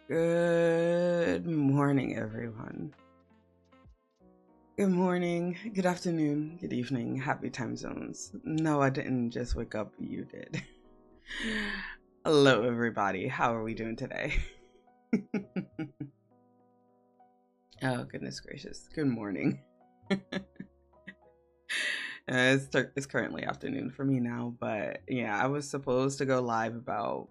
Good morning, everyone. Good morning, good afternoon, good evening, happy time zones. No, I didn't just wake up, you did. Hello, everybody. How are we doing today? Oh, goodness gracious. Good morning. It's currently afternoon for me now, but yeah, I was supposed to go live about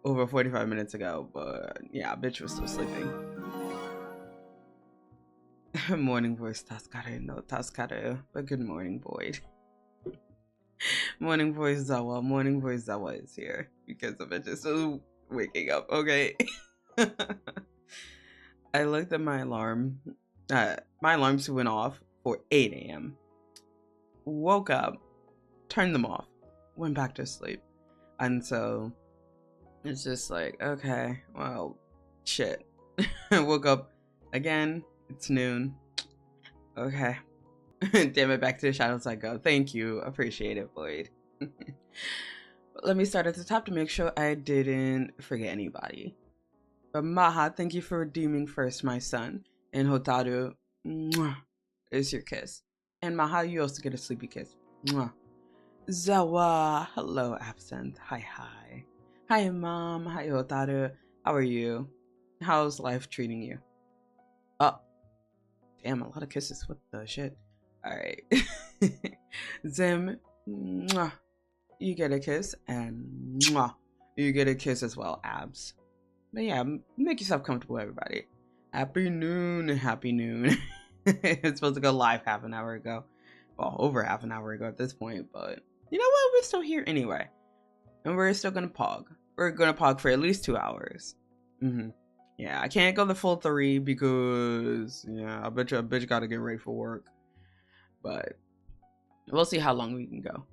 over 45 minutes ago, but yeah, bitch was still sleeping. Morning voice Tascare, no Tascare, but good morning, Boyd. Morning voice Zawa is here because the bitch is still waking up, okay? I looked at my alarm. My alarms went off for 8 a.m. Woke up, turned them off, went back to sleep. And so it's just like, okay, well, shit. Woke up again, it's noon. Okay. Damn it, back to the shadows I go. Thank you. Appreciate it, Boyd. Let me start at the top to make sure I didn't forget anybody. But Maha, thank you for redeeming first, my son. And Hotaru, mwah, is your kiss. And Maha, you also get a sleepy kiss. Mwah. Zawa, hello, Absent. Hi, hi. Hi, Mom. Hi, Hotaru. How are you? How's life treating you? Oh, damn, a lot of kisses. What the shit? Alright. Zim, mwah, you get a kiss, and mwah, you get a kiss as well, Abs. But yeah, make yourself comfortable, everybody. Happy noon, happy noon. It's supposed to go live half an hour ago. Well, over half an hour ago at this point, but you know what? We're still here anyway. And we're still gonna pog. We're gonna pog for at least 2 hours. Yeah, I can't go the full 3 because, yeah, I bet you a bitch gotta get ready for work. But we'll see how long we can go.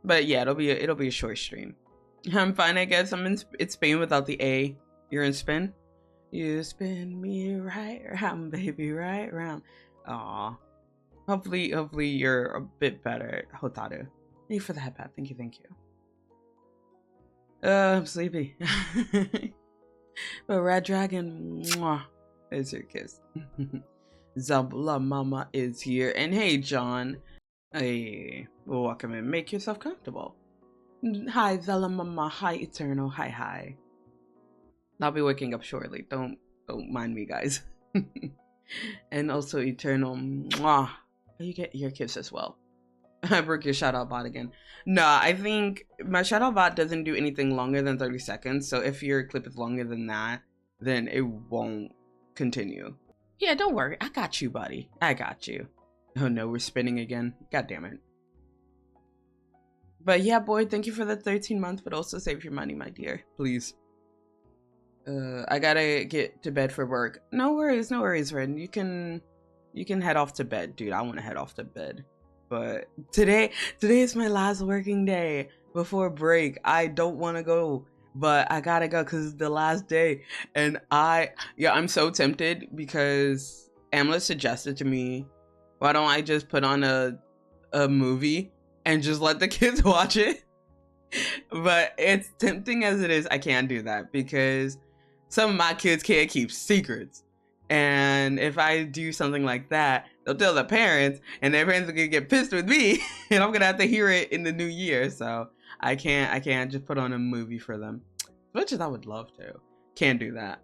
But yeah, it'll be a short stream. I'm fine, I guess. It's Spain without the A. You're in Spain? You spin me right round, baby, right round. Aw. Hopefully you're a bit better, Hotaru. Thank you for the headpad. Thank you. I'm sleepy. But Red Dragon, mwah, is your kiss. Zabla Mama is here. And hey, John. Hey, welcome in. Make yourself comfortable. Hi, Zela Mama. Hi, Eternal. Hi. I'll be waking up shortly. Don't mind me, guys. And also, Eternal, mwah, you get your kiss as well. I broke your shout out bot again. Nah, I think my shout out bot doesn't do anything longer than 30 seconds. So if your clip is longer than that, then it won't continue. Yeah, don't worry. I got you, buddy. I got you. Oh no, we're spinning again. God damn it. But yeah, boy, thank you for the 13 months, but also save your money, my dear. Please. I gotta get to bed for work. No worries, Ren. You can head off to bed, dude. I want to head off to bed. But today is my last working day before break. I don't want to go, but I gotta go because it's the last day. And I'm so tempted because Amla suggested to me, why don't I just put on a movie and just let the kids watch it? But it's tempting as it is, I can't do that because some of my kids can't keep secrets. And if I do something like that, they'll tell their parents, and their parents are gonna get pissed with me, and I'm gonna have to hear it in the new year. So I can't just put on a movie for them. As much as I would love to, can't do that.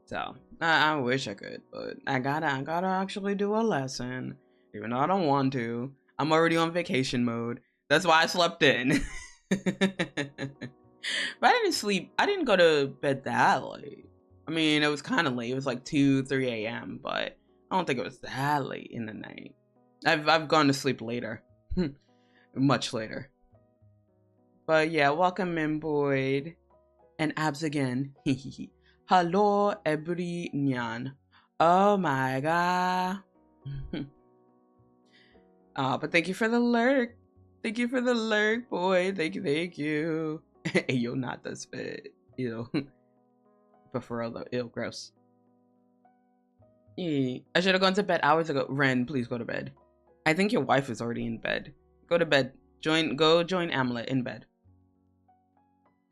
So I wish I could, but I gotta actually do a lesson, even though I don't want to. I'm already on vacation mode. That's why I slept in. But I didn't go to bed that late. I mean, it was kind of late. It was like 2-3 a.m. But I don't think it was that late in the night. I've gone to sleep later. Much later. But yeah, welcome in, Boyd. And Abs again. Hello, everyone. Oh my god. But thank you for the lurk. Thank you for the lurk, Boyd. Thank you. Hey, yo, not the spit. Ew. But for real though, ew, gross. I should have gone to bed hours ago. Ren, please go to bed. I think your wife is already in bed. Go to bed. Go join Amulet in bed.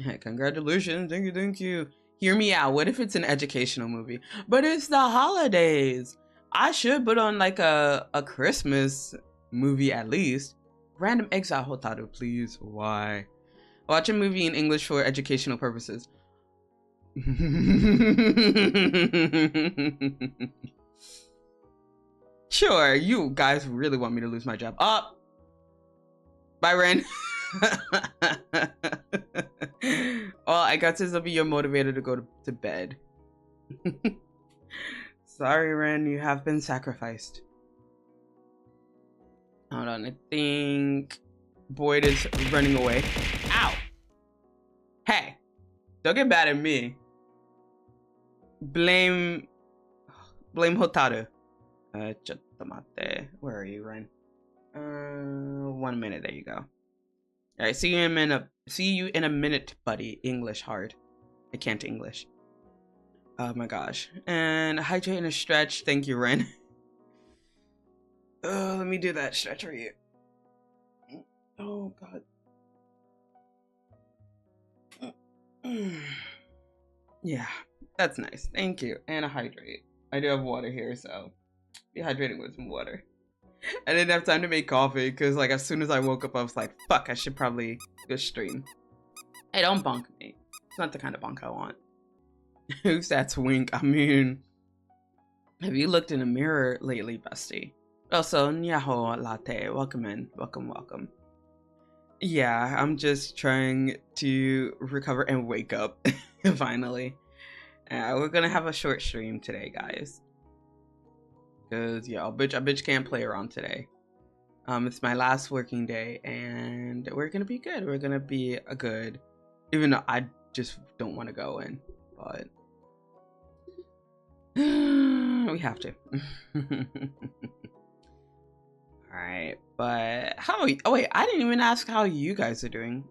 Hey, congratulations. Thank you, thank you. Hear me out. What if it's an educational movie? But it's the holidays. I should put on like a Christmas movie at least. Random Exile Hotaru, please. Why? Watch a movie in English for educational purposes. Sure, you guys really want me to lose my job. Up. Bye, Ren. Well, I guess this will be your motivator to go to bed. Sorry, Ren, you have been sacrificed. Hold on, I think Boyd is running away. Ow! Hey, don't get mad at me. Blame Hotaru. Where are you, Ren? 1 minute. There you go. All right, see you in a minute, buddy. English hard. I can't English. Oh my gosh. And hydrate and a stretch. Thank you, Ren. Oh, let me do that stretch for you. Oh god. Yeah, that's nice. Thank you. And a hydrate. I do have water here, so be hydrating with some water. I didn't have time to make coffee because, like, as soon as I woke up, I was like, fuck, I should probably go stream. Hey, don't bonk me. It's not the kind of bonk I want. Who's that twink? I mean, have you looked in a mirror lately, bestie? Also, Nyaho Latte. Welcome in. Welcome. Yeah, I'm just trying to recover and wake up, finally. We're gonna have a short stream today, guys. Cause yeah, a bitch can't play around today. It's my last working day, and we're gonna be good. We're gonna be good, even though I just don't want to go in, but we have to. All right, but how? Oh wait, I didn't even ask how you guys are doing.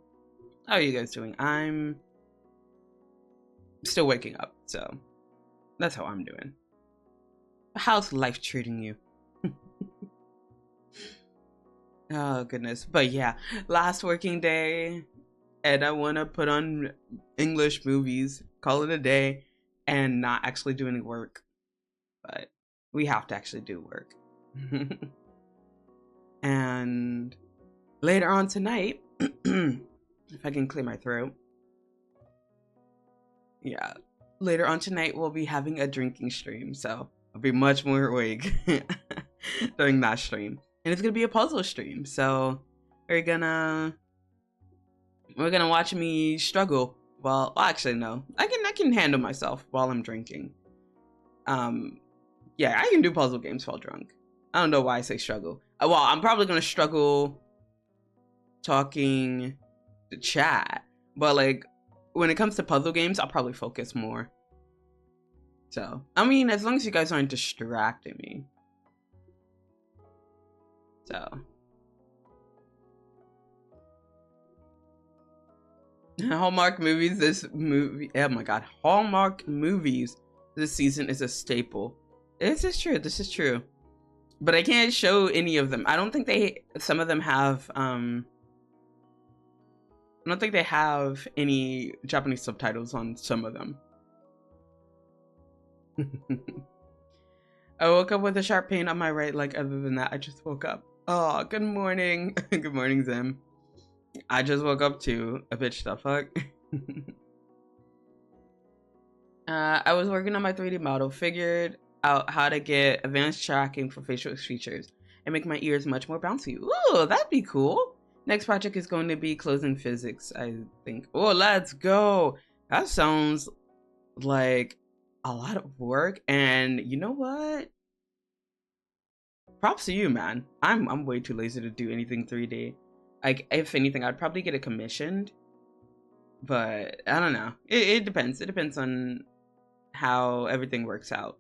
How are you guys doing? I'm still waking up, so that's how I'm doing. How's life treating you? Oh goodness. But yeah, last working day, and I want to put on English movies, call it a day, and not actually do any work. But we have to actually do work. And later on tonight, if I can clear my throat. Yeah, later on tonight we'll be having a drinking stream, so I'll be much more awake during that stream. And it's gonna be a puzzle stream, so we're gonna watch me struggle. Well, actually no, I can handle myself while I'm drinking. Yeah, I can do puzzle games while drunk. I don't know why I say struggle. Well, I'm probably gonna struggle talking to chat, but like when it comes to puzzle games, I'll probably focus more. So, I mean, as long as you guys aren't distracting me. So. Hallmark movies, oh my god, Hallmark movies this season is a staple. This is true. But I can't show any of them. I don't think some of them have, I don't think they have any Japanese subtitles on some of them. I woke up with a sharp pain on my right leg. Other than that, I just woke up. Oh, good morning. Good morning, Zim. I just woke up too. A bitch, the fuck. I was working on my 3D model, figured out how to get advanced tracking for facial features and make my ears much more bouncy. Ooh, that'd be cool. Next project is going to be closing physics, I think. Oh, let's go. That sounds like a lot of work, and you know what? Props to you, man. I'm way too lazy to do anything 3D. Like, if anything, I'd probably get it commissioned, but I don't know. It depends. It depends on how everything works out.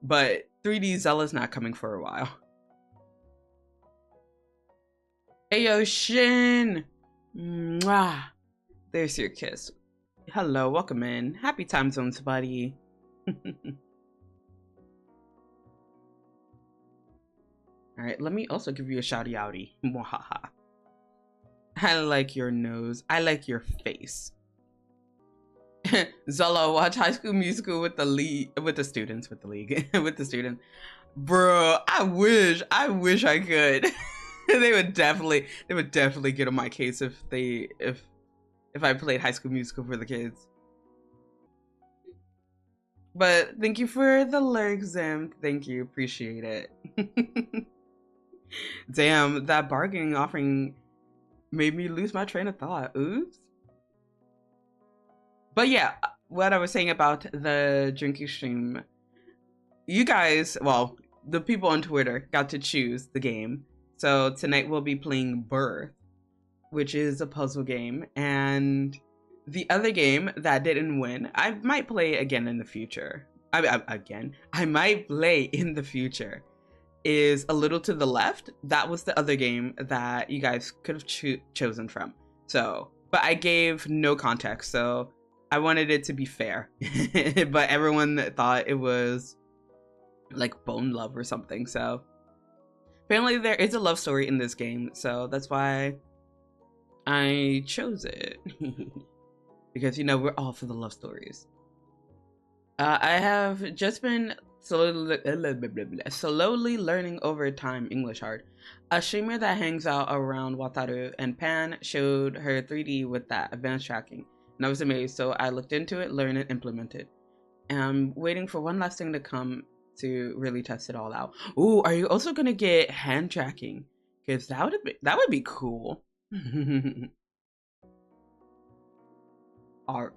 But 3D Zela's not coming for a while. Hey, yo, Shin! Mwah! There's your kiss. Hello, welcome in. Happy time zones, buddy. Alright, let me also give you a shouty outy. Mwahaha. I like your nose. I like your face. Zela, watch High School Musical with the league, with the students, with the league, with the students. Bro, I wish I could. They would definitely get on my case if I played High School Musical for the kids. But thank you for the lyrics, Zim. Thank you, appreciate it. Damn, that bargaining offering made me lose my train of thought. Oops. But yeah, what I was saying about the drinking stream, you guys, well, the people on Twitter got to choose the game. So tonight we'll be playing Birth, which is a puzzle game, and the other game that didn't win, I might play again in the future. I might play in the future, is A Little to the Left. That was the other game that you guys could have chosen from. So, but I gave no context, so I wanted it to be fair. But everyone thought it was like Bone Love or something, so apparently there is a love story in this game, so that's why I chose it. Because, you know, we're all for the love stories. I have just been slowly learning over time English hard. A streamer that hangs out around Wataru and Pan showed her 3D with that advanced tracking, and I was amazed, so I looked into it, learned it, implemented. And I'm waiting for one last thing to come to really test it all out. Ooh, are you also gonna get hand tracking? Because that would be cool. Arf,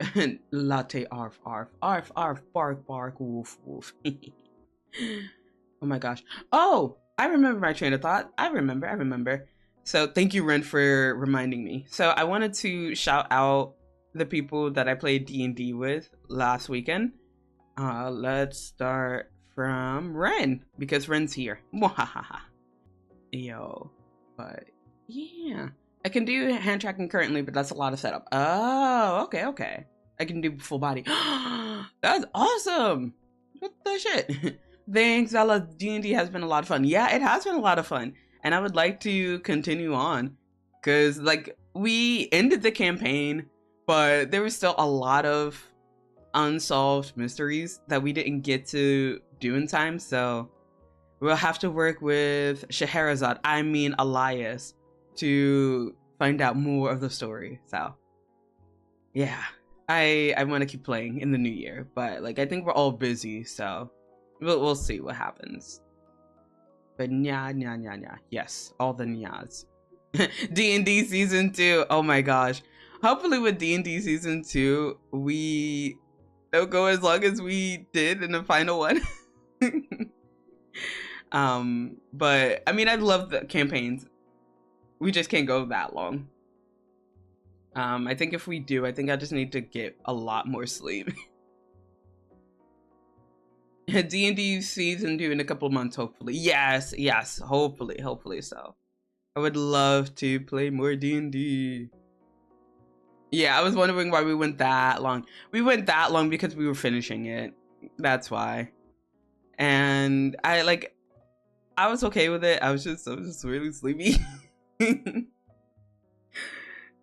latte arf arf arf arf bark bark woof woof. Oh my gosh. Oh, I remember my train of thought. I remember. So thank you, Ren, for reminding me. So I wanted to shout out the people that I played D&D with last weekend. Let's start from Ren, because Ren's here. Yo, but yeah. I can do hand tracking currently, but that's a lot of setup. Oh, okay. I can do full body. That's awesome. What the shit? Thanks, Zela. D&D has been a lot of fun. Yeah, it has been a lot of fun. And I would like to continue on. Because, like, we ended the campaign, but there was still a lot of unsolved mysteries that we didn't get to do in time. So we'll have to work with Scheherazade, Elias, to find out more of the story. So yeah, I want to keep playing in the new year, but like I think we're all busy, so we'll see what happens. But nya, yes, all the nyas. D&D season 2, oh my gosh, hopefully with D&D season 2 we don't go as long as we did in the final one. But I mean, I love the campaigns. We just can't go that long. I think if we do, I think I just need to get a lot more sleep. D&D season 2 in a couple of months, hopefully. Yes, hopefully so. I would love to play more D&D. Yeah, I was wondering why we went that long. We went that long because we were finishing it. That's why. And I was okay with it. I was just really sleepy.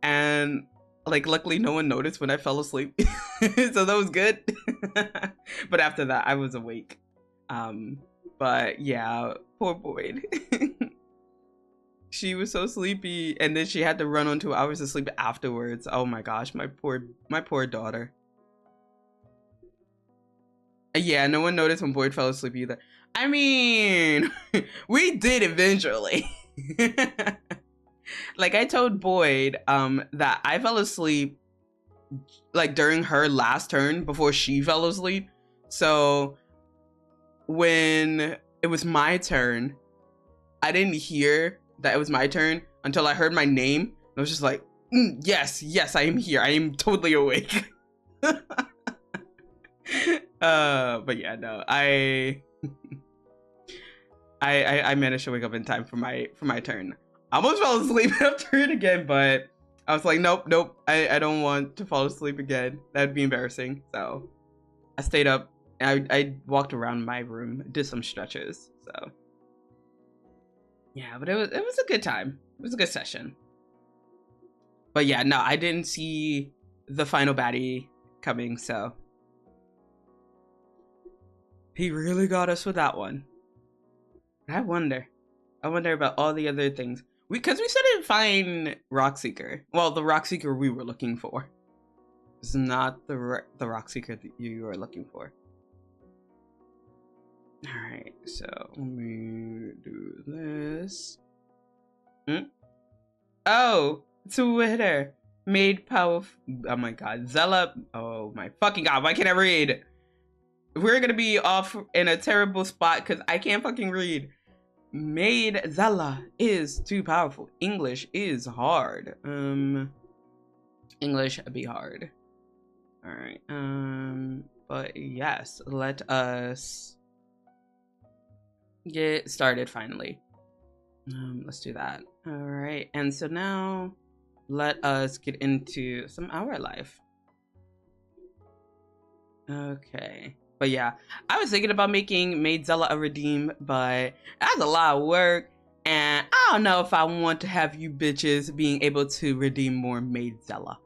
And like luckily no one noticed when I fell asleep. So that was good. But after that I was awake. But yeah, poor Boyd. She was so sleepy, and then she had to run on 2 hours of sleep afterwards. Oh my gosh, my poor daughter. Yeah, no one noticed when Boyd fell asleep either. I mean, we did eventually. Like I told Boyd that I fell asleep like during her last turn before she fell asleep. So when it was my turn, I didn't hear that it was my turn until I heard my name. And I was just like, yes, I am here. I am totally awake. But yeah, no, I managed to wake up in time for my turn. I almost fell asleep after it again, but I was like, nope, I don't want to fall asleep again. That would be embarrassing. So I stayed up. I walked around my room, did some stretches. So yeah, but it was a good time. It was a good session. But yeah, no, I didn't see the final baddie coming, so he really got us with that one. I wonder about all the other things. Because we still didn't find Rockseeker. Well, the Rockseeker we were looking for. It's not the Rockseeker that you were looking for. Alright, so let me do this. Oh, Twitter made powerful. Oh my god, Zela. Oh my fucking god, why can't I read? We're gonna be off in a terrible spot because I can't fucking read. Made Zela is too powerful. English is hard. English be hard. Alright, but yes, let us get started finally. Let's do that. Alright, and so now let us get into some Our Life. Okay. But yeah, I was thinking about making Maid Zela a redeem, but that's a lot of work, and I don't know if I want to have you bitches being able to redeem more Maid Zela.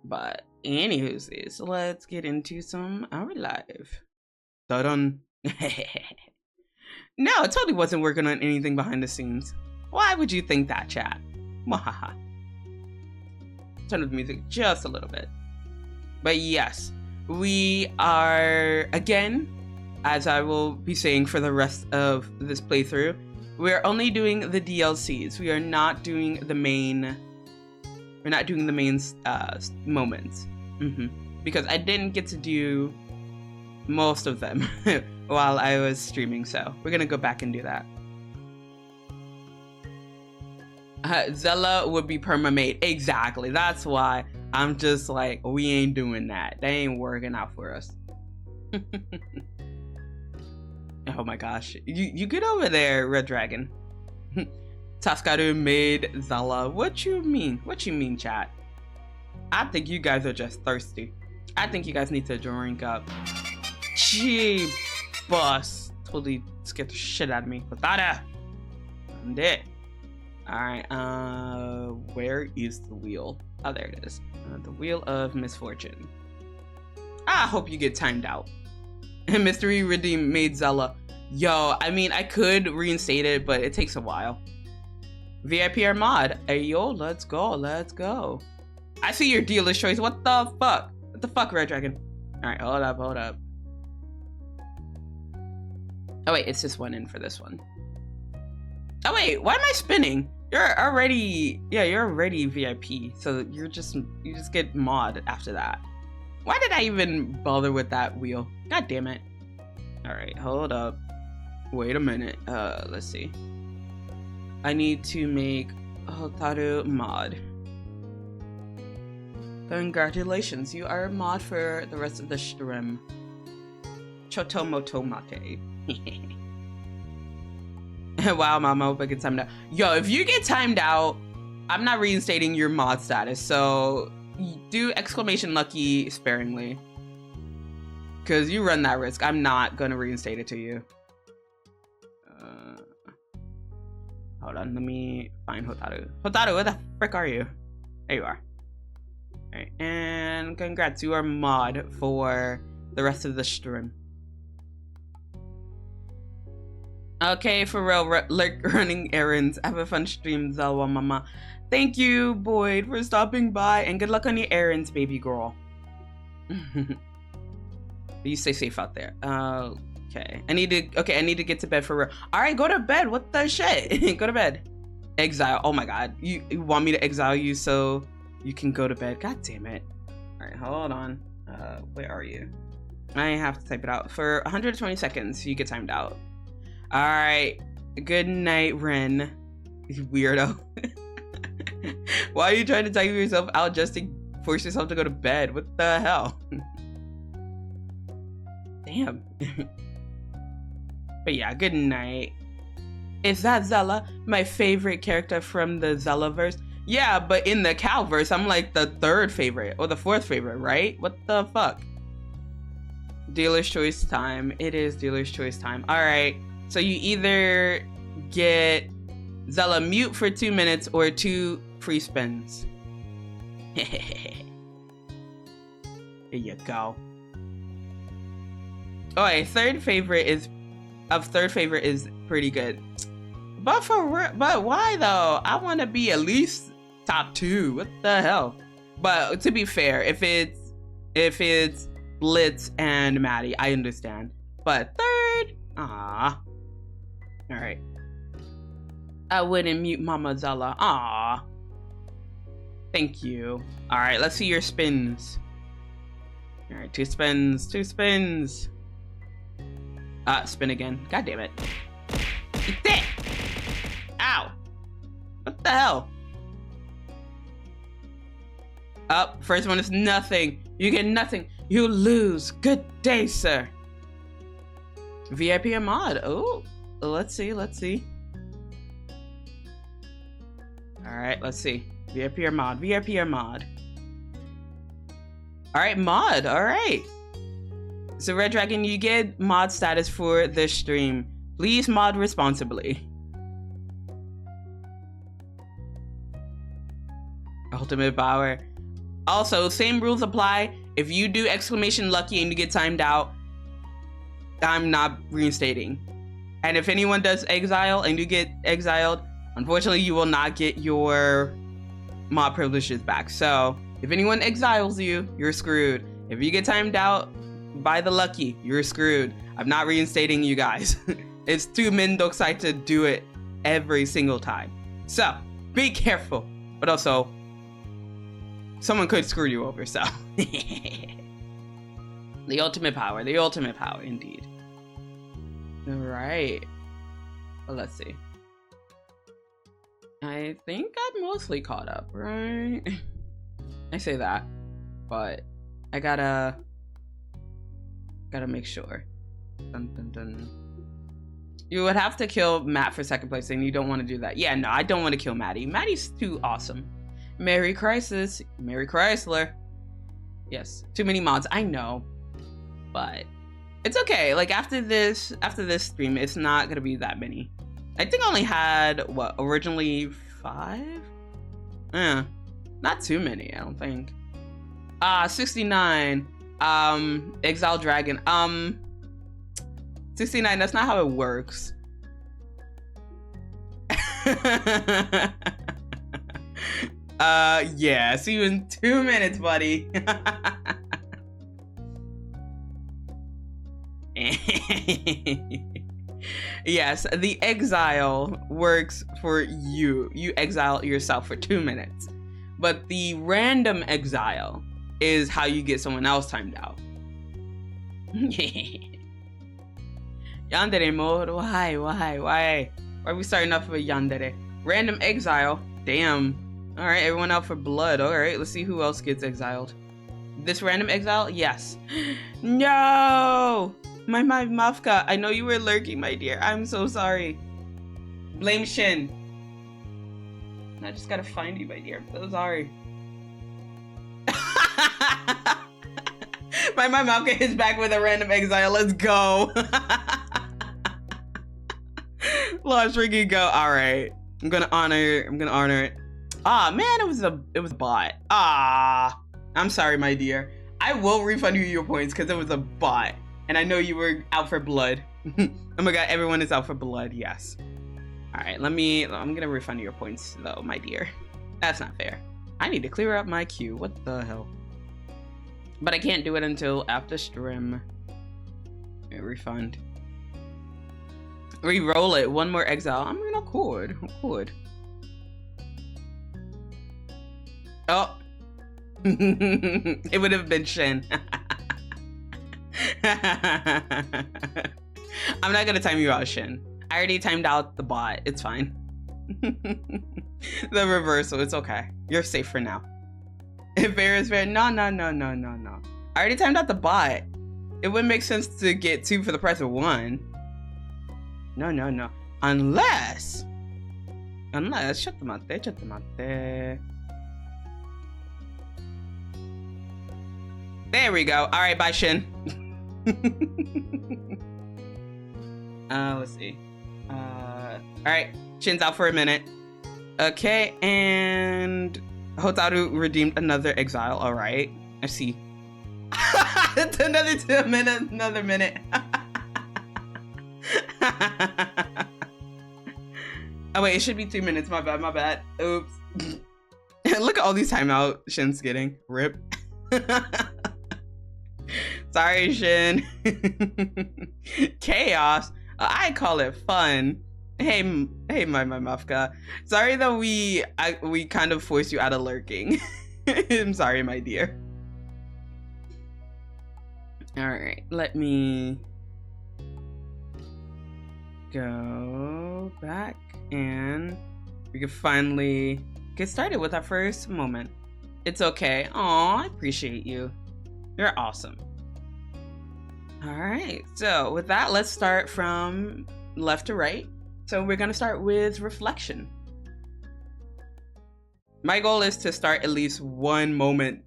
But anywho's this, let's get into some Our Life. Dun. No, it totally wasn't working on anything behind the scenes. Why would you think that, chat? Mwahaha. Turn up the music just a little bit. But yes, we are, again, as I will be saying for the rest of this playthrough, we're only doing the DLCs. We are not doing the main, moments. Because I didn't get to do most of them while I was streaming, so we're gonna go back and do that. Zela would be perma-made. Exactly. That's why I'm just like, we ain't doing that. They ain't working out for us. Oh my gosh. You get over there, Red Dragon. Taskaru made Zela. What you mean? What you mean, chat? I think you guys are just thirsty. I think you guys need to drink up. Gee, boss. Totally scared the shit out of me. Hotada. I'm dead. Alright, where is the wheel? Oh, there it is. The Wheel of Misfortune. I hope you get timed out. Mystery Redeem Maid Zela. Yo, I mean, I could reinstate it, but it takes a while. VIP or mod. Hey, yo, let's go, let's go. I see your dealer's choice. What the fuck? What the fuck, Red Dragon? Alright, hold up, hold up. Oh, wait, it's just one in for this one. Oh wait, why am I spinning? You're already VIP, so you just get mod after that. Why did I even bother with that wheel? God damn it. Alright, hold up. Wait a minute. Let's see. I need to make Hotaru mod. Congratulations, you are a mod for the rest of the stream. Chotomotomate. Wow, Mama, I hope I get timed out. Yo, if you get timed out, I'm not reinstating your mod status, so do exclamation lucky sparingly. Because you run that risk. I'm not going to reinstate it to you. Hold on, let me find Hotaru. Hotaru, where the frick are you? There you are. Alright, and congrats, you are mod for the rest of the stream. Okay, for real, running errands. Have a fun stream, Zela Mama. Thank you, Boyd, for stopping by, and good luck on your errands, baby girl. You stay safe out there. Okay, I need to get to bed for real. All right, go to bed. What the shit? Go to bed. Exile. Oh my God, you want me to exile you so you can go to bed? God damn it. All right, hold on. Where are you? I have to type it out for 120 seconds. You get timed out. All right. Good night, Ren. You weirdo. Why are you trying to type yourself out just to force yourself to go to bed? What the hell? Damn. But yeah, good night. Is that Zela? My favorite character from the Zelaverse? Yeah, but in the Calverse, I'm like the third favorite or the fourth favorite, right? What the fuck? Dealer's choice time. It is dealer's choice time. All right. So you either get Zela mute for 2 minutes or 2 free spins. Here you go. Oh, wait, third favorite is pretty good. But why though? I want to be at least top 2. What the hell? But to be fair, if it's Blitz and Maddie, I understand. But third, all right. I wouldn't mute Mama Zela. Thank you. All right, let's see your spins. All right, 2 spins, 2 spins. Spin again. God damn it. Eat that! Ow! What the hell? First one is nothing. You get nothing. You lose. Good day, sir. VIP and mod. Oh, let's see. Let's see. All right, let's see. VIP or mod. VIP or mod. All right, mod. All right. So Red Dragon, you get mod status for this stream. Please mod responsibly. Ultimate power. Also, same rules apply. If you do exclamation lucky and you get timed out, I'm not reinstating. And if anyone does exile and you get exiled, unfortunately you will not get your mod privileges back. So if anyone exiles you, you're screwed. If you get timed out by the lucky, you're screwed. I'm not reinstating you guys. It's too mendokusai to do it every single time. So be careful. But also, someone could screw you over, so. The ultimate power indeed. All right. Well, let's see. I think I'm mostly caught up, right? I say that, but I gotta make sure. Dun, dun, dun. You would have to kill Matt for second place, and you don't want to do that. Yeah, no, I don't want to kill Maddie. Maddie's too awesome. Merry Crisis, Merry Chrysler. Yes, too many mods, I know, but it's okay. Like after this stream, it's not gonna be that many. I think I only had what originally 5. Not too many, I don't think. 69. Exile Dragon. 69. That's not how it works. Yeah, see you in 2 minutes, buddy. Yes, the exile works for you. You exile yourself for 2 minutes. But the random exile is how you get someone else timed out. Yandere mode? Why? Why are we starting off with Yandere? Random exile? Damn. Alright, everyone out for blood. Alright, let's see who else gets exiled. This random exile? Yes. No! My Mafka, I know you were lurking, my dear. I'm so sorry. Blame Shin. I just gotta find you, my dear. I'm so sorry. My Mafka is back with a random exile. Let's go. Lost freaking go. Alright. I'm gonna honor it. Ah, man, it was a bot. Ah, I'm sorry, my dear. I will refund you your points because it was a bot. And I know you were out for blood. Oh my god, everyone is out for blood, yes. Alright, I'm gonna refund your points though, my dear. That's not fair. I need to clear up my queue, what the hell? But I can't do it until after stream. Okay, refund. Re-roll it, 1 more exile. I mean, I could. Oh. It would have been Shin. I'm not gonna time you out, Shin. I already timed out the bot. It's fine. The reversal, it's okay. You're safe for now. If fair is fair, no. I already timed out the bot. It wouldn't make sense to get 2 for the price of 1. No. Unless. Shuttamate. There we go. All right, bye, Shin. Let's see. All right, Shin's out for a minute. Okay, and Hotaru redeemed another exile. All right, I see. another 2 minutes, another minute. Oh wait, it should be 2 minutes. My bad, my bad. Oops. Look at all these timeout Shin's getting. Rip. Sorry, Shin. Chaos. I call it fun. Hey, my Mufka. Sorry that we kind of forced you out of lurking. I'm sorry, my dear. All right, let me go back and we can finally get started with our first moment. It's okay. Aw, I appreciate you. You're awesome. All right, so with that, let's start from left to right. So we're gonna start with reflection. My goal is to start at least one moment,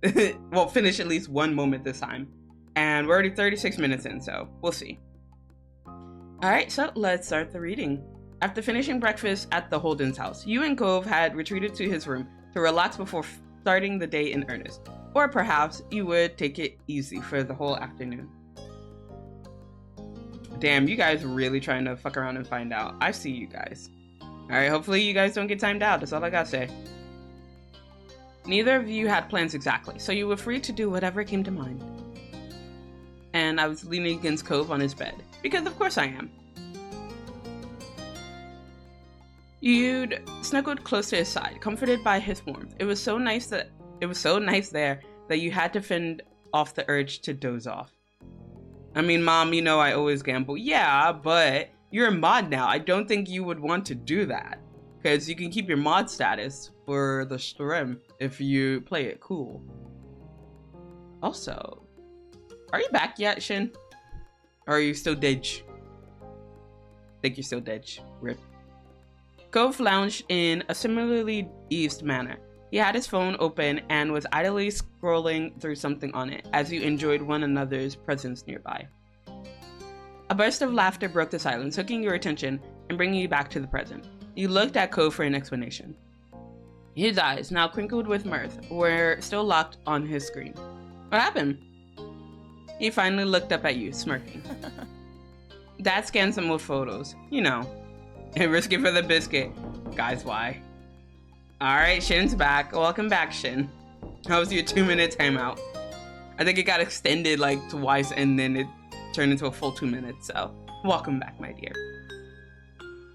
well, finish at least one moment this time. And we're already 36 minutes in, so we'll see. All right, so let's start the reading. After finishing breakfast at the Holden's house, you and Cove had retreated to his room to relax before starting the day in earnest. Or perhaps you would take it easy for the whole afternoon. Damn, you guys really trying to fuck around and find out. I see you guys. All right, hopefully you guys don't get timed out. That's all I gotta say. Neither of you had plans exactly, so you were free to do whatever came to mind. And I was leaning against Cove on his bed, because of course I am. You'd snuggled close to his side, comforted by his warmth. It was so nice there that you had to fend off the urge to doze off. I mean, Mom, you know I always gamble. Yeah, but you're a mod now. I don't think you would want to do that, because you can keep your mod status for the stream if you play it cool. Also, are you back yet, Shin? Or are you still dead? I think you're still dead. Rip. Cove lounged in a similarly eased manner. He had his phone open and was idly scrolling through something on it as you enjoyed one another's presence nearby. A burst of laughter broke the silence, hooking your attention and bringing you back to the present. You looked at Cove for an explanation. His eyes, now crinkled with mirth, were still locked on his screen. What happened? He finally looked up at you, smirking. Dad scanned some more photos. You know. And risk it for the biscuit. Guys, why? Alright, Shin's back. Welcome back, Shin. How was your 2-minute timeout? I think it got extended like twice and then it turned into a full 2 minutes, so welcome back, my dear.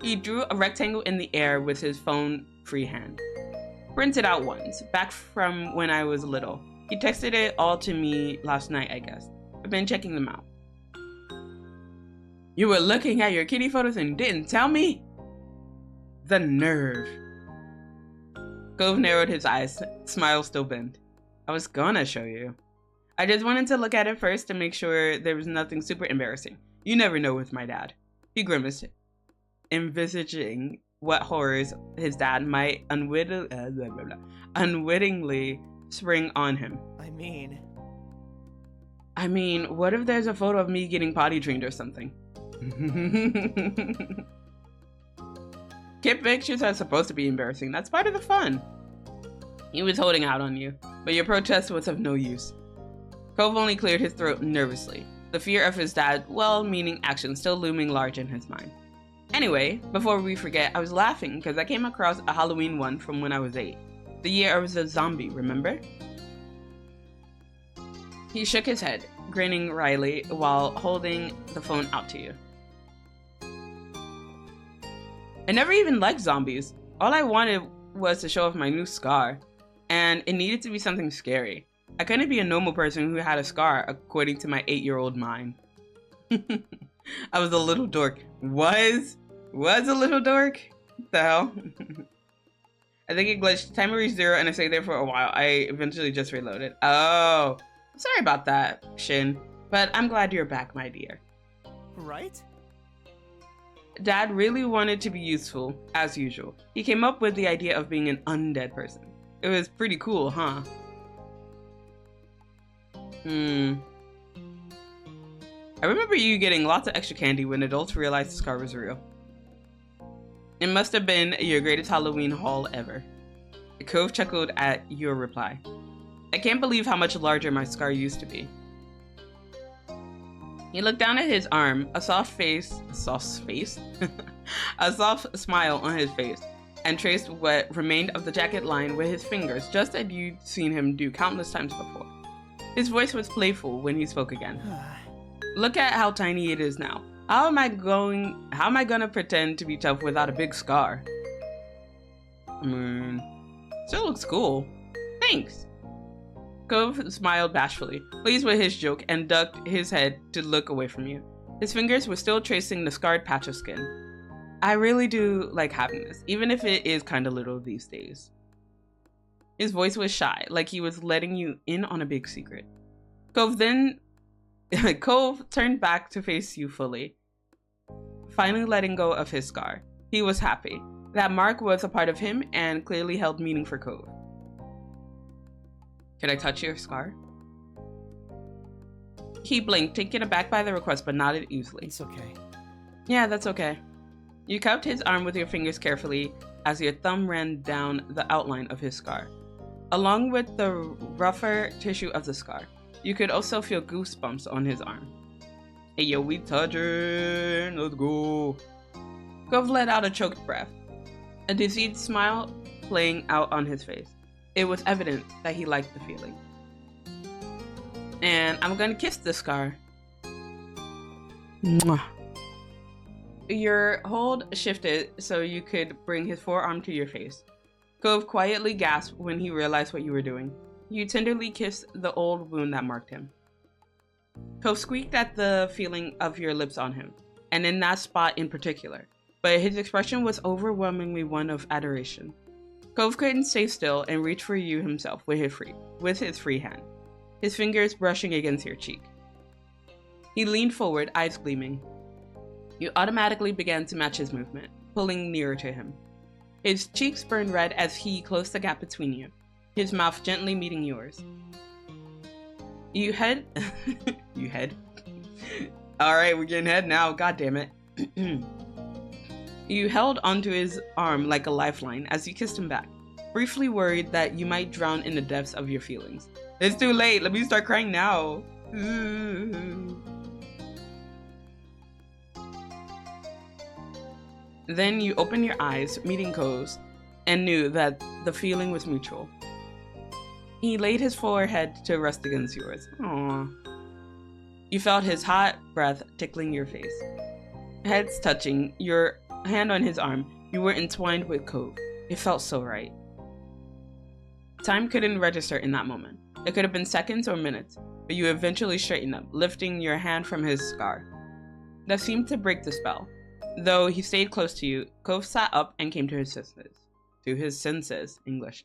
He drew a rectangle in the air with his phone free hand. Printed out ones, back from when I was little. He texted it all to me last night, I guess. I've been checking them out. You were looking at your kitty photos and didn't tell me? The nerve. Cove narrowed his eyes, smile still bent. I was gonna show you. I just wanted to look at it first to make sure there was nothing super embarrassing. You never know with my dad. He grimaced, envisaging what horrors his dad might unwittingly spring on him. I mean, what if there's a photo of me getting potty trained or something? Kid pictures are supposed to be embarrassing. That's part of the fun. He was holding out on you, but your protest was of no use. Cove only cleared his throat nervously, the fear of his dad's well-meaning action still looming large in his mind. Anyway, before we forget, I was laughing because I came across a Halloween one from when I was 8. The year I was a zombie, remember? He shook his head, grinning wryly while holding the phone out to you. I never even liked zombies. All I wanted was to show off my new scar, and it needed to be something scary. I couldn't be a normal person who had a scar, according to my 8-year-old mind. I was a little dork. Was a little dork? What the hell? I think it glitched. Timer reached 0 and I stayed there for a while. I eventually just reloaded. Oh, sorry about that, Shin. But I'm glad you're back, my dear. Right? Dad really wanted to be useful, as usual. He came up with the idea of being an undead person. It was pretty cool, huh? I remember you getting lots of extra candy when adults realized the scar was real. It must have been your greatest Halloween haul ever. Cove chuckled at your reply. I can't believe how much larger my scar used to be. He looked down at his arm, a soft smile on his face, and traced what remained of the jacket line with his fingers, just as you'd seen him do countless times before. His voice was playful when he spoke again. Look at how tiny it is now. How am I gonna pretend to be tough without a big scar? Still looks cool. Thanks. Cove smiled bashfully, pleased with his joke, and ducked his head to look away from you. His fingers were still tracing the scarred patch of skin. I really do like having this, even if it is kinda little these days. His voice was shy, like he was letting you in on a big secret. Cove turned back to face you fully, finally letting go of his scar. He was happy. That mark was a part of him and clearly held meaning for Cove. Can I touch your scar? He blinked, taken aback by the request, but nodded easily. It's okay. Yeah, that's okay. You cupped his arm with your fingers carefully as your thumb ran down the outline of his scar. Along with the rougher tissue of the scar, you could also feel goosebumps on his arm. Hey yo, we touching, let's go. Cove let out a choked breath, a diseased smile playing out on his face. It was evident that he liked the feeling. And I'm gonna kiss the scar. Mwah. Your hold shifted so you could bring his forearm to your face. Cove quietly gasped when he realized what you were doing. You tenderly kissed the old wound that marked him. Cove squeaked at the feeling of your lips on him, and in that spot in particular, but his expression was overwhelmingly one of adoration. Cove couldn't stay still and reached for you himself with his free hand, his fingers brushing against your cheek. He leaned forward, eyes gleaming. You automatically began to match his movement, pulling nearer to him. His cheeks burned red as he closed the gap between you, his mouth gently meeting yours. You head. Alright, we're getting head now, god damn it. You held onto his arm like a lifeline as you kissed him back, briefly worried that you might drown in the depths of your feelings. It's too late, let me start crying now. Then you opened your eyes, meeting Cove's, and knew that the feeling was mutual. He laid his forehead to rest against yours. Aww. You felt his hot breath tickling your face. Heads touching, your hand on his arm, you were entwined with Cove. It felt so right. Time couldn't register in that moment. It could have been seconds or minutes, but you eventually straightened up, lifting your hand from his scar. That seemed to break the spell. Though he stayed close to you, Cove sat up and came to his senses. English.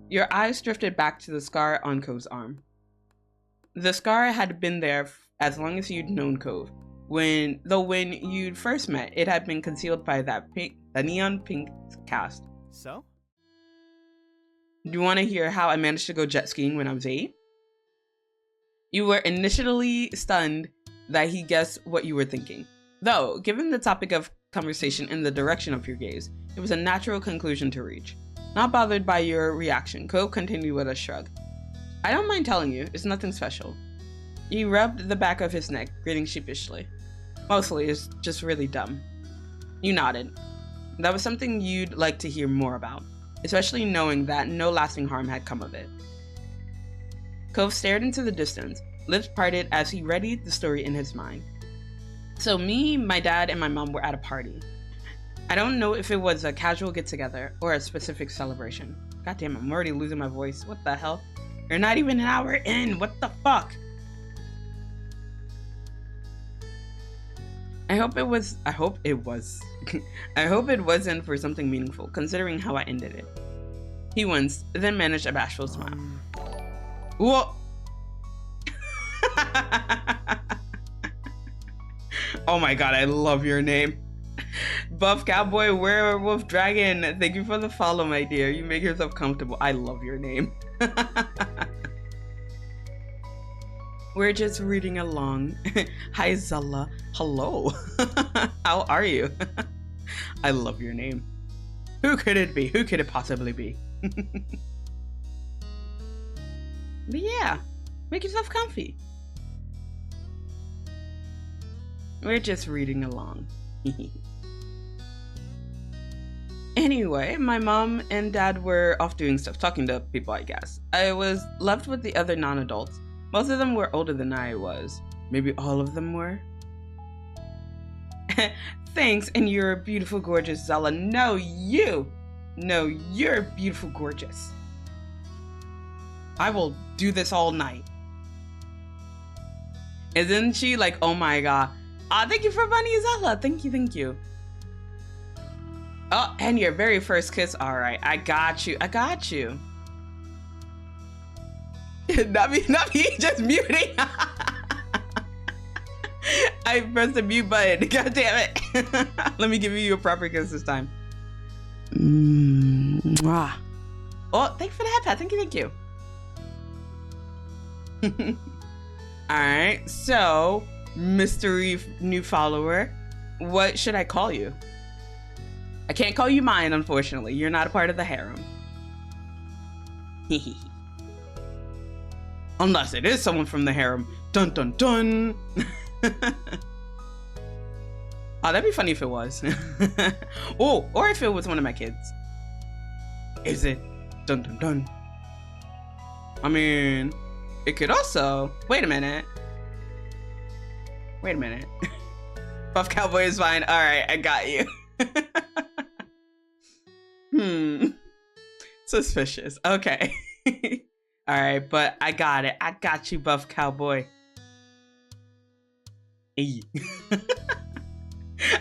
Your eyes drifted back to the scar on Cove's arm. The scar had been there as long as you'd known Cove. When you'd first met, it had been concealed by the neon pink cast. So? Do you want to hear how I managed to go jet skiing when I was 8? You were initially stunned that he guessed what you were thinking. Though, given the topic of conversation and the direction of your gaze, it was a natural conclusion to reach. Not bothered by your reaction, Cove continued with a shrug. I don't mind telling you, it's nothing special. He rubbed the back of his neck, grinning sheepishly. Mostly, it's just really dumb. You nodded. That was something you'd like to hear more about, especially knowing that no lasting harm had come of it. Cove stared into the distance, lips parted as he readied the story in his mind. So me, my dad, and my mom were at a party. I don't know if it was a casual get-together or a specific celebration. God damn, I'm already losing my voice. What the hell? You're not even an hour in. What the fuck? I hope it wasn't for something meaningful, considering how I ended it. He winced, then managed a bashful smile. Whoa! Oh my god, I love your name. Buff Cowboy Werewolf Dragon, thank you for the follow, my dear. You make yourself comfortable. I love your name. We're just reading along. Hi, Zela. Hello. How are you? I love your name. Who could it be? Who could it possibly be? But yeah, make yourself comfy. We're just reading along. Anyway, my mom and dad were off doing stuff, talking to people, I guess. I was left with the other non-adults. Most of them were older than I was. Maybe all of them were. Thanks, and you're beautiful, gorgeous, Zela. No, you're beautiful, gorgeous. I will do this all night. Isn't she like, oh my god. Thank you for Bunny, Zela. Thank you. Oh, and your very first kiss. All right, I got you. Not me, just muting. I pressed the mute button. God damn it. Let me give you a proper kiss this time. Mwah. Oh, thank you for the head pat. Thank you. All right, so mystery new follower, what should I call you? I can't call you mine, unfortunately. You're not a part of the harem. Unless it is someone from the harem. Dun dun dun. Oh, that'd be funny if it was. Oh, or if it was one of my kids. Is it? Dun dun dun. I mean, it could also... Wait a minute. Buff Cowboy is fine. All right, I got you. Suspicious. Okay. All right, but I got it. I got you, Buff Cowboy. Hey.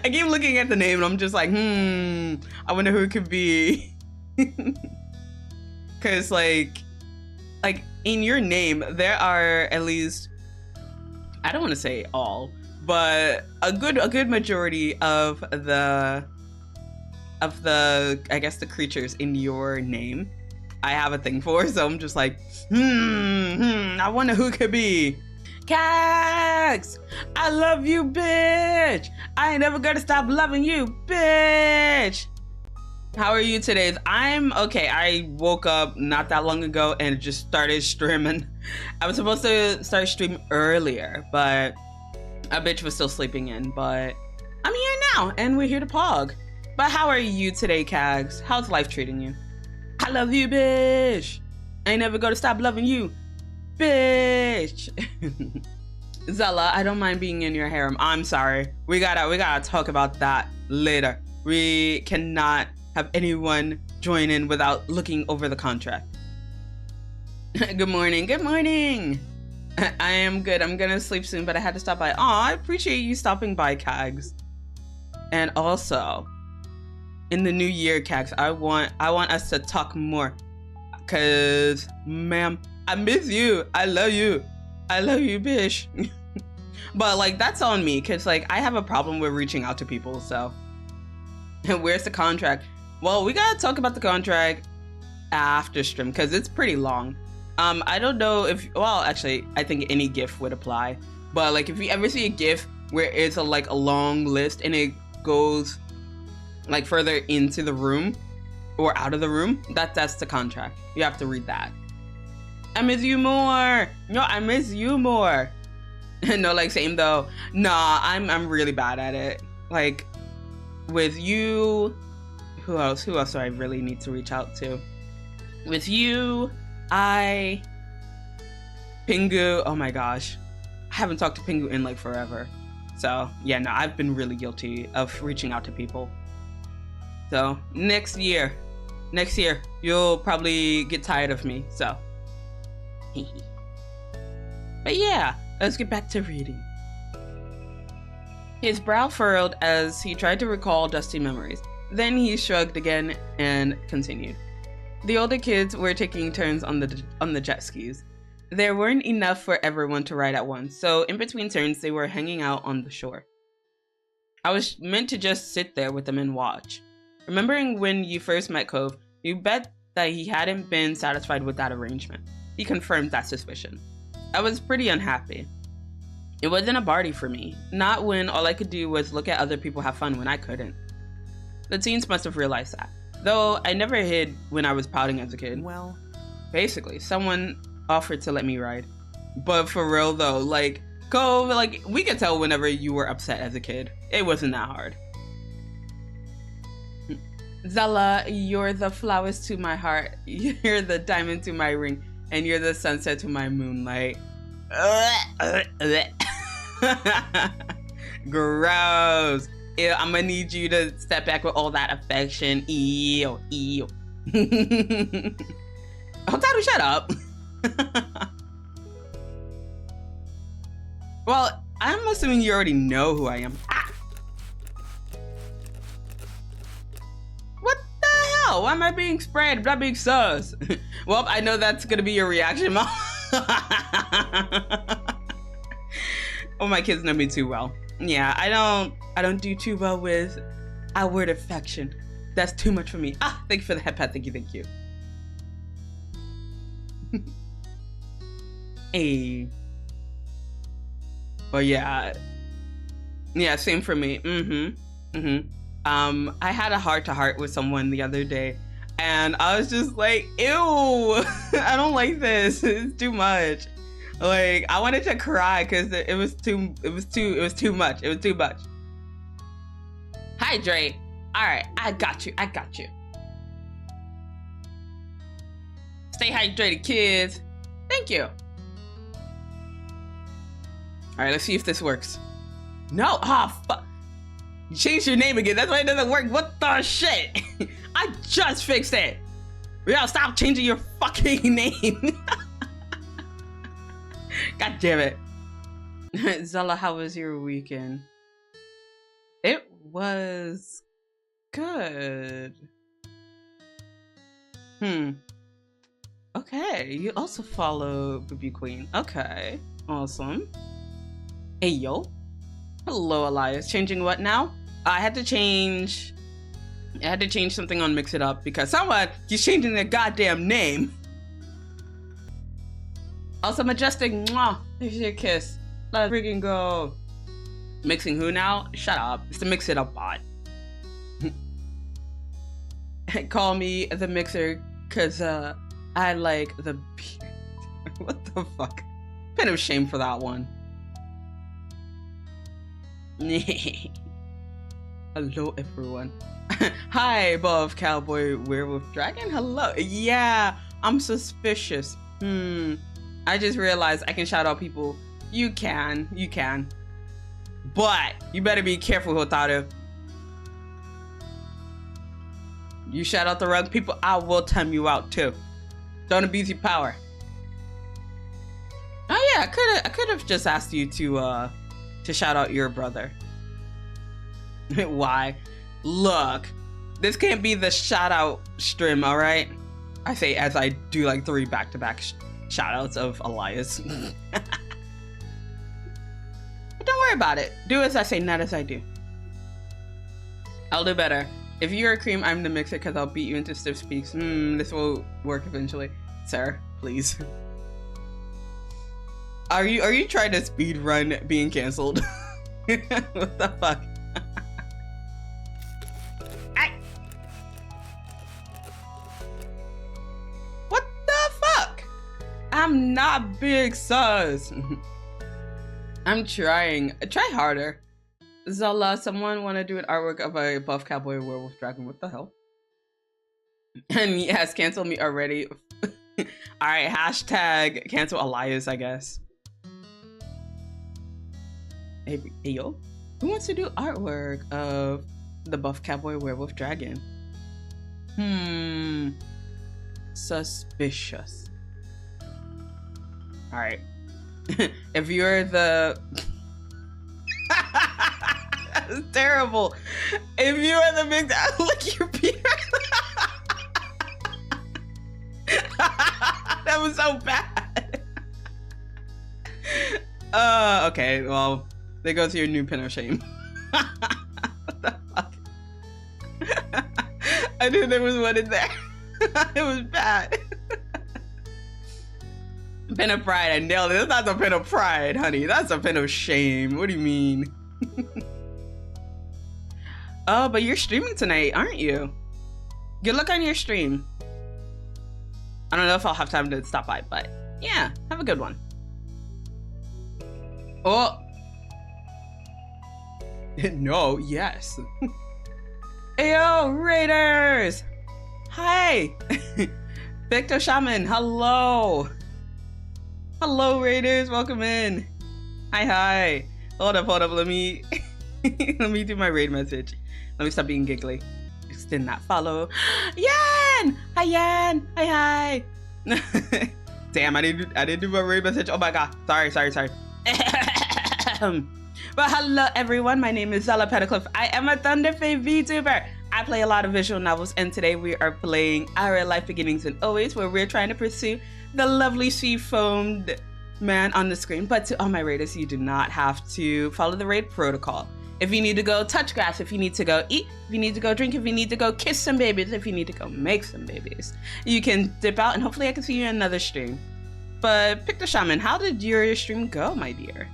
I keep looking at the name and I'm just like, I wonder who it could be. Cause like in your name, there are at least, I don't want to say all, but a good majority of the I guess the creatures in your name I have a thing for, so I'm just like, I wonder who it could be. Cax! I love you, bitch! I ain't never gonna stop loving you, bitch! How are you today? I'm okay. I woke up not that long ago and just started streaming. I was supposed to start streaming earlier, but a bitch was still sleeping in, but I'm here now and we're here to pog. But how are you today, Cags? How's life treating you? I love you, bitch! I ain't never gonna stop loving you, bitch! Zela, I don't mind being in your harem. I'm sorry. We gotta talk about that later. We cannot have anyone join in without looking over the contract. Good morning. I am good. I'm gonna sleep soon, but I had to stop by. Aw, I appreciate you stopping by, Cags. And also, in the new year, Cags, I want us to talk more. Cause, ma'am, I miss you. I love you, bitch. But like, that's on me, cause like I have a problem with reaching out to people. So, where's the contract? Well, we gotta talk about the contract after stream, cause it's pretty long. I don't know if, well, actually, I think any GIF would apply. But like, if you ever see a GIF where it's a long list and it goes like further into the room or out of the room, that's the contract. You have to read that. I miss you more. No, I miss you more. No, like same though. Nah, I'm really bad at it. Like with you, who else do I really need to reach out to? With you, Pingu, oh my gosh. I haven't talked to Pingu in like forever. So yeah, no, I've been really guilty of reaching out to people. So next year, you'll probably get tired of me, so. But yeah, let's get back to reading. His brow furrowed as he tried to recall dusty memories. Then he shrugged again and continued. The older kids were taking turns on the jet skis. There weren't enough for everyone to ride at once, so in between turns they were hanging out on the shore. I was meant to just sit there with them and watch. Remembering when you first met Cove, you bet that he hadn't been satisfied with that arrangement. He confirmed that suspicion. I was pretty unhappy. It wasn't a party for me, not when all I could do was look at other people have fun when I couldn't. The teens must have realized that, though I never hid when I was pouting as a kid. Well, basically, someone offered to let me ride. But for real though, like, Cove, like, we could tell whenever you were upset as a kid. It wasn't that hard. Zela, you're the flowers to my heart. You're the diamond to my ring. And you're the sunset to my moonlight. Gross. Ew, I'm gonna need you to step back with all that affection. Ew, ew. Hotaru, shut up. Well, I'm assuming you already know who I am. Ah! What the hell? Why am I being sprayed? I'm not being sus. Well, I know that's gonna be your reaction, Mom. Oh, my kids know me too well. Yeah, I don't do too well with outward affection. That's too much for me. Ah, thank you for the head pat. Thank you. Hey. But yeah, same for me. I had a heart-to-heart with someone the other day, and I was just like, ew, I don't like this. It's too much. Like, I wanted to cry because it was too much. It was too much. Hydrate. All right, I got you. Stay hydrated, kids. Thank you. All right, let's see if this works. No, fuck. You changed your name again. That's why it doesn't work. What the shit? I just fixed it. We gotta stop changing your fucking name. God damn it. Zela, how was your weekend? It was good. Okay, you also follow Booby Queen. Okay, awesome. Hey, yo. Hello, Elias. Changing what now? I had to change something on Mix It Up because someone keeps changing their goddamn name. Also, Majestic, mwah, here's your kiss. Let's freaking go. Mixing who now? Shut up. It's the Mix It Up bot. Call me the mixer, cause I like the beat. What the fuck? Pin of shame for that one. Hello, everyone. Hi, Above Cowboy Werewolf Dragon. Hello. Yeah, I'm suspicious. I just realized I can shout out people. You can. But you better be careful, Hotaru. You shout out the wrong people, I will time you out too. Don't abuse your power. Oh yeah, I could have just asked you to shout out your brother. Why? Look, this can't be the shout out stream, all right? I say as I do like 3 back-to-back shout outs of Elias. But don't worry about it. Do as I say, not as I do. I'll do better. If you're a cream, I'm the mixer because I'll beat you into stiff speaks. This will work eventually. Sir, please. Are you trying to speed run being canceled? What the fuck? What the fuck? I'm not big sus. I'm trying. Try harder. Zela, someone want to do an artwork of a buff cowboy werewolf dragon? What the hell? And yes, cancel me already. Alright, hashtag cancel Elias, I guess. Hey, yo, who wants to do artwork of the buff cowboy werewolf dragon? Suspicious. Alright. If you're the... That's terrible. If you're the big... Look, your beard. That was so bad. Okay, well, there goes your new pin of shame. What the fuck? I knew there was one in there. It was bad. Pin of pride, I nailed it. That's not a pin of pride, honey. That's a pin of shame. What do you mean? Oh, but you're streaming tonight, aren't you? Good luck on your stream. I don't know if I'll have time to stop by, but yeah, have a good one. Oh. No, yes. Ayo, Raiders! Hi! Victor Shaman, hello! Hello, Raiders, welcome in. Hi. Hold up, let me let me do my raid message. Let me stop being giggly. Extend that follow. Yan! Hi, Yan! Hi. Damn, I didn't do my raid message. Oh my god. Sorry. But hello everyone, my name is Zela Petalcliff. I am a Thunderfey VTuber. I play a lot of visual novels, and today we are playing Our Life Beginnings and Always, where we're trying to pursue the lovely sea-foamed man on the screen. But to all my raiders, you do not have to follow the raid protocol. If you need to go touch grass, if you need to go eat, if you need to go drink, if you need to go kiss some babies, if you need to go make some babies, you can dip out and hopefully I can see you in another stream. But pick the shaman, how did your stream go, my dear?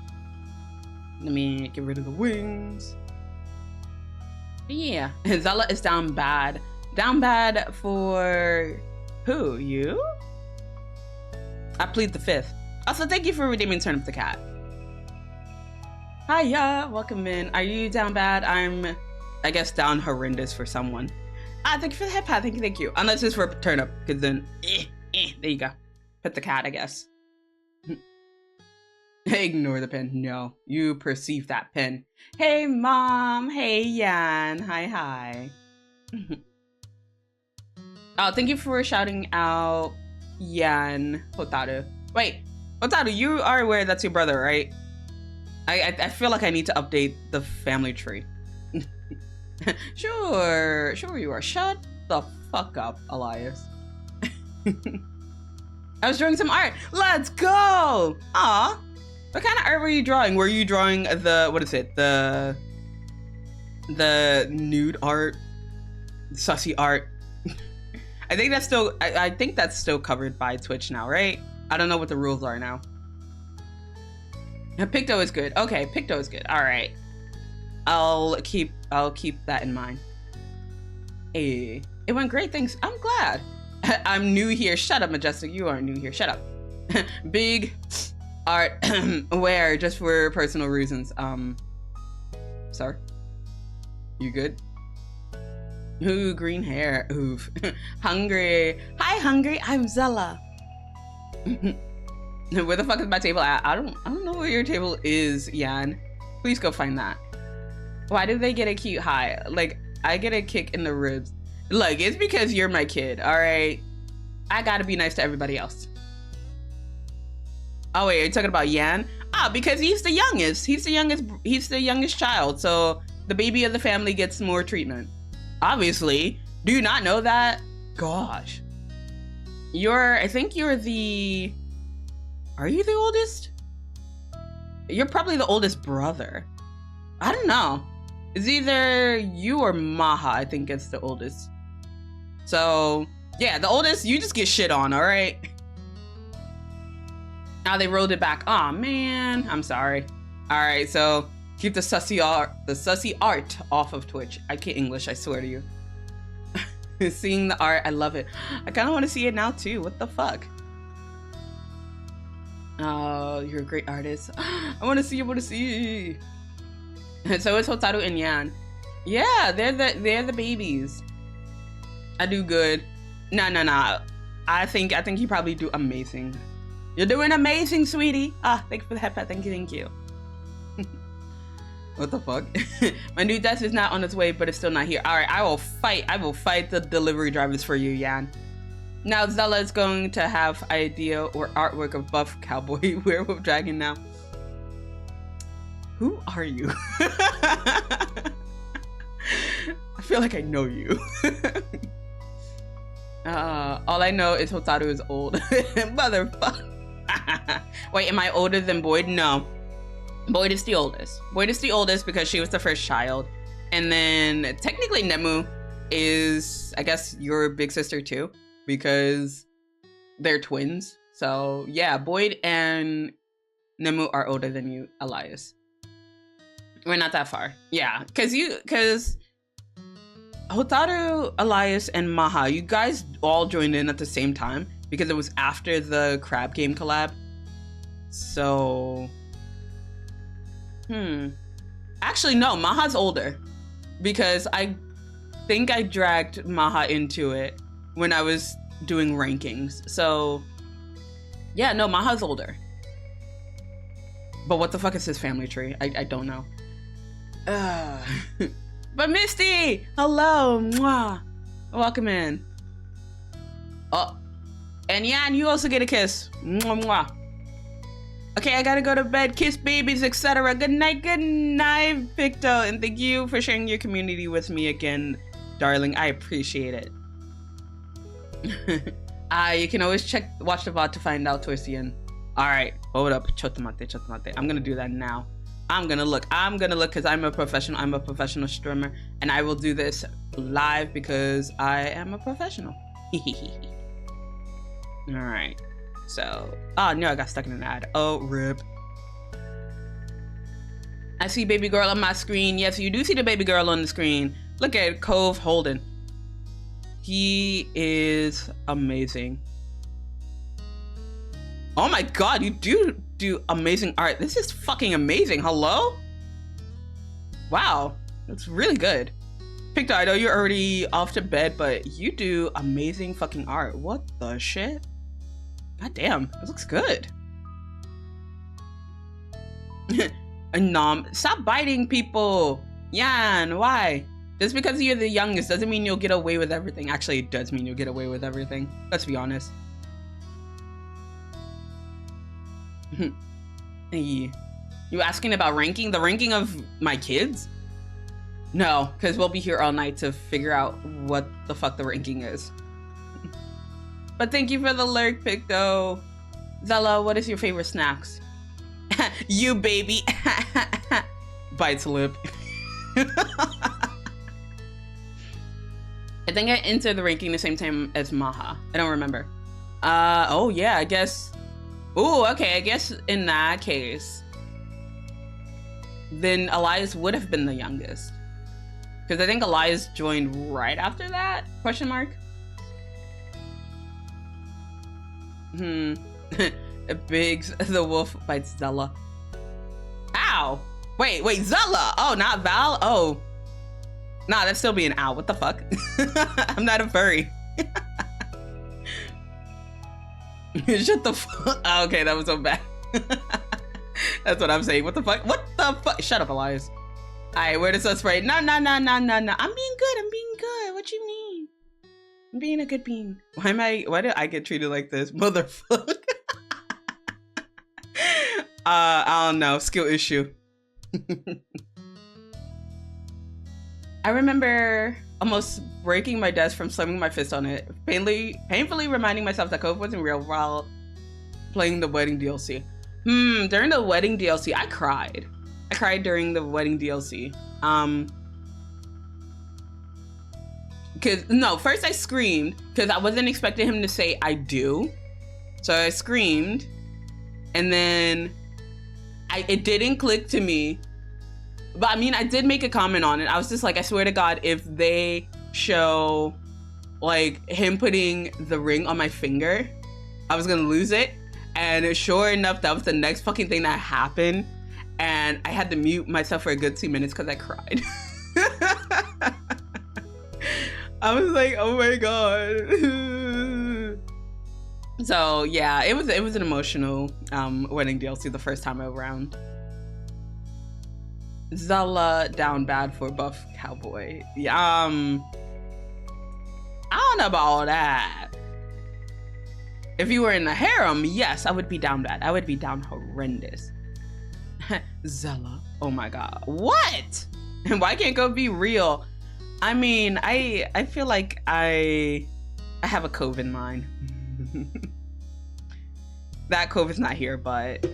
Let me get rid of the wings. Yeah, Zela is down bad. Down bad for who? You? I plead the fifth. Also, thank you for redeeming Turn Up the Cat. Hiya, welcome in. Are you down bad? I'm, I guess, down horrendous for someone. Thank you for the head pat. Thank you. Unless it's for Turn Up, because then, there you go. Pet the cat, I guess. Ignore the pen. No, you perceive that pen. Hey, Mom. Hey, Yan. Hi. Oh, thank you for shouting out Yan Hotaru. Wait, Hotaru, you are aware that's your brother, right? I feel like I need to update the family tree. Sure you are. Shut the fuck up, Elias. I was drawing some art. Let's go! Aw. What kind of art were you drawing? Were you drawing the, what is it? The nude art? Sussy art? I think that's still, I think that's still covered by Twitch now, right? I don't know what the rules are now. Picto is good. Okay, Picto is good. All right. I'll keep that in mind. Hey, it went great, thanks. I'm glad. I'm new here. Shut up, Majestic. You are new here. Shut up. Big art where just for personal reasons. Sir? You good? Ooh, green hair. Oof. Hungry. Hi, Hungry. I'm Zela. Where the fuck is my table at? I don't know where your table is, Yan. Please go find that. Why do they get a cute high? Like, I get a kick in the ribs. Look, it's because you're my kid, all right? I gotta be nice to everybody else. Oh wait, are you talking about Yan? Ah, because he's the youngest. He's the youngest child, so the baby of the family gets more treatment. Obviously. Do you not know that? Gosh. I think you're the... Are you the oldest? You're probably the oldest brother. I don't know. It's either you or Maha, I think it's the oldest. So, yeah, the oldest, you just get shit on, all right? Now they rolled it back. Aw, man, I'm sorry. All right, so keep the sussy art off of Twitch. I can't English, I swear to you. Seeing the art, I love it. I kind of want to see it now too. What the fuck? Oh, you're a great artist. I want to see. So it's Hotaru and Yan. Yeah, they're the babies. I do good. No. I think you probably do amazing. You're doing amazing, sweetie. Ah, thank you for the head pat. Thank you. What the fuck? My new desk is not on its way, but it's still not here. All right, I will fight the delivery drivers for you, Yan. Now Zela is going to have idea or artwork of buff cowboy werewolf dragon now. Who are you? I feel like I know you. All I know is Hotaru is old. Motherfucker. Wait, am I older than Boyd? No. Boyd is the oldest. Boyd is the oldest because she was the first child. And then technically Nemu is, I guess, your big sister too, because they're twins. So yeah, Boyd and Nemu are older than you, Elias. We're not that far. Yeah, because Hotaru, Elias, and Maha, you guys all joined in at the same time because it was after the crab game collab. So Actually, no, Maha's older. Because I think I dragged Maha into it when I was doing rankings. So, yeah, no, Maha's older. But what the fuck is his family tree? I don't know. But Misty! Hello! Mwah! Welcome in. Oh. And yeah, and you also get a kiss. Mwah, mwah. Okay, I gotta go to bed. Kiss babies, etc. Good night, Victor. And thank you for sharing your community with me again, darling. I appreciate it. You can always watch the VOD to find out towards the end. Alright, hold up. Chotomate. I'm gonna do that now. I'm gonna look because I'm a professional streamer, and I will do this live because I am a professional. Alright. So, oh no, I got stuck in an ad. Oh, rip. I see baby girl on my screen. Yes, you do see the baby girl on the screen. Look at Cove Holden. He is amazing. Oh my god, you do amazing art. This is fucking amazing. Hello? Wow, that's really good. Picto, I know you're already off to bed, but you do amazing fucking art. What the shit? God damn, it looks good. Nom, stop biting people. Yan, why? Just because you're the youngest doesn't mean you'll get away with everything. Actually, it does mean you'll get away with everything. Let's be honest. Hey, you asking about ranking? The ranking of my kids? No, because we'll be here all night to figure out what the fuck the ranking is. But thank you for the lurk, Picto. Zela, what is your favorite snacks? You, baby. Bites lip. I think I entered the ranking the same time as Maha. I don't remember. Oh yeah, I guess. Ooh, okay, I guess in that case, then Elias would have been the youngest. Because I think Elias joined right after that? Question mark? Biggs, the wolf bites Zela. Ow! Wait, Zela! Oh, not Val? Oh. Nah, that's still being ow. What the fuck? I'm not a furry. Shut the fuck. Oh, okay, that was so bad. That's what I'm saying. What the fuck? What the fuck? Shut up, Elias. Alright, where does us spray? No. I'm being good. What you mean? I'm being a good bean. Why did I get treated like this? Motherfucker. I don't know. Skill issue. I remember almost breaking my desk from slamming my fist on it, painfully reminding myself that COVE wasn't real while playing the wedding DLC. During the wedding DLC, I cried. I cried during the wedding DLC. First I screamed because I wasn't expecting him to say I do. So I screamed, and then it didn't click to me. But I mean, I did make a comment on it. I was just like, I swear to God, if they show like him putting the ring on my finger, I was gonna lose it. And sure enough, that was the next fucking thing that happened. And I had to mute myself for a good 2 minutes because I cried. I was like, oh my God. So yeah, it was an emotional wedding DLC the first time around. Zela down bad for buff cowboy. Yeah, I don't know about all that. If you were in the harem, yes, I would be down bad. I would be down horrendous. Zela, oh my God, what? And why can't go be real? I mean, I feel like I have a COVE in mind. That COVE is not here, but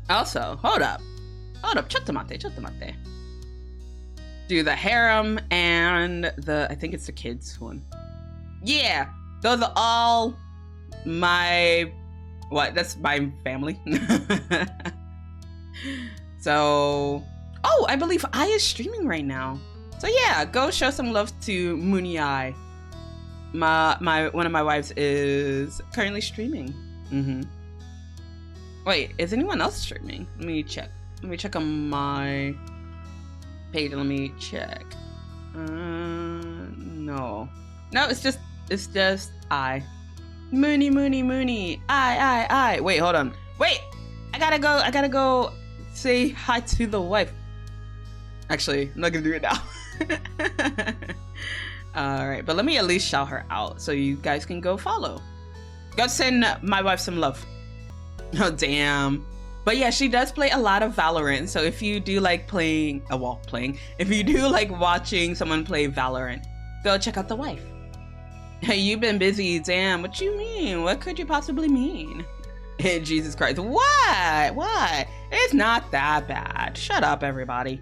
also, hold up, chotomate. Do the harem and I think it's the kids one. Yeah, those are all that's my family. So, oh, I believe I is streaming right now. So yeah, go show some love to Mooney Eye. One of my wives is currently streaming. Wait, is anyone else streaming? Let me check. Let me check on my page. Let me check. No. No, it's just I. Mooney. I. Wait, hold on. Wait! I gotta go say hi to the wife. Actually, I'm not gonna do it now. Alright, but let me at least shout her out so you guys can go follow. Go send my wife some love. Oh, damn. But yeah, she does play a lot of Valorant. So if you do like if you do like watching someone play Valorant, go check out the wife. Hey, you've been busy. Damn, what you mean? What could you possibly mean? Jesus Christ. What? It's not that bad. Shut up, everybody.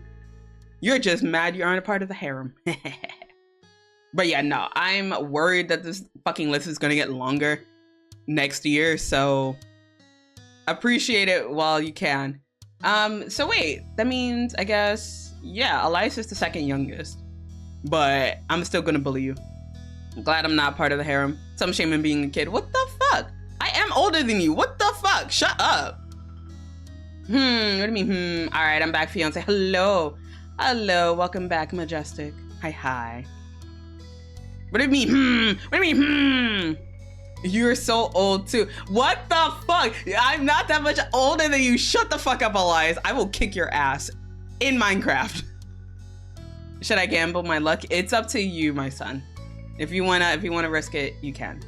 You're just mad you aren't a part of the harem. But yeah, no, I'm worried that this fucking list is gonna get longer next year, so appreciate it while you can. So wait, that means, I guess, yeah, Elias is the second youngest, but I'm still gonna bully you. I'm glad I'm not part of the harem. Some shame in being a kid. What the fuck? I am older than you. What the fuck? Shut up. What do you mean, All right, I'm back, fiance. Hello, welcome back, Majestic. Hi. What do you mean, What do you mean, You're so old too. What the fuck? I'm not that much older than you. Shut the fuck up, Elias. I will kick your ass in Minecraft. Should I gamble my luck? It's up to you, my son. If you wanna risk it, you can.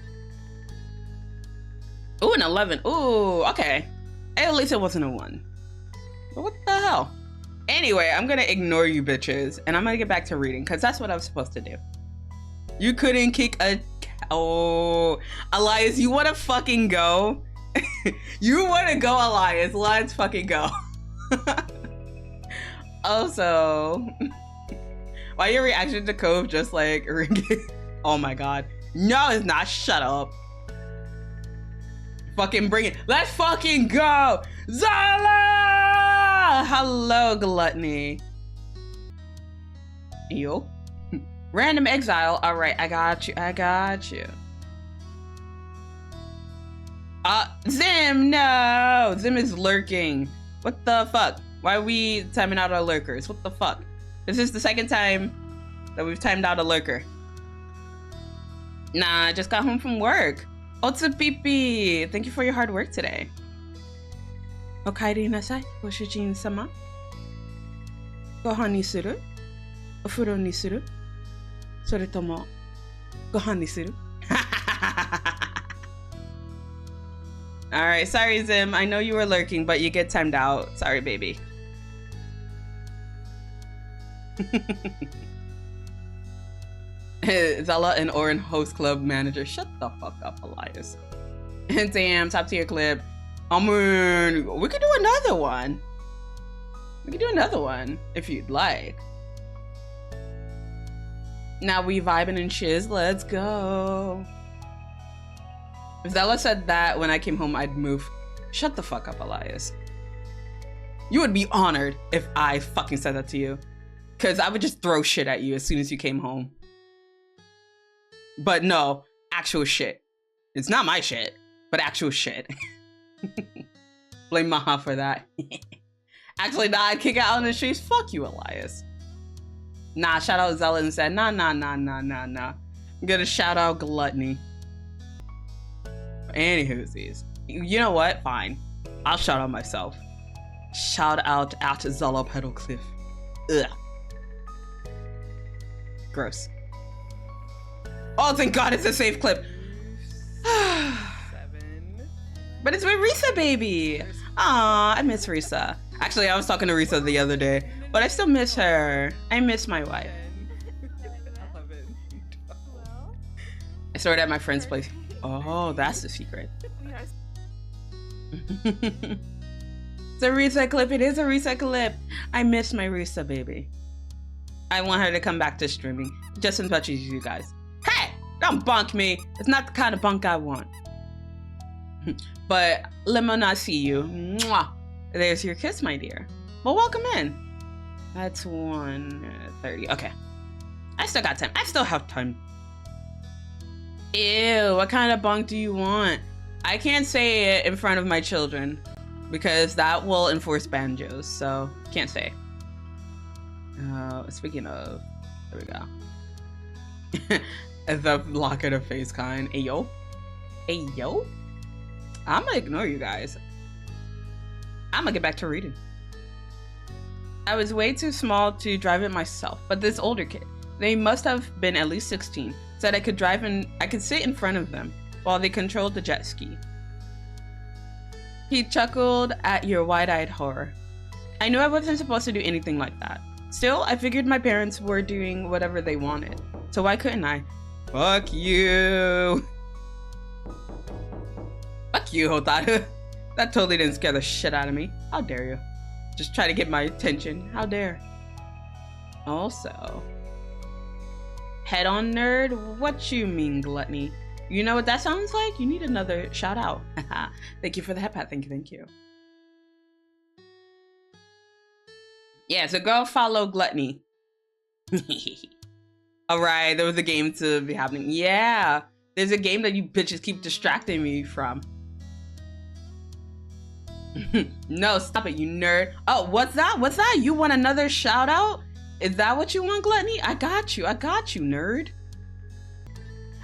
Ooh, an 11. Ooh, okay. At least it wasn't a 1. But what the hell? Anyway, I'm gonna ignore you bitches, and I'm gonna get back to reading, because that's what I was supposed to do. You couldn't kick a... Oh, Elias, you wanna fucking go? You wanna go, Elias? Let's fucking go. Also, why your reaction to Cove just like ringing? Oh my god. No, it's not. Shut up. Fucking bring it. Let's fucking go. Zela! Hello, Gluttony. Yo. Random exile. All right, I got you. Zim, no. Zim is lurking. What the fuck? Why are we timing out our lurkers? What the fuck? This is the second time that we've timed out a lurker. Nah, I just got home from work. Otsupipi, thank you for your hard work today. Okaeri nasai, goshujin-sama. Gohan ni suru? Ofuro ni suru? Soretomo gohan ni suru? Alright, sorry Zim, I know you were lurking, but you get timed out. Sorry, baby. Zela and Orin host club manager. Shut the fuck up, Elias. Damn, top tier clip. I mean, we could do another one. If you'd like. Now we vibing and shiz. Let's go. If Zela said that when I came home, I'd move. Shut the fuck up, Elias. You would be honored if I fucking said that to you. Because I would just throw shit at you as soon as you came home. But no, actual shit. It's not my shit, but actual shit. Blame Maha for that. Actually, nah, I'd kick it out on the streets. Fuck you, Elias. Nah, shout out Zela and said, nah. I'm gonna shout out Gluttony. Anywhoosies. You know what? Fine. I'll shout out myself. Shout out at Zela Petalcliff. Ugh. Gross. Oh, thank God it's a safe clip. But it's with Risa, baby. Aw, I miss Risa. Actually, I was talking to Risa the other day, but I still miss her. I miss my wife. I saw it at my friend's place. Oh, that's the secret. It's a Risa clip. It is a Risa clip. I miss my Risa, baby. I want her to come back to streaming just as much as you guys. Hey, don't bunk me. It's not the kind of bunk I want. But let me not see you. Mwah. There's your kiss, my dear. Well, welcome in. That's 1:30. Okay. I still got time. I still have time. Ew, what kind of bunk do you want? I can't say it in front of my children. because that will enforce banjos, so can't say. Speaking of, there we go. The lock of the face kind. Ayo. Ayo? I'm gonna ignore you guys. I'm gonna get back to reading. I was way too small to drive it myself, but this older kid, they must have been at least 16, said I could drive and I could sit in front of them while they controlled the jet ski. He chuckled at your wide-eyed horror. I knew I wasn't supposed to do anything like that. Still, I figured my parents were doing whatever they wanted, so why couldn't I? Fuck you! Fuck you, Hotaru. That totally didn't scare the shit out of me. How dare you? Just try to get my attention. How dare. Also, head on nerd? What you mean, gluttony? You know what that sounds like? You need another shout out. Thank you for the head pat. Thank you. Yeah, so go follow Gluttony. Alright, there was a game to be happening. Yeah, there's a game that you bitches keep distracting me from. No, stop it, you nerd. Oh, what's that? What's that? You want another shout out? Is that what you want, Gluttony? I got you, nerd.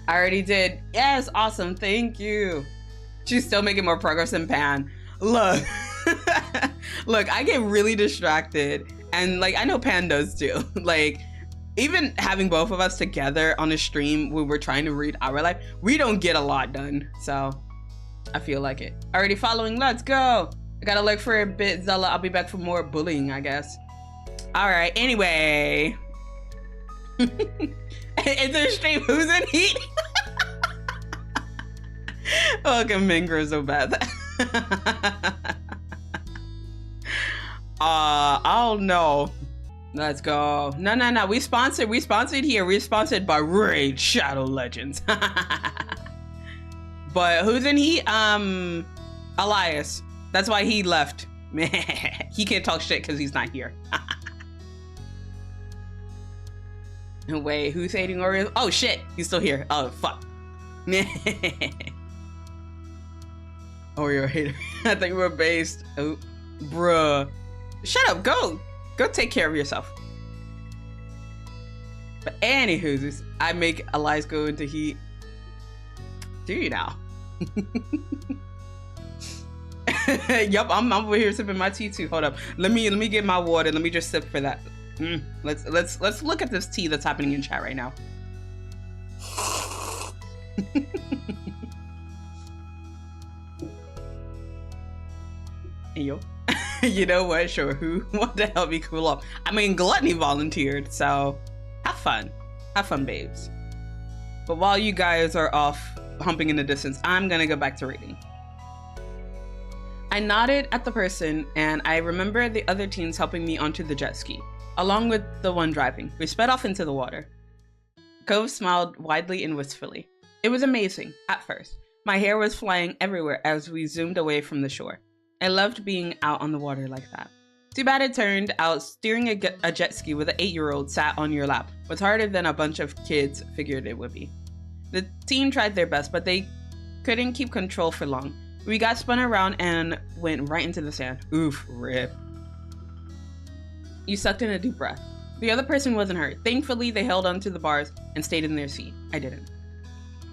I already did. Yes, awesome, thank you. She's still making more progress than Pan. Look. Look, I get really distracted, and like I know Pan does too. Like, even having both of us together on a stream when we're trying to read our life, we don't get a lot done. So I feel like it. Already following, let's go. I gotta look for a bit, Zela. I'll be back for more bullying, I guess. All right, anyway. Is there a stream? Who's in heat? Oh, Mingra so bad. Oh no. Let's go. No. We sponsored here. We're sponsored by Raid Shadow Legends. But who's in heat? Elias. That's why he left. He can't talk shit because he's not here. Wait, who's hating Oreo? Oh shit, he's still here. Oh fuck. Oreo hater. I think we're based. Oh, bruh. Shut up, go take care of yourself. But anywho, I make Elias go into heat. Do you now? Yup, I'm over here sipping my tea too. Hold up. Let me get my water. Let me just sip for that. Let's look at this tea that's happening in chat right now. Hey, yo. You know what? Sure, who want to help me cool off? I mean, Gluttony volunteered, so have fun. Have fun, babes. But while you guys are off humping in the distance, I'm gonna go back to reading. I nodded at the person, and I remember the other teens helping me onto the jet ski, along with the one driving. We sped off into the water. Cove smiled widely and wistfully. It was amazing, at first. My hair was flying everywhere as we zoomed away from the shore. I loved being out on the water like that. Too bad it turned out steering a jet ski with an 8-year-old sat on your lap was harder than a bunch of kids figured it would be. The team tried their best, but they couldn't keep control for long. We got spun around and went right into the sand. Oof, rip. You sucked in a deep breath. The other person wasn't hurt. Thankfully, they held onto the bars and stayed in their seat. I didn't.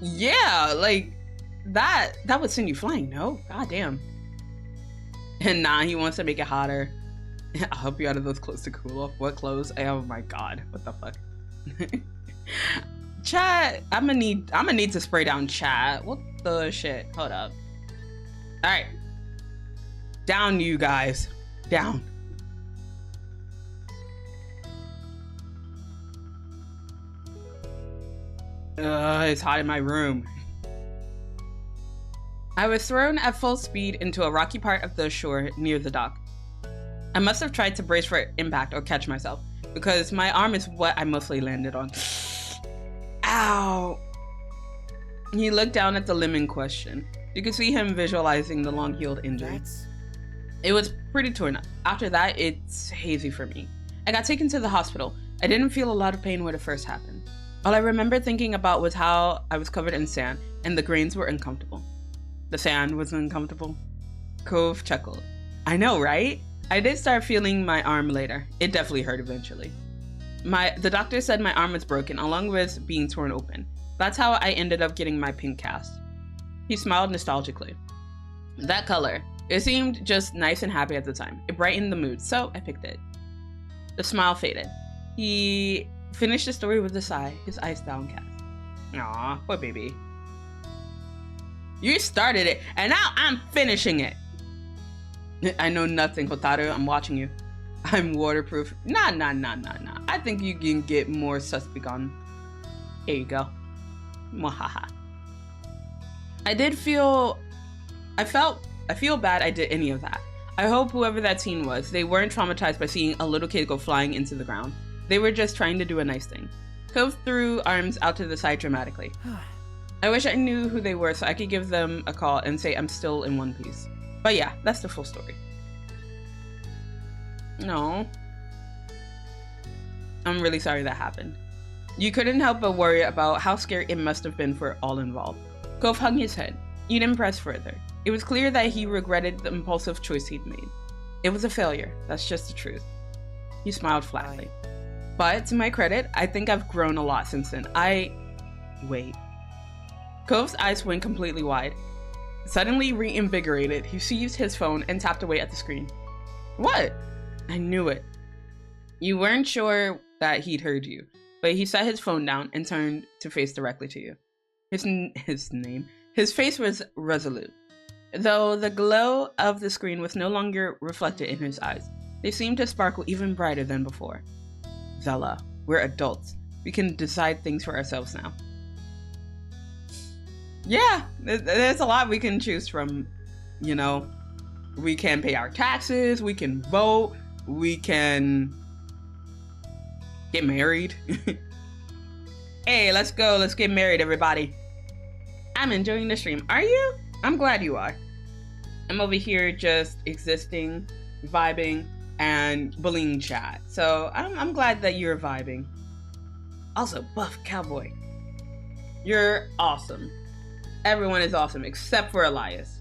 Yeah, like, that would send you flying, no? God damn. And nah, he wants to make it hotter. I'll help you out of those clothes to cool off. What clothes? Oh my god, what the fuck? Chat, I'm gonna need to spray down chat. What the shit? Hold up. Alright. Down, you guys. Down. It's hot in my room. I was thrown at full speed into a rocky part of the shore near the dock. I must have tried to brace for impact or catch myself, because my arm is what I mostly landed on. Ow! He looked down at the limb in question. You could see him visualizing the long-healed injury. It was pretty torn up. After that, it's hazy for me. I got taken to the hospital. I didn't feel a lot of pain when it first happened. All I remember thinking about was how I was covered in sand, and the grains were uncomfortable. The sand was uncomfortable. Cove chuckled. I know, right? I did start feeling my arm later. It definitely hurt eventually. The doctor said my arm was broken, along with being torn open. That's how I ended up getting my pink cast. He smiled nostalgically. That color, it seemed just nice and happy at the time. It brightened the mood, so I picked it. The smile faded. He finished the story with a sigh, his eyes downcast. Aw, poor baby. You started it, and now I'm finishing it. I know nothing, Hotaru. I'm watching you. I'm waterproof. Nah. I think you can get more suspect on. Here you go. Mwahaha. I feel bad I did any of that. I hope whoever that teen was, they weren't traumatized by seeing a little kid go flying into the ground. They were just trying to do a nice thing. Cove threw arms out to the side dramatically. I wish I knew who they were so I could give them a call and say I'm still in one piece. But yeah, that's the full story. No. I'm really sorry that happened. You couldn't help but worry about how scary it must have been for all involved. Cove hung his head. He didn't press further. It was clear that he regretted the impulsive choice he'd made. It was a failure. That's just the truth. He smiled flatly. But to my credit, I think I've grown a lot since then. Wait. Cove's eyes went completely wide. Suddenly reinvigorated, he seized his phone and tapped away at the screen. What? I knew it. You weren't sure that he'd heard you, but he set his phone down and turned to face directly to you. His face was resolute, though the glow of the screen was no longer reflected in his eyes. They seemed to sparkle even brighter than before. Zela, we're adults. We can decide things for ourselves now. Yeah, there's a lot we can choose from. You know, we can pay our taxes, we can vote, we can get married. Hey, let's go. Let's get married, everybody. I'm enjoying the stream. Are you? I'm glad you are. I'm over here just existing, vibing, and bullying chat. So I'm glad that you're vibing. Also, Buff Cowboy. You're awesome. Everyone is awesome except for Elias.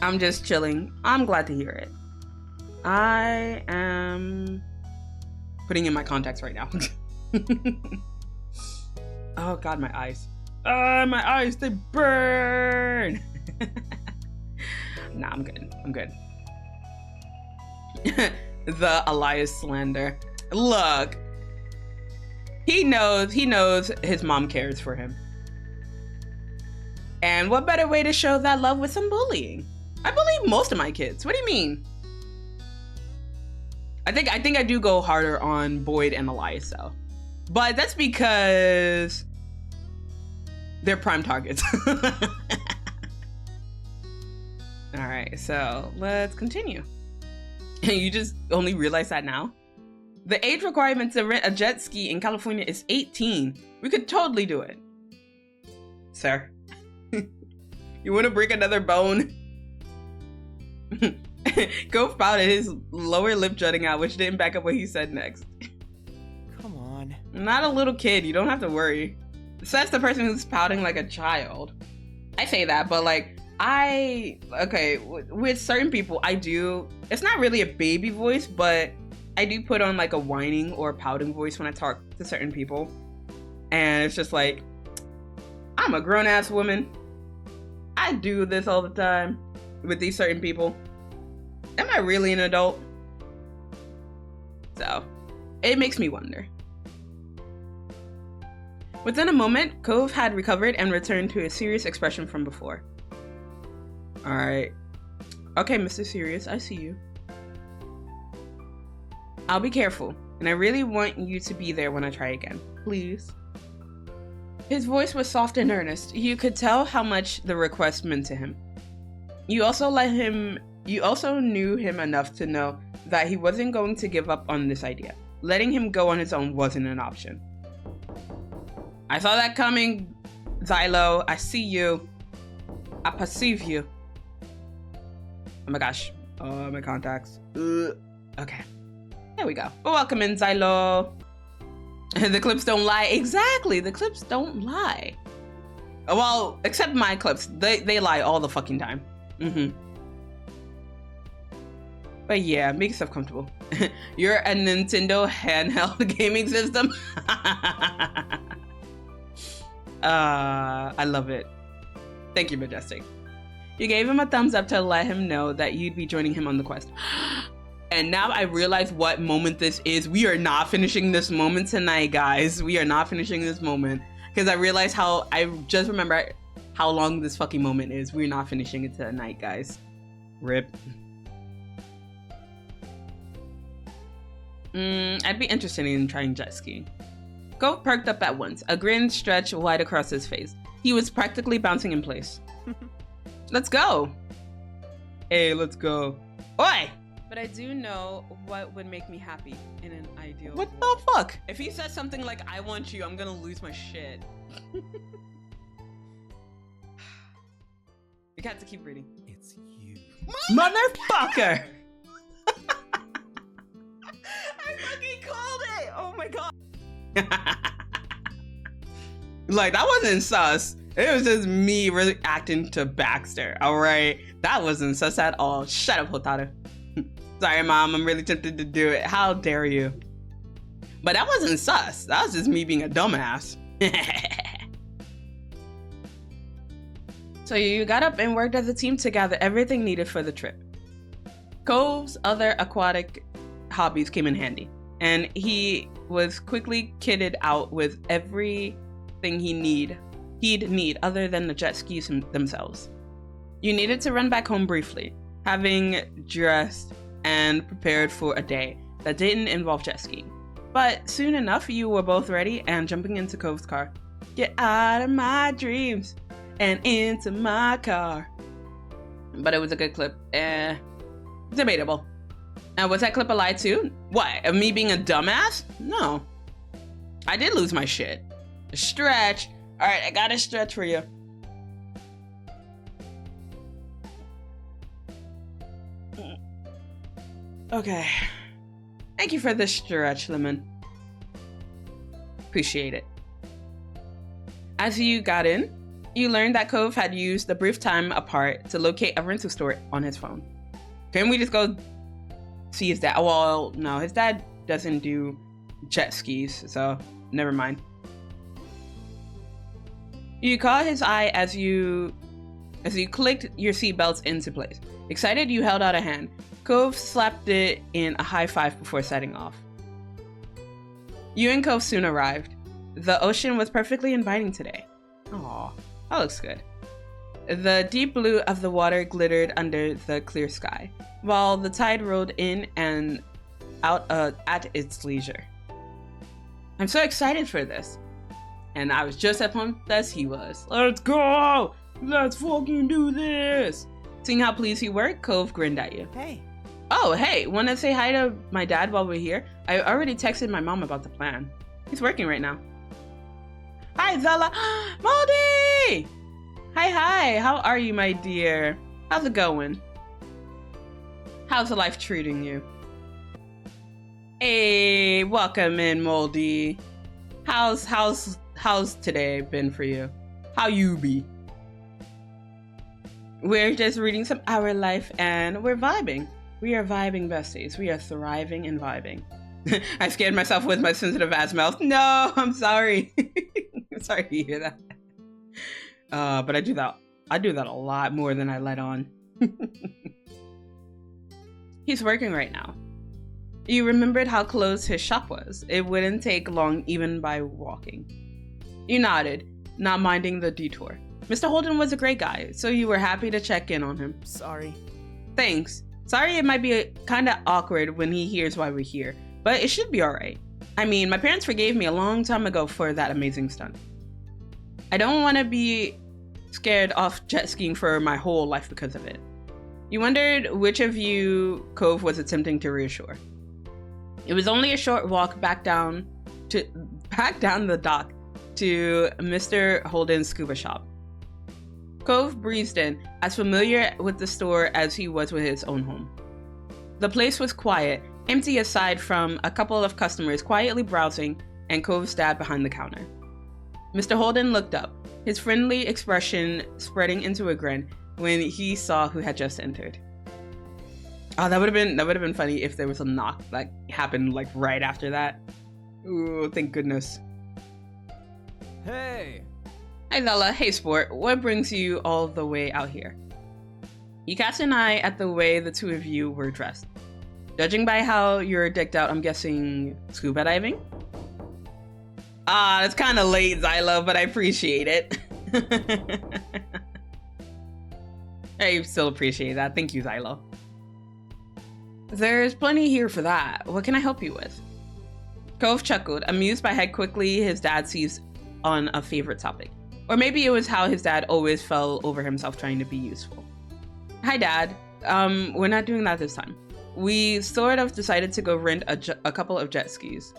I'm just chilling. I'm glad to hear it. I am putting in my contacts right now. Oh god, my eyes. My eyes, they burn. Nah, I'm good. I'm good. The Elias slander. Look. He knows his mom cares for him. And what better way to show that love with some bullying? I bully most of my kids. What do you mean? I think I do go harder on Boyd and Elias though. But that's because they're prime targets. Alright, so let's continue. You just only realize that now? The age requirement to rent a jet ski in California is 18. We could totally do it. Sir. You want to break another bone? Go spouted, his lower lip jutting out, which didn't back up what he said next. Come on. I'm not a little kid, you don't have to worry. Says the person who's pouting like a child. I say that, but like, with certain people, I do, it's not really a baby voice, but I do put on like a whining or pouting voice when I talk to certain people. And it's just like, I'm a grown-ass woman. I do this all the time with these certain people. Am I really an adult? So, it makes me wonder. Within a moment, Cove had recovered and returned to his serious expression from before. Alright. Okay, Mr. Serious, I see you. I'll be careful, and I really want you to be there when I try again. Please. His voice was soft and earnest. You could tell how much the request meant to him. You also knew him enough to know that he wasn't going to give up on this idea. Letting him go on his own wasn't an option. I saw that coming, Xylo. I see you. I perceive you. Oh my gosh. Oh, my contacts. Okay. There we go. Well, welcome in, Zela. The clips don't lie. Exactly. The clips don't lie. Well, except my clips. They lie all the fucking time. But yeah, make yourself comfortable. You're a Nintendo handheld gaming system. I love it. Thank you, Majestic. You gave him a thumbs up to let him know that you'd be joining him on the quest. And now I realize what moment this is. We are not finishing this moment tonight, guys. We are not finishing this moment. Because I realized I just remember how long this fucking moment is. We're not finishing it tonight, guys. RIP. I'd be interested in trying jet skiing. Cove perked up at once. A grin stretched wide across his face. He was practically bouncing in place. Let's go. Hey, let's go. Oi! But I do know what would make me happy in an ideal world. What the fuck? If he says something like, I want you, I'm gonna lose my shit. You got to keep reading. It's you. Motherfucker! I fucking called it! Oh my god. Like, that wasn't sus. It was just me reacting to Baxter, alright? That wasn't sus at all. Shut up, Hotaru. Sorry, Mom, I'm really tempted to do it. How dare you? But that wasn't sus. That was just me being a dumbass. So you got up and worked as a team to gather everything needed for the trip. Cove's other aquatic hobbies came in handy, and he was quickly kitted out with everything he'd need other than the jet skis themselves. You needed to run back home briefly, having dressed and prepared for a day that didn't involve jet skiing. But soon enough, you were both ready and jumping into Cove's car. Get out of my dreams and into my car. But it was a good clip. Debatable. And was that clip a lie too? What, of me being a dumbass? No. I did lose my shit. Stretch. All right, I got a stretch for you. Okay. Thank you for the stretch, Lemon. Appreciate it. As you got in, you learned that Cove had used the brief time apart to locate a rental store on his phone. Can we just go see his dad? Well, no, his dad doesn't do jet skis, so never mind. You caught his eye as you clicked your seatbelts into place. Excited, you held out a hand. Cove slapped it in a high five before setting off. You and Cove soon arrived. The ocean was perfectly inviting today. Aw, that looks good. The deep blue of the water glittered under the clear sky, while the tide rolled in and out at its leisure. I'm so excited for this. And I was just as pumped as he was. Let's go! Let's fucking do this! Seeing how pleased he were, Cove grinned at you. Hey. Oh, hey, wanna say hi to my dad while we're here? I already texted my mom about the plan. He's working right now. Hi, Zela! Moldy! Hi, how are you, my dear? How's it going? How's the life treating you? Hey, welcome in, Moldy. How's today been for you? How you be? We're just reading some Our Life and we're vibing. We are vibing, besties. We are thriving and vibing. I scared myself with my sensitive ass mouth. No, I'm sorry. I'm sorry to hear that. But I do that a lot more than I let on. He's working right now. You remembered how close his shop was. It wouldn't take long even by walking. You nodded, not minding the detour. Mr. Holden was a great guy, so you were happy to check in on him. Sorry. Thanks. Sorry it might be kind of awkward when he hears why we're here, but it should be alright. I mean, my parents forgave me a long time ago for that amazing stunt. I don't want to be scared off jet skiing for my whole life because of it. You wondered which of you Cove was attempting to reassure. It was only a short walk back down the dock to Mr. Holden's scuba shop. Cove breezed in, as familiar with the store as he was with his own home. The place was quiet, empty aside from a couple of customers quietly browsing and Cove's dad behind the counter. Mr. Holden looked up, his friendly expression spreading into a grin when he saw who had just entered. Oh, that would have been funny if there was a knock that happened like right after that. Ooh, thank goodness. Hey! Hi Zela, hey sport, what brings you all the way out here? He cast an eye at the way the two of you were dressed. Judging by how you're decked out, I'm guessing scuba diving? Ah, it's kind of late, Zela, but I appreciate it. I still appreciate that. Thank you, Zela. There's plenty here for that. What can I help you with? Cove chuckled, amused by how quickly his dad seized on a favorite topic. Or maybe it was how his dad always fell over himself trying to be useful. Hi, Dad. We're not doing that this time. We sort of decided to go rent a couple of jet skis.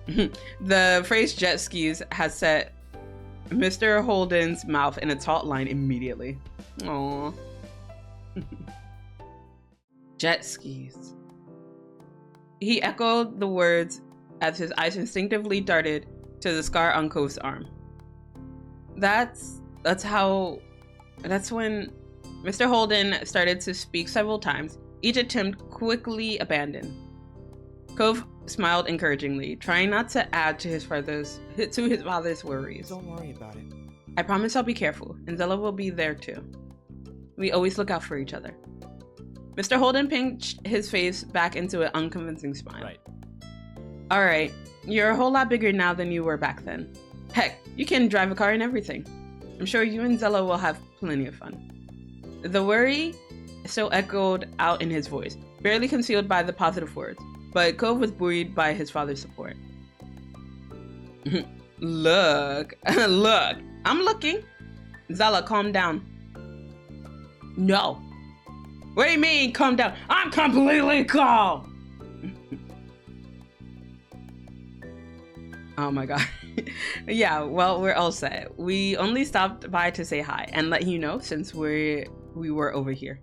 The phrase jet skis has set Mr. Holden's mouth in a taut line immediately. Aww. Jet skis. He echoed the words as his eyes instinctively darted to the scar on Cove's arm. That's when Mr. Holden started to speak several times, each attempt quickly abandoned. Cove smiled encouragingly, trying not to add to his father's worries. Don't worry about it. I promise I'll be careful, and Zela will be there too. We always look out for each other. Mr. Holden pinched his face back into an unconvincing smile. Right. All right, you're a whole lot bigger now than you were back then. Heck, you can drive a car and everything. I'm sure you and Zela will have plenty of fun. The worry still echoed out in his voice, barely concealed by the positive words, but Cove was buoyed by his father's support. Look, I'm looking. Zela, calm down. No. What do you mean, calm down? I'm completely calm. Oh my god. Yeah, well, we're all set. We only stopped by to say hi and let you know since we were over here.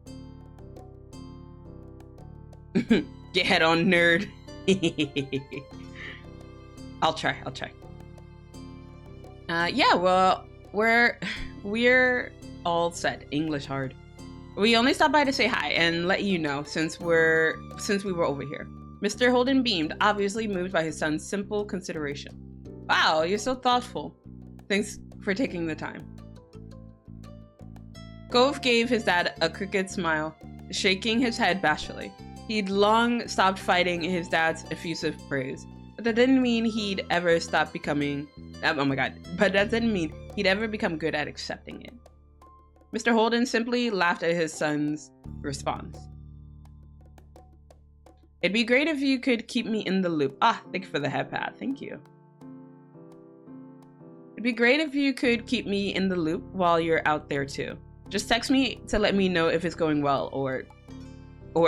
Get head on, nerd. I'll try. Yeah, well, we're all set. English hard. We only stopped by to say hi and let you know since we were over here. Mr. Holden beamed, obviously moved by his son's simple consideration. Wow, you're so thoughtful. Thanks for taking the time. Cove gave his dad a crooked smile, shaking his head bashfully. He'd long stopped fighting his dad's effusive praise, but that didn't mean he'd ever stop becoming... Oh my god. But that didn't mean he'd ever become good at accepting it. Mr. Holden simply laughed at his son's response. It'd be great if you could keep me in the loop. Ah, thank you for the head pat. Thank you. It'd be great if you could keep me in the loop while you're out there too. Just text me to let me know if it's going well or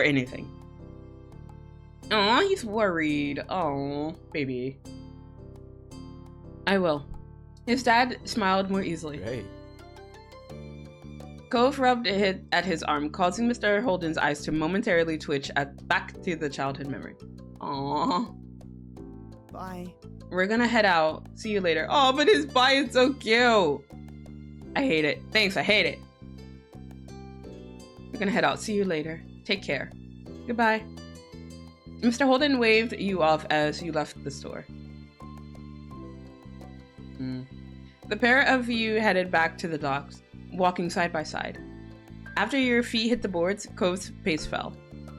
anything. Aw, he's worried. Aw, baby. I will. His dad smiled more easily. Great. Cove rubbed it at his arm, causing Mr. Holden's eyes to momentarily twitch back to the childhood memory. Aww. Bye. We're gonna head out. See you later. Oh, but his bye is so cute. I hate it. Thanks, I hate it. We're gonna head out. See you later. Take care. Goodbye. Mr. Holden waved you off as you left the store. The pair of you headed back to the docks, walking side by side. After your feet hit the boards, Cove's pace fell.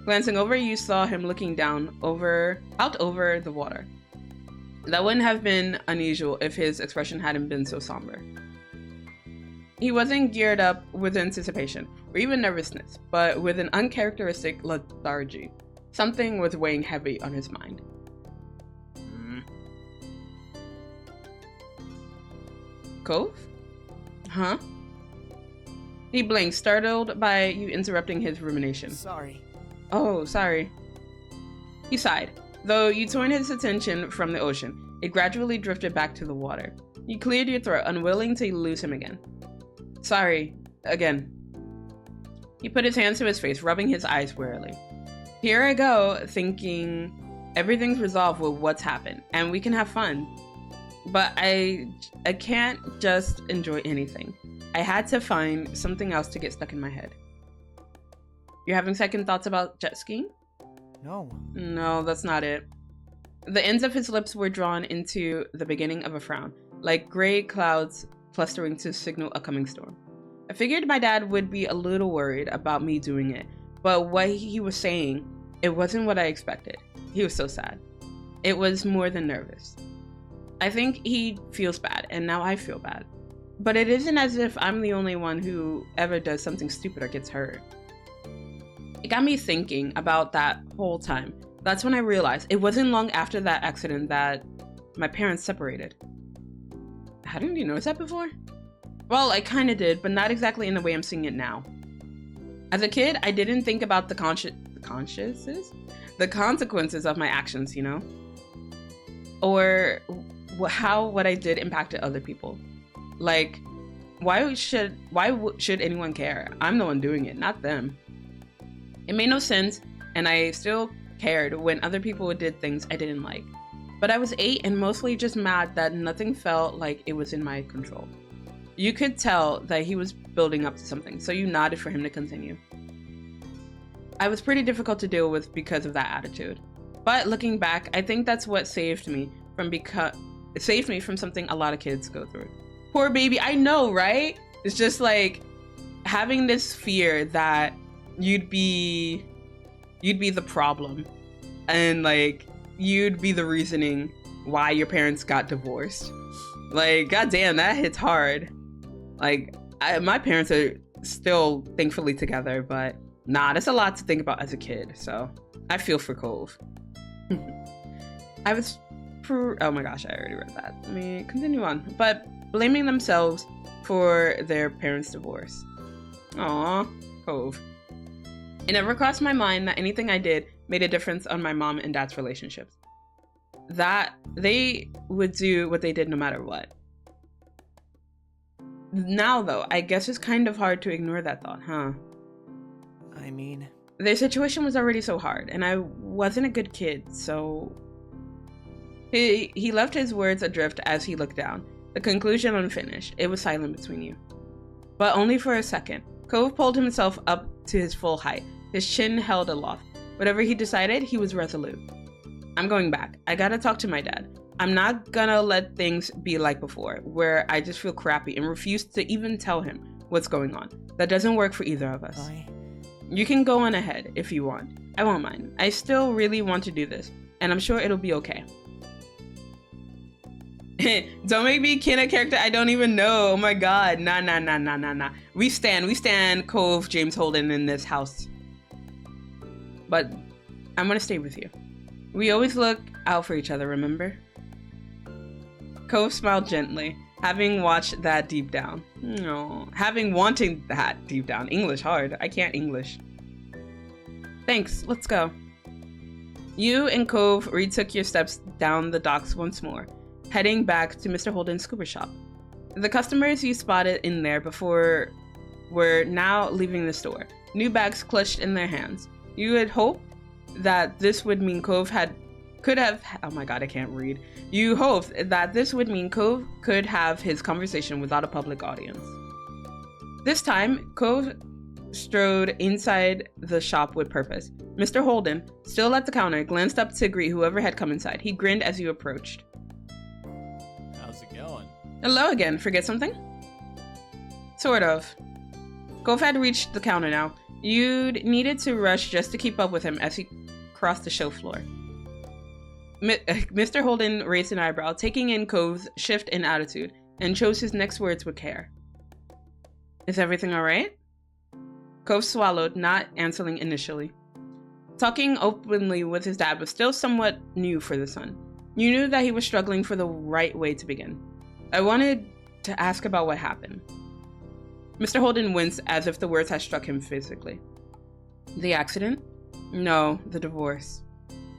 Glancing over, you saw him looking down out over the water. That wouldn't have been unusual if his expression hadn't been so somber. He wasn't geared up with anticipation or even nervousness, but with an uncharacteristic lethargy. Something was weighing heavy on his mind. Cove? Huh? He blinked, startled by you interrupting his rumination. Sorry. Oh, sorry. He sighed. Though you turned his attention from the ocean, it gradually drifted back to the water. You cleared your throat, unwilling to lose him again. Sorry. Again. He put his hands to his face, rubbing his eyes wearily. Here I go, thinking everything's resolved with what's happened, and we can have fun. But I can't just enjoy anything. I had to find something else to get stuck in my head. You're having second thoughts about jet skiing? No. No, that's not it. The ends of his lips were drawn into the beginning of a frown, like gray clouds clustering to signal a coming storm. I figured my dad would be a little worried about me doing it, but what he was saying, it wasn't what I expected. He was so sad. It was more than nervous. I think he feels bad, and now I feel bad. But it isn't as if I'm the only one who ever does something stupid or gets hurt. It got me thinking about that whole time. That's when I realized it wasn't long after that accident that my parents separated. Hadn't you noticed that before? Well, I kind of did, but not exactly in the way I'm seeing it now. As a kid, I didn't think about the consequences of my actions, you know? Or how what I did impacted other people. Like, why should anyone care? I'm the one doing it, not them. It made no sense, and I still cared when other people did things I didn't like. But I was 8 and mostly just mad that nothing felt like it was in my control. You could tell that he was building up to something, so you nodded for him to continue. I was pretty difficult to deal with because of that attitude. But looking back, I think that's what saved me from something a lot of kids go through. Poor baby, I know, right? It's just like having this fear that you'd be the problem, and like you'd be the reasoning why your parents got divorced. Like, goddamn, that hits hard. Like, my parents are still thankfully together, but nah, that's a lot to think about as a kid. So I feel for Cove. Oh my gosh, I already read that. Let me continue on. But blaming themselves for their parents' divorce. Aw, Cove. It never crossed my mind that anything I did made a difference on my mom and dad's relationships. That they would do what they did no matter what. Now though, I guess it's kind of hard to ignore that thought, huh? I mean... Their situation was already so hard, and I wasn't a good kid, so... He left his words adrift as he looked down, the conclusion unfinished. It was silent between you. But only for a second. Cove pulled himself up to his full height, his chin held aloft. Whatever he decided, he was resolute. I'm going back. I gotta talk to my dad. I'm not gonna let things be like before, where I just feel crappy and refuse to even tell him what's going on. That doesn't work for either of us. You can go on ahead if you want. I won't mind. I still really want to do this, and I'm sure it'll be okay. Don't make me kin a character I don't even know. Oh my god. Nah. We stand Cove James Holden in this house. But I'm gonna stay with you. We always look out for each other, remember? Cove smiled gently, having watched that deep down. No, having wanting that deep down. English hard. I can't English. Thanks, let's go. You and Cove retook your steps down the docks once more, heading back to Mr. Holden's scuba shop. The customers you spotted in there before were now leaving the store, new bags clutched in their hands. You had hoped that this would mean Cove could have his conversation without a public audience. This time, Cove strode inside the shop with purpose. Mr. Holden, still at the counter, glanced up to greet whoever had come inside. He grinned as you approached. How's it going? Hello again. Forget something? Sort of. Cove had reached the counter now. You'd needed to rush just to keep up with him as he crossed the show floor. Mr. Holden raised an eyebrow, taking in Cove's shift in attitude, and chose his next words with care. Is everything alright? Cove swallowed, not answering initially. Talking openly with his dad was still somewhat new for the son. You knew that he was struggling for the right way to begin. I wanted to ask about what happened. Mr. Holden winced as if the words had struck him physically. The accident? No, the divorce.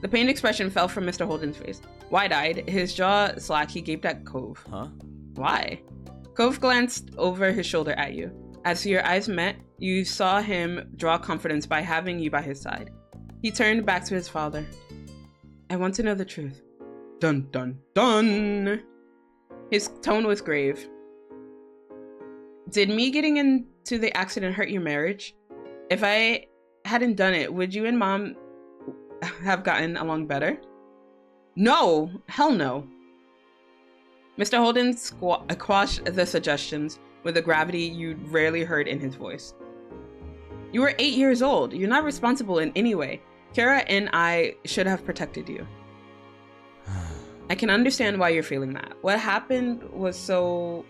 The pained expression fell from Mr. Holden's face. Wide-eyed, his jaw slack, he gaped at Cove. Huh? Why? Cove glanced over his shoulder at you. As your eyes met, you saw him draw confidence by having you by his side. He turned back to his father. I want to know the truth. Dun dun dun! His tone was grave. Did me getting into the accident hurt your marriage? If I hadn't done it, would you and Mom have gotten along better? No, hell no. Mr. Holden quashed the suggestions with a gravity you'd rarely heard in his voice. You were 8 years old. You're not responsible in any way. Kara and I should have protected you. I can understand why you're feeling that. What happened was so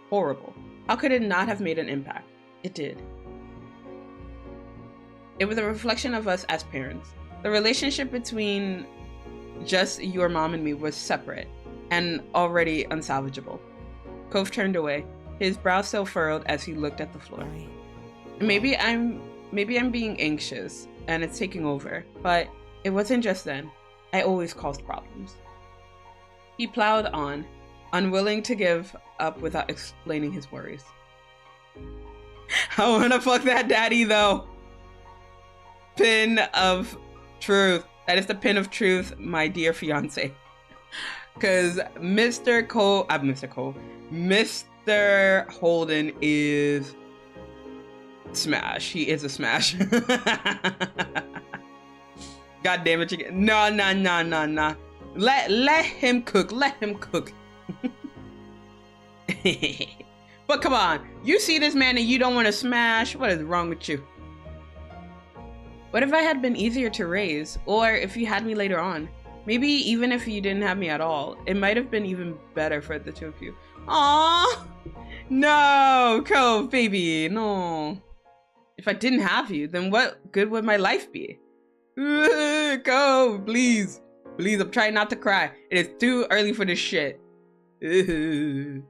horrible. How could it not have made an impact? It did. It was a reflection of us as parents. The relationship between just your mom and me was separate and already unsalvageable. Cove turned away, his brow still furrowed as he looked at the floor. Maybe I'm being anxious and it's taking over, but it wasn't just then. I always caused problems. He plowed on, unwilling to give up without explaining his worries. I wanna fuck that daddy though. Pin of truth. That is the pin of truth, my dear fiance. Cause Mr. Holden is smash. He is a smash. God damn it, chicken. No. Let him cook. Let him cook. But come on, you see this man and you don't want to smash? What is wrong with you? What if I had been easier to raise? Or if you had me later on? Maybe even if you didn't have me at all, it might have been even better for the two of you. Aww! No, Cove, baby, no. If I didn't have you, then what good would my life be? Cove, please. Please, I'm trying not to cry. It is too early for this shit. Mr.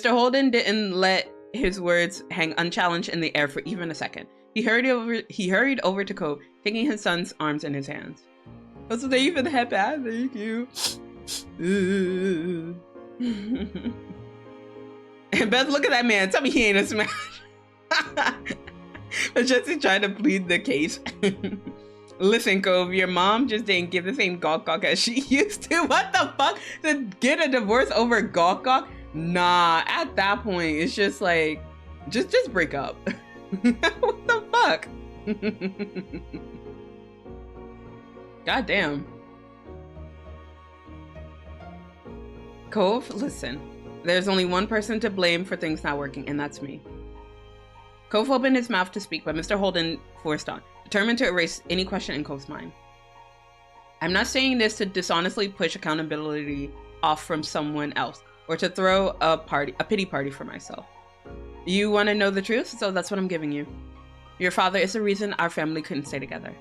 Holden didn't let his words hang unchallenged in the air for even a second. He hurried over to Cove, taking his son's arms in his hands. What's the name for the head bad? Thank you. And Beth, look at that man. Tell me he ain't a smash. But Jesse tried to plead the case. Listen, Cove, your mom just didn't give the same gawk as she used to. What the fuck? To get a divorce over gawk? Nah, at that point, it's just like, just break up. What the fuck? God damn. Cove, listen. There's only one person to blame for things not working, and that's me. Cove opened his mouth to speak, but Mr. Holden forced on, determined to erase any question in Cove's mind. I'm not saying this to dishonestly push accountability off from someone else, or to throw a pity party for myself. You want to know the truth? So that's what I'm giving you. Your father is the reason our family couldn't stay together.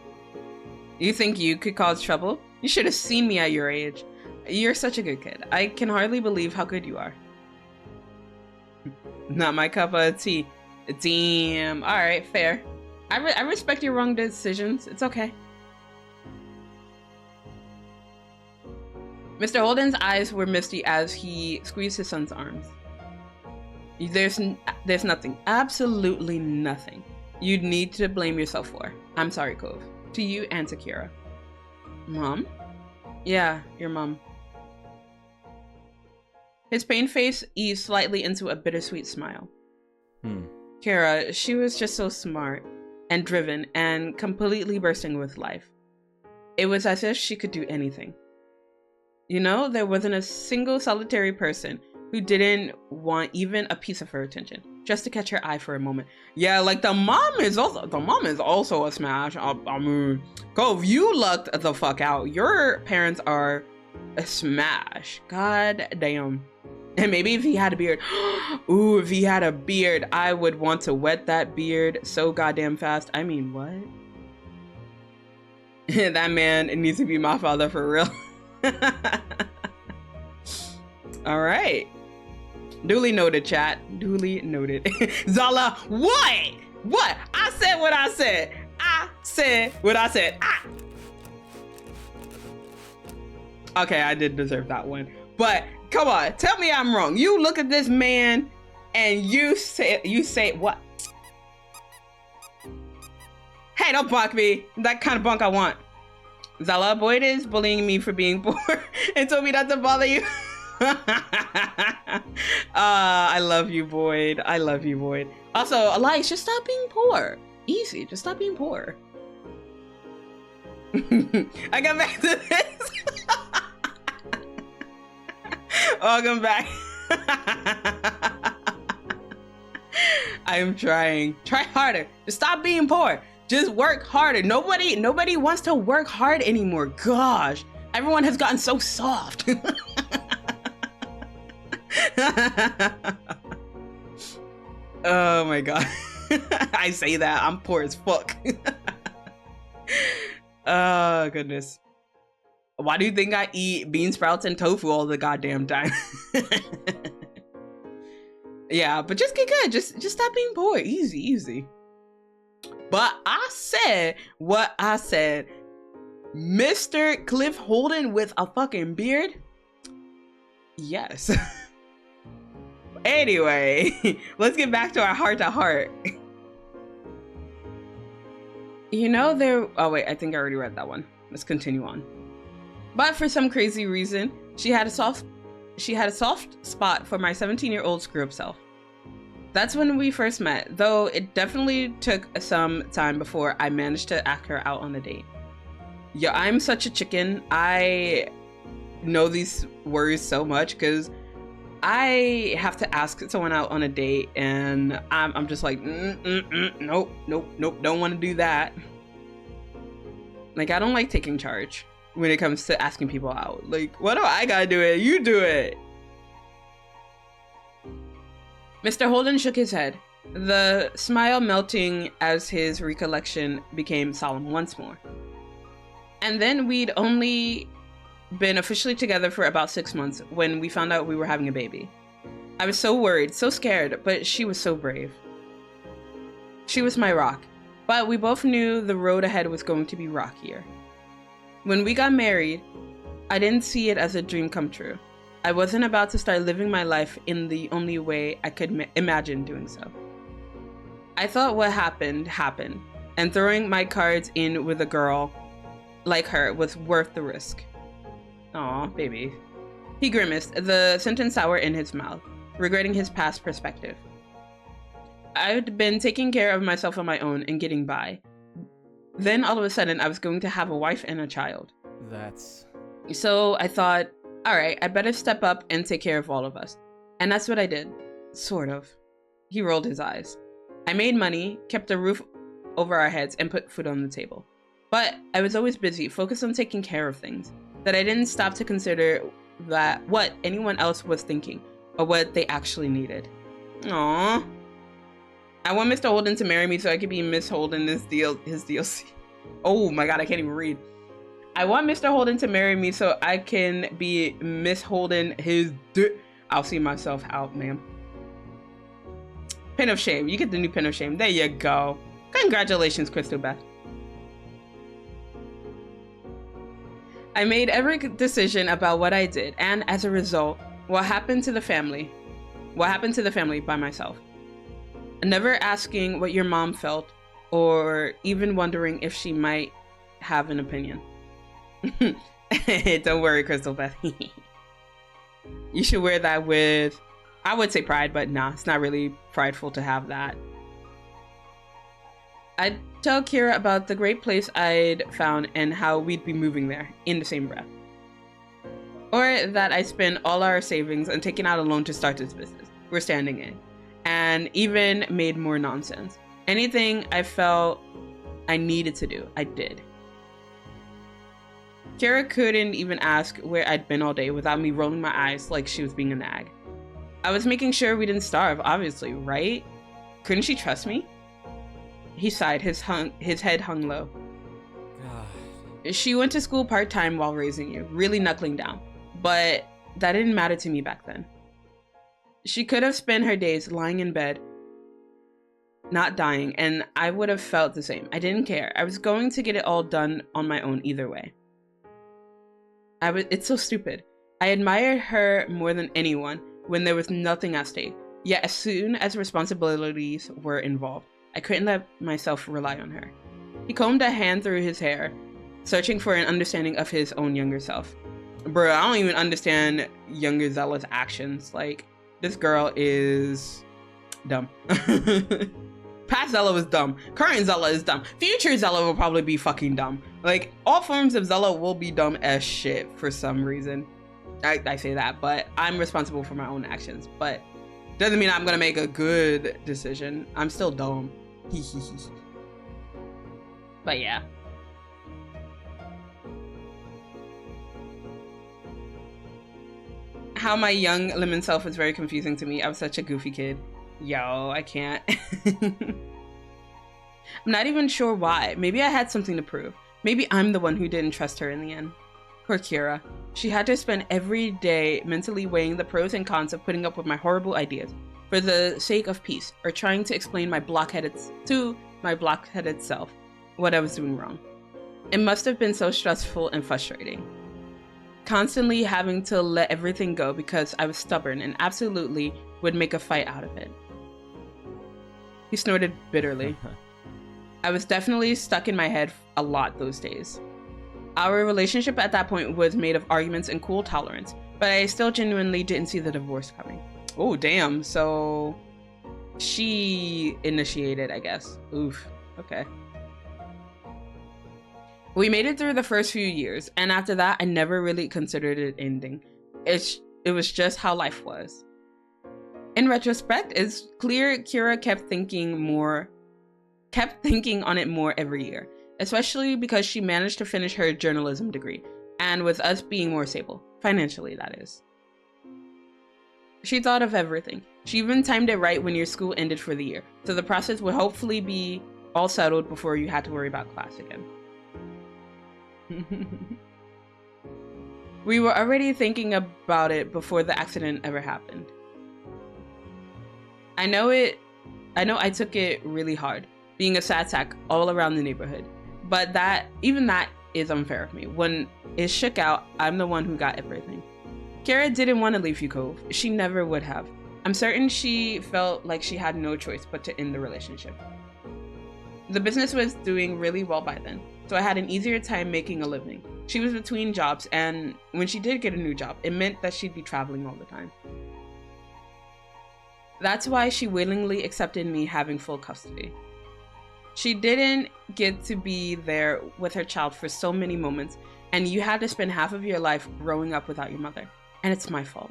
You think you could cause trouble? You should have seen me at your age. You're such a good kid. I can hardly believe how good you are. Not my cup of tea. Damn. All right, fair. I respect your wrong decisions. It's okay. Mr. Holden's eyes were misty as he squeezed his son's arms. There's nothing, absolutely nothing you'd need to blame yourself for. I'm sorry, Cove. To you and to Kira. Mom? Yeah, your mom. His pained face eased slightly into a bittersweet smile. Kara, she was just so smart and driven and completely bursting with life. It was as if she could do anything. You know, there wasn't a single solitary person who didn't want even a piece of her attention, just to catch her eye for a moment. Yeah, like the mom is also a smash. I mean, Cove, you lucked the fuck out. Your parents are a smash. God damn. And maybe if he had a beard, ooh, if he had a beard, I would want to wet that beard so goddamn fast. I mean, what? That man needs to be my father for real. All right. Duly noted, chat. Duly noted. Zala, what? What? I said what I said. I said what I said. Okay, I did deserve that one. But come on, tell me I'm wrong. You look at this man and you say what? Hey, don't bunk me. That kind of bunk I want. Zala, Boyd is bullying me for being poor and told me not to bother you. I love you, Boyd. I love you, Boyd. Also, Elias, just stop being poor. Easy, just stop being poor. I got back to this. Welcome back. I am trying. Try harder. Just stop being poor. Just work harder. Nobody wants to work hard anymore. Gosh, everyone has gotten so soft. Oh my god. I say that I'm poor as fuck. Oh goodness. Why do you think I eat bean sprouts and tofu all the goddamn time? Yeah, but just get good. Just stop being poor. Easy, easy. But I said what I said. Mr. Cliff Holden with a fucking beard? Yes. Anyway, let's get back to our heart to heart. You know, oh wait, I think I already read that one. Let's continue on. But for some crazy reason, she had a soft spot for my 17-year-old screw-up self. That's when we first met, though it definitely took some time before I managed to ask her out on a date. Yo, I'm such a chicken. I know these words so much because I have to ask someone out on a date and I'm just like, nope, don't want to do that. Like, I don't like taking charge when it comes to asking people out. Like, what do I gotta do it? You do it. Mr. Holden shook his head, the smile melting as his recollection became solemn once more. And then we'd only been officially together for about 6 months when we found out we were having a baby. I was so worried, so scared, but she was so brave. She was my rock, but we both knew the road ahead was going to be rockier. When we got married, I didn't see it as a dream come true. I wasn't about to start living my life in the only way I could imagine doing so. I thought what happened, and throwing my cards in with a girl like her was worth the risk. Aw, baby. He grimaced, the sentence sour in his mouth, regretting his past perspective. I'd been taking care of myself on my own and getting by. Then all of a sudden, I was going to have a wife and a child. So I thought, all right, I better step up and take care of all of us. And that's what I did. Sort of. He rolled his eyes. I made money, kept a roof over our heads, and put food on the table. But I was always busy, focused on taking care of things, that I didn't stop to consider that what anyone else was thinking or what they actually needed. Aww. I want Mr. Holden to marry me so I could be Miss Holden his DLC. Oh my god, I can't even read. I want Mr. Holden to marry me so I can be Miss Holden his I'll see myself out, ma'am. Pin of shame. You get the new pin of shame. There you go. Congratulations, Crystal Beth. I made every decision about what I did, and as a result, what happened to the family by myself. Never asking what your mom felt, or even wondering if she might have an opinion. Don't worry, Crystal Beth. You should wear that with, I would say pride, but nah, it's not really prideful to have that. I'd tell Kira about the great place I'd found and how we'd be moving there in the same breath. Or that I spent all our savings and taken out a loan to start this business we're standing in, and even made more nonsense. Anything I felt I needed to do, I did. Kira couldn't even ask where I'd been all day without me rolling my eyes like she was being a nag. I was making sure we didn't starve, obviously, right? Couldn't she trust me? He sighed, his head hung low. God. She went to school part-time while raising you, really knuckling down. But that didn't matter to me back then. She could have spent her days lying in bed, not dying, and I would have felt the same. I didn't care. I was going to get it all done on my own either way. It's so stupid. I admired her more than anyone when there was nothing at stake. Yet as soon as responsibilities were involved, I couldn't let myself rely on her. He combed a hand through his hair, searching for an understanding of his own younger self. Bro, I don't even understand younger Zela's actions. Like, this girl is dumb. Past Zela was dumb. Current Zela is dumb. Future Zela will probably be fucking dumb. Like, all forms of Zela will be dumb as shit for some reason. I say that, but I'm responsible for my own actions. But doesn't mean I'm gonna make a good decision. I'm still dumb. But yeah. How my young lemon self was very confusing to me. I was such a goofy kid. Yo, I can't. I'm not even sure why. Maybe I had something to prove. Maybe I'm the one who didn't trust her in the end. Poor Kira. She had to spend every day mentally weighing the pros and cons of putting up with my horrible ideas for the sake of peace, or trying to explain to my blockheaded self what I was doing wrong. It must have been so stressful and frustrating. Constantly having to let everything go because I was stubborn and absolutely would make a fight out of it. He snorted bitterly. I was definitely stuck in my head a lot those days. Our relationship at that point was made of arguments and cool tolerance, but I still genuinely didn't see the divorce coming. Oh, damn. So she initiated, I guess. Oof. Okay. We made it through the first few years, and after that, I never really considered it ending. It was just how life was. In retrospect, it's clear Kira kept thinking on it more every year, especially because she managed to finish her journalism degree, and with us being more stable, financially that is. She thought of everything. She even timed it right when your school ended for the year, so the process would hopefully be all settled before you had to worry about class again. We were already thinking about it before the accident ever happened. I know I took it really hard, being a sad sack all around the neighborhood, but even that is unfair of me. When it shook out, I'm the one who got everything. Kara didn't want to leave you, Cove. She never would have. I'm certain she felt like she had no choice but to end the relationship. The business was doing really well by then, so I had an easier time making a living. She was between jobs, and when she did get a new job, it meant that she'd be traveling all the time. That's why she willingly accepted me having full custody. She didn't get to be there with her child for so many moments, and you had to spend half of your life growing up without your mother, and it's my fault.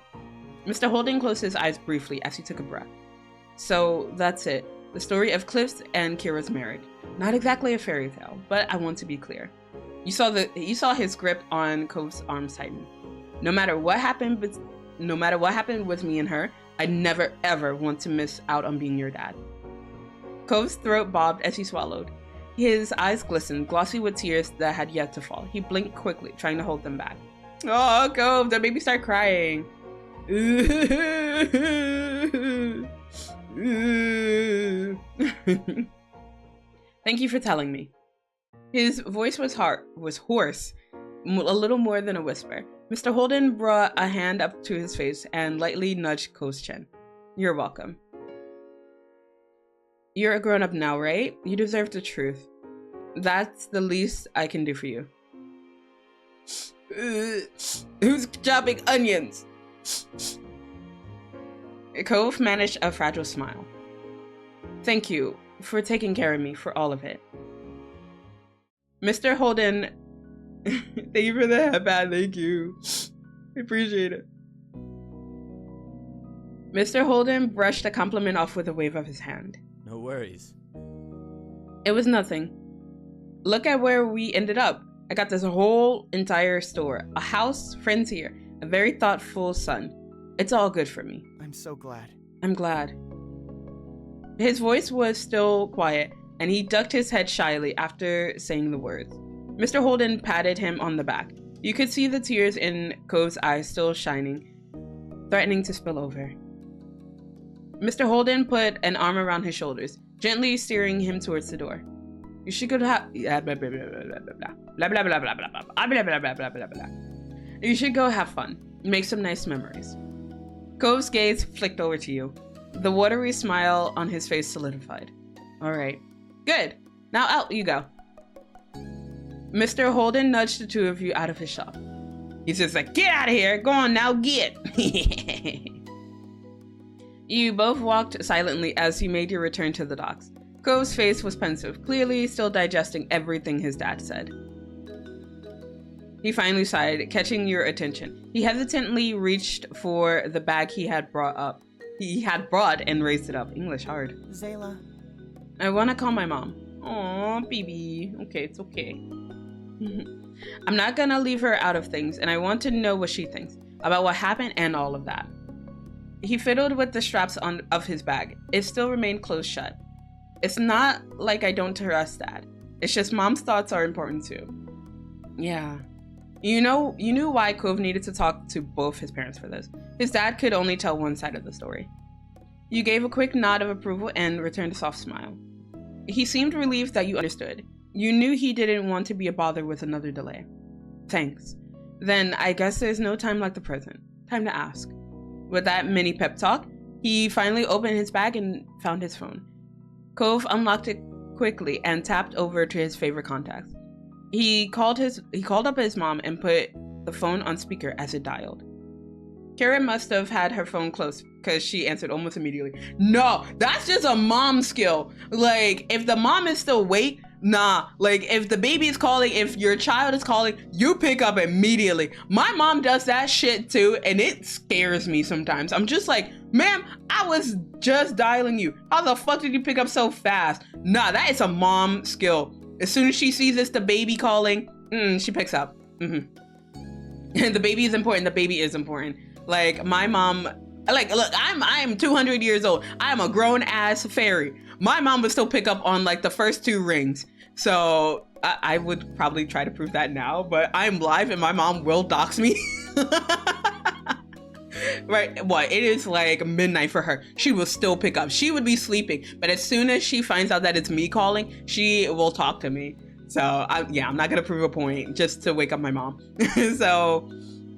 Mr. Holden closed his eyes briefly as he took a breath. So that's it. The story of Cliff's and Kira's marriage. Not exactly a fairy tale, but I want to be clear. You saw his grip on Cove's arms tighten. No matter what happened with me and her, I never ever want to miss out on being your dad. Cove's throat bobbed as he swallowed. His eyes glistened, glossy with tears that had yet to fall. He blinked quickly, trying to hold them back. Oh, Cove, that made me start crying. Thank you for telling me. His voice was hoarse, a little more than a whisper. Mr. Holden brought a hand up to his face and lightly nudged Cove's chin. You're welcome. You're a grown-up now, right? You deserve the truth. That's the least I can do for you. Who's chopping onions? Cove managed a fragile smile. Thank you for taking care of me for all of it. Mr. Holden, thank you for the headband, thank you. I appreciate it. Mr. Holden brushed the compliment off with a wave of his hand. No worries. It was nothing. Look at where we ended up. I got this whole entire store, a house, friends here, a very thoughtful son. It's all good for me. I'm so glad. I'm glad. His voice was still quiet, and he ducked his head shyly after saying the words. Mr. Holden patted him on the back. You could see the tears in Cove's eyes still shining, threatening to spill over. Mr. Holden put an arm around his shoulders, gently steering him towards the door. You should go have blah blah blah blah blah blah blah blah blah blah blah blah blah blah. You should go have fun, make some nice memories. Cove's gaze flicked over to you. The watery smile on his face solidified. All right, good. Now out you go. Mr. Holden nudged the two of you out of his shop. He's just like, get out of here. Go on now, get. You both walked silently as you made your return to the docks. Cove's face was pensive, clearly still digesting everything his dad said. He finally sighed, catching your attention. He hesitantly reached for the bag he had brought and raised it up. English hard. Zela. I want to call my mom. Aw, baby. Okay, it's okay. I'm not gonna leave her out of things, and I want to know what she thinks about what happened and all of that. He fiddled with the straps of his bag. It still remained closed shut. It's not like I don't trust Dad. It's just Mom's thoughts are important too. Yeah. You knew why Cove needed to talk to both his parents for this. His dad could only tell one side of the story. You gave a quick nod of approval and returned a soft smile. He seemed relieved that you understood. You knew he didn't want to be a bother with another delay. Thanks. Then I guess there's no time like the present. Time to ask. With that mini pep talk, he finally opened his bag and found his phone. Cove unlocked it quickly and tapped over to his favorite contacts. He called up his mom and put the phone on speaker as it dialed. Karen must have had her phone close because she answered almost immediately. No, that's just a mom skill. Like, if the mom is still awake, nah. Like, if the baby is calling, if your child is calling, you pick up immediately. My mom does that shit too, and it scares me sometimes. I'm just like, ma'am, I was just dialing you. How the fuck did you pick up so fast? Nah, that is a mom skill. As soon as she sees it's the baby calling, she picks up. And the baby is important. The baby is important. Like, my mom, like, look, I am 200 years old. I am a grown ass fairy. My mom would still pick up on like the first 2 rings. So I would probably try to prove that now, but I'm live and my mom will dox me. Right? What? It is like midnight for her. She will still pick up. She would be sleeping, but as soon as she finds out that it's me calling, she will talk to me. So I'm not gonna prove a point just to wake up my mom. So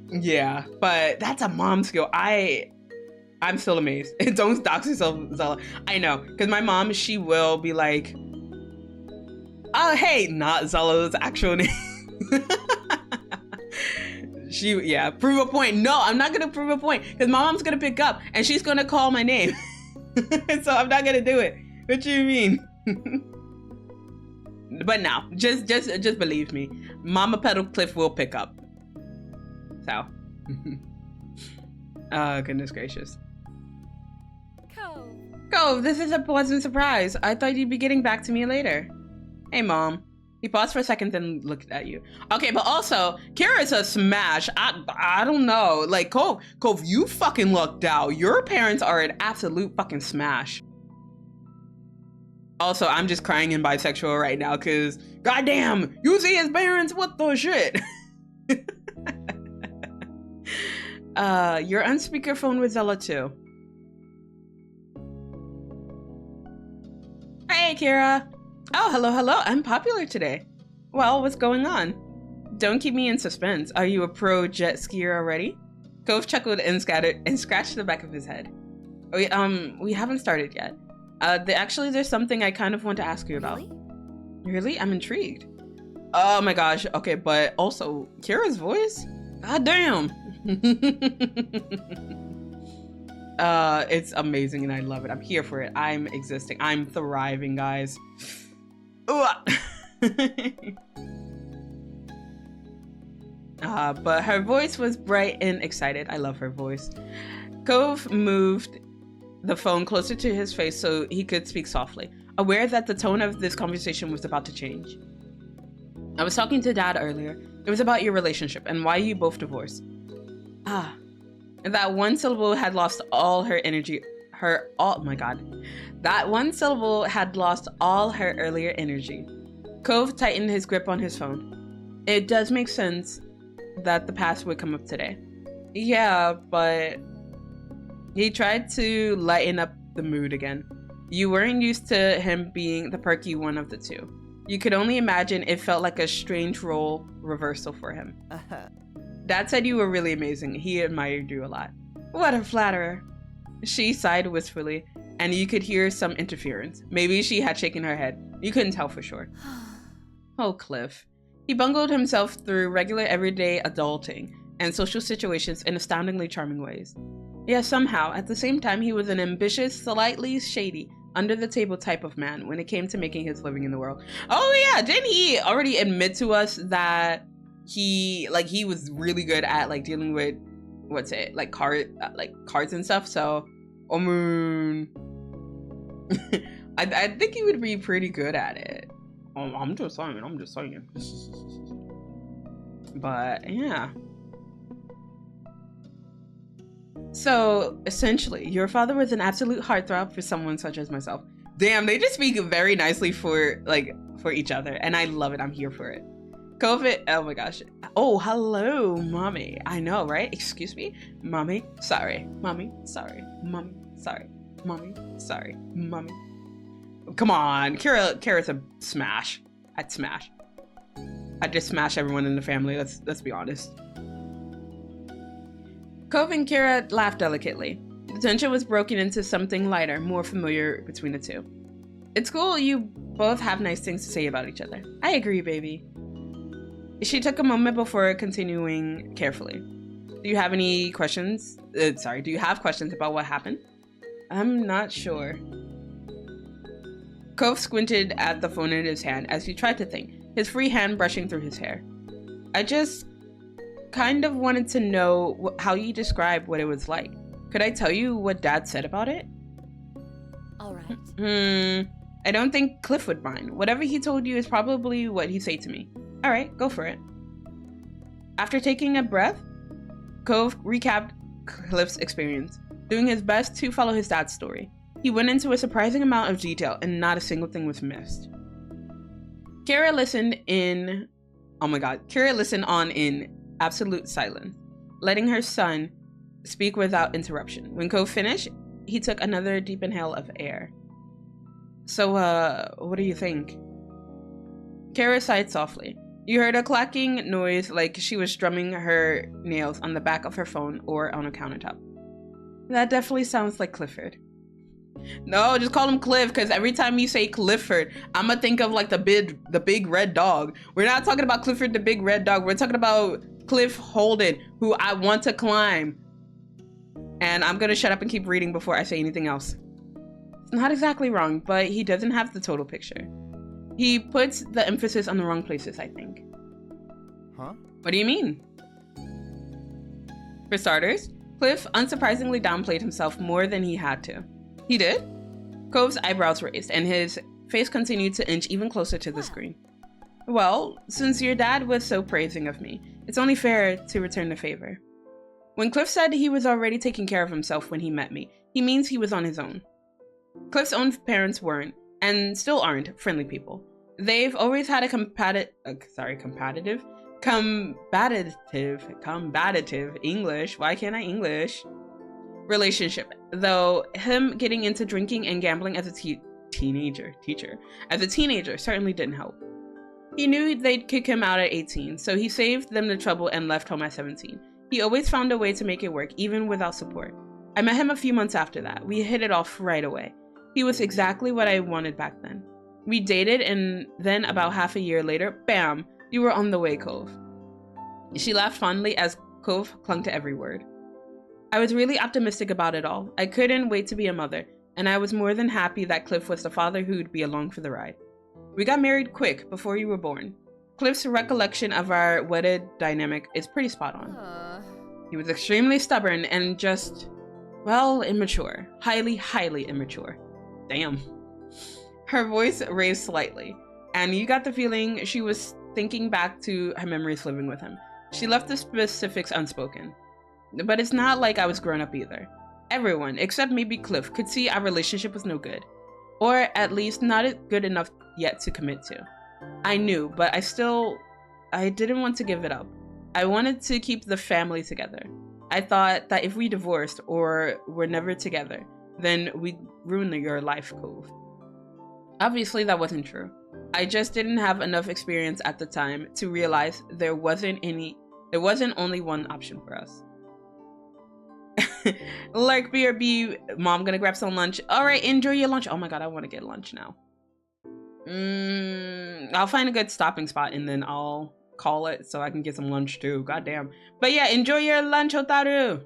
yeah, but that's a mom skill. I'm still amazed. Don't dox yourself, Zela. I know, because my mom, she will be like, oh, hey, not Zela's actual name. Prove a point. No, I'm not gonna prove a point because my mom's gonna pick up and she's gonna call my name. So I'm not gonna do it. What do you mean? But no, just believe me. Mama Petalcliff will pick up. So. Oh, goodness gracious. Cove, this is a pleasant surprise. I thought you'd be getting back to me later. Hey, Mom. He paused for a second, then looked at you. Okay, but also, Kira's a smash. I don't know. Like, Cove, you fucking lucked out. Your parents are an absolute fucking smash. Also, I'm just crying in bisexual right now, because, goddamn, you see his parents? What the shit? You're on speakerphone with Zela too. Hey, Kira. Oh, hello. I'm popular today. Well, what's going on? Don't keep me in suspense. Are you a pro jet skier already? Cove chuckled and scratched the back of his head. We haven't started yet. There's something I kind of want to ask you about. Really? I'm intrigued. Oh my gosh. Okay, but also, Kira's voice? God damn. It's amazing and I love it. I'm here for it. I'm existing. I'm thriving, guys. But her voice was bright and excited. I love her voice. Cove moved the phone closer to his face so he could speak softly, aware that the tone of this conversation was about to change. I was talking to Dad earlier. It was about your relationship and why you both divorced. That one syllable had lost all her energy. That one syllable had lost all her earlier energy. Cove tightened his grip on his phone. It does make sense that the past would come up today. Yeah, but he tried to lighten up the mood again. You weren't used to him being the perky one of the two. You could only imagine it felt like a strange role reversal for him. Dad said you were really amazing. He admired you a lot. What a flatterer. She sighed wistfully, and you could hear some interference. Maybe she had shaken her head. You couldn't tell for sure. Oh, Cliff. He bungled himself through regular everyday adulting. and social situations in astoundingly charming ways. Yet somehow, at the same time, he was an ambitious, slightly shady, under-the-table type of man when it came to making his living in the world. Oh yeah, didn't he already admit to us that he was really good at like dealing with cards and stuff? So, I mean, I think he would be pretty good at it. I'm just saying. But yeah. So essentially, your father was an absolute heartthrob for someone such as myself. Damn, they just speak very nicely for each other, and I love it. I'm here for it. COVID, oh my gosh. Oh, hello, mommy. I know, right? Excuse me? Mommy, sorry. Mommy, sorry. Mommy, sorry. Mommy, sorry. Mommy. Come on, Kira's a smash. I'd smash. I'd just smash everyone in the family, let's be honest. Cove and Kira laughed delicately. The tension was broken into something lighter, more familiar between the two. It's cool you both have nice things to say about each other. I agree, baby. She took a moment before continuing carefully. Do you have any questions? Do you have questions about what happened? I'm not sure. Cove squinted at the phone in his hand as he tried to think, his free hand brushing through his hair. I just kind of wanted to know how you describe what it was like. Could I tell you what Dad said about it? All right. I don't think Cliff would mind. Whatever he told you is probably what he'd say to me. All right, go for it. After taking a breath, Cove recapped Cliff's experience, doing his best to follow his dad's story. He went into a surprising amount of detail and not a single thing was missed. Kira listened on in absolute silence, letting her son speak without interruption. When Cove finished, he took another deep inhale of air. So, what do you think? Kara sighed softly. You heard a clacking noise like she was strumming her nails on the back of her phone or on a countertop. That definitely sounds like Clifford. No, just call him Cliff, because every time you say Clifford, I'm gonna think of like the big red dog. We're not talking about Clifford the big red dog. We're talking about Cliff Holden, who I want to climb. And I'm gonna shut up and keep reading before I say anything else. It's not exactly wrong, but he doesn't have the total picture. He puts the emphasis on the wrong places, I think. Huh? What do you mean? For starters, Cliff unsurprisingly downplayed himself more than he had to. He did? Cove's eyebrows raised, and his face continued to inch even closer to the screen. Well, since your dad was so praising of me, it's only fair to return the favor. When Cliff said he was already taking care of himself when he met me, he means he was on his own. Cliff's own parents weren't, and still aren't, friendly people. They've always had a combative English, why can't I English? Relationship, though him getting into drinking and gambling as a teenager certainly didn't help. He knew they'd kick him out at 18, so he saved them the trouble and left home at 17. He always found a way to make it work, even without support. I met him a few months after that. We hit it off right away. He was exactly what I wanted back then. We dated, and then about half a year later, bam, you were on the way, Cove. She laughed fondly as Cove clung to every word. I was really optimistic about it all. I couldn't wait to be a mother, and I was more than happy that Cliff was the father who'd be along for the ride. We got married quick, before you were born. Cliff's recollection of our wedded dynamic is pretty spot on. He was extremely stubborn and just, well, immature. Highly, highly immature. Damn. Her voice raised slightly, and you got the feeling she was thinking back to her memories living with him. She left the specifics unspoken. But it's not like I was grown up either. Everyone, except maybe Cliff, could see our relationship was no good. Or at least not good enough yet to commit to. I knew, but I didn't want to give it up. I wanted to keep the family together. I thought that if we divorced or were never together, then we'd ruin your life, Cove. Obviously, that wasn't true. I just didn't have enough experience at the time to realize there wasn't only one option for us. Like BRB, mom gonna grab some lunch. All right, enjoy your lunch. Oh my god, I want to get lunch now. I'll find a good stopping spot and then I'll call it so I can get some lunch too. Goddamn. But yeah, enjoy your lunch, Hotaru.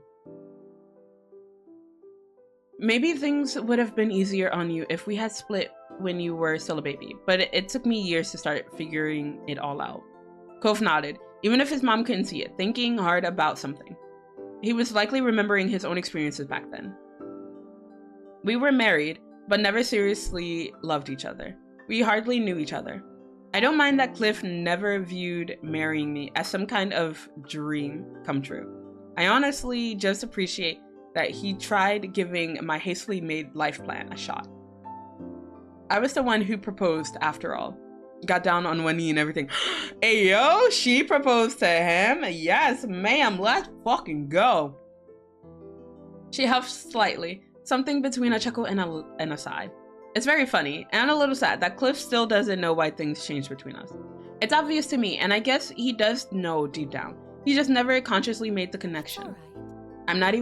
Maybe things would have been easier on you if we had split when you were still a baby, but it took me years to start figuring it all out. Cove nodded, even if his mom couldn't see it, thinking hard about something. He was likely remembering his own experiences back then. We were married, but never seriously loved each other. We hardly knew each other. I don't mind that Cliff never viewed marrying me as some kind of dream come true. I honestly just appreciate that he tried giving my hastily made life plan a shot. I was the one who proposed after all. Got down on one knee and everything. Hey yo, she proposed to him? Yes, ma'am, let's fucking go. She huffed slightly, something between a chuckle and a sigh. It's very funny, and a little sad, that Cliff still doesn't know why things changed between us. It's obvious to me, and I guess he does know deep down. He just never consciously made the connection. All right. I'm not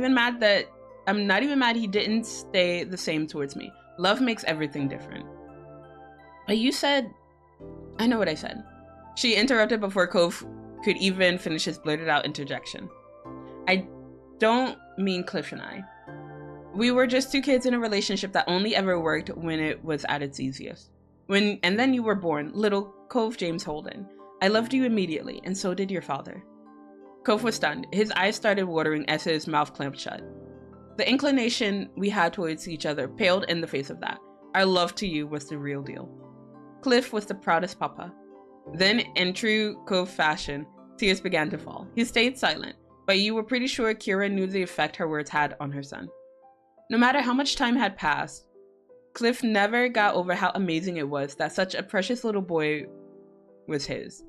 even mad he didn't stay the same towards me. Love makes everything different. But you said... I know what I said. She interrupted before Cove could even finish his blurted out interjection. I don't mean Cliff and I. We were just two kids in a relationship that only ever worked when it was at its easiest. And then you were born, little Cove James Holden. I loved you immediately, and so did your father. Cove was stunned. His eyes started watering as his mouth clamped shut. The inclination we had towards each other paled in the face of that. Our love to you was the real deal. Cliff was the proudest papa. Then, in true Cove fashion, tears began to fall. He stayed silent, but you were pretty sure Kira knew the effect her words had on her son. No matter how much time had passed, Cliff never got over how amazing it was that such a precious little boy was his.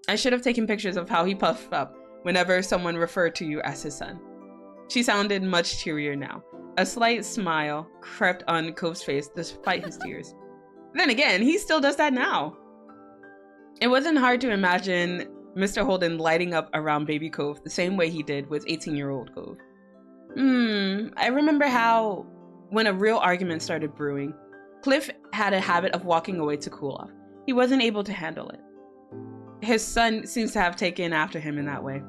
I should have taken pictures of how he puffed up whenever someone referred to you as his son. She sounded much cheerier now. A slight smile crept on Cove's face despite his tears. Then again, he still does that now. It wasn't hard to imagine Mr. Holden lighting up around baby Cove the same way he did with 18-year-old Cove. I remember how, when a real argument started brewing, Cliff had a habit of walking away to cool off. He wasn't able to handle it. His son seems to have taken after him in that way.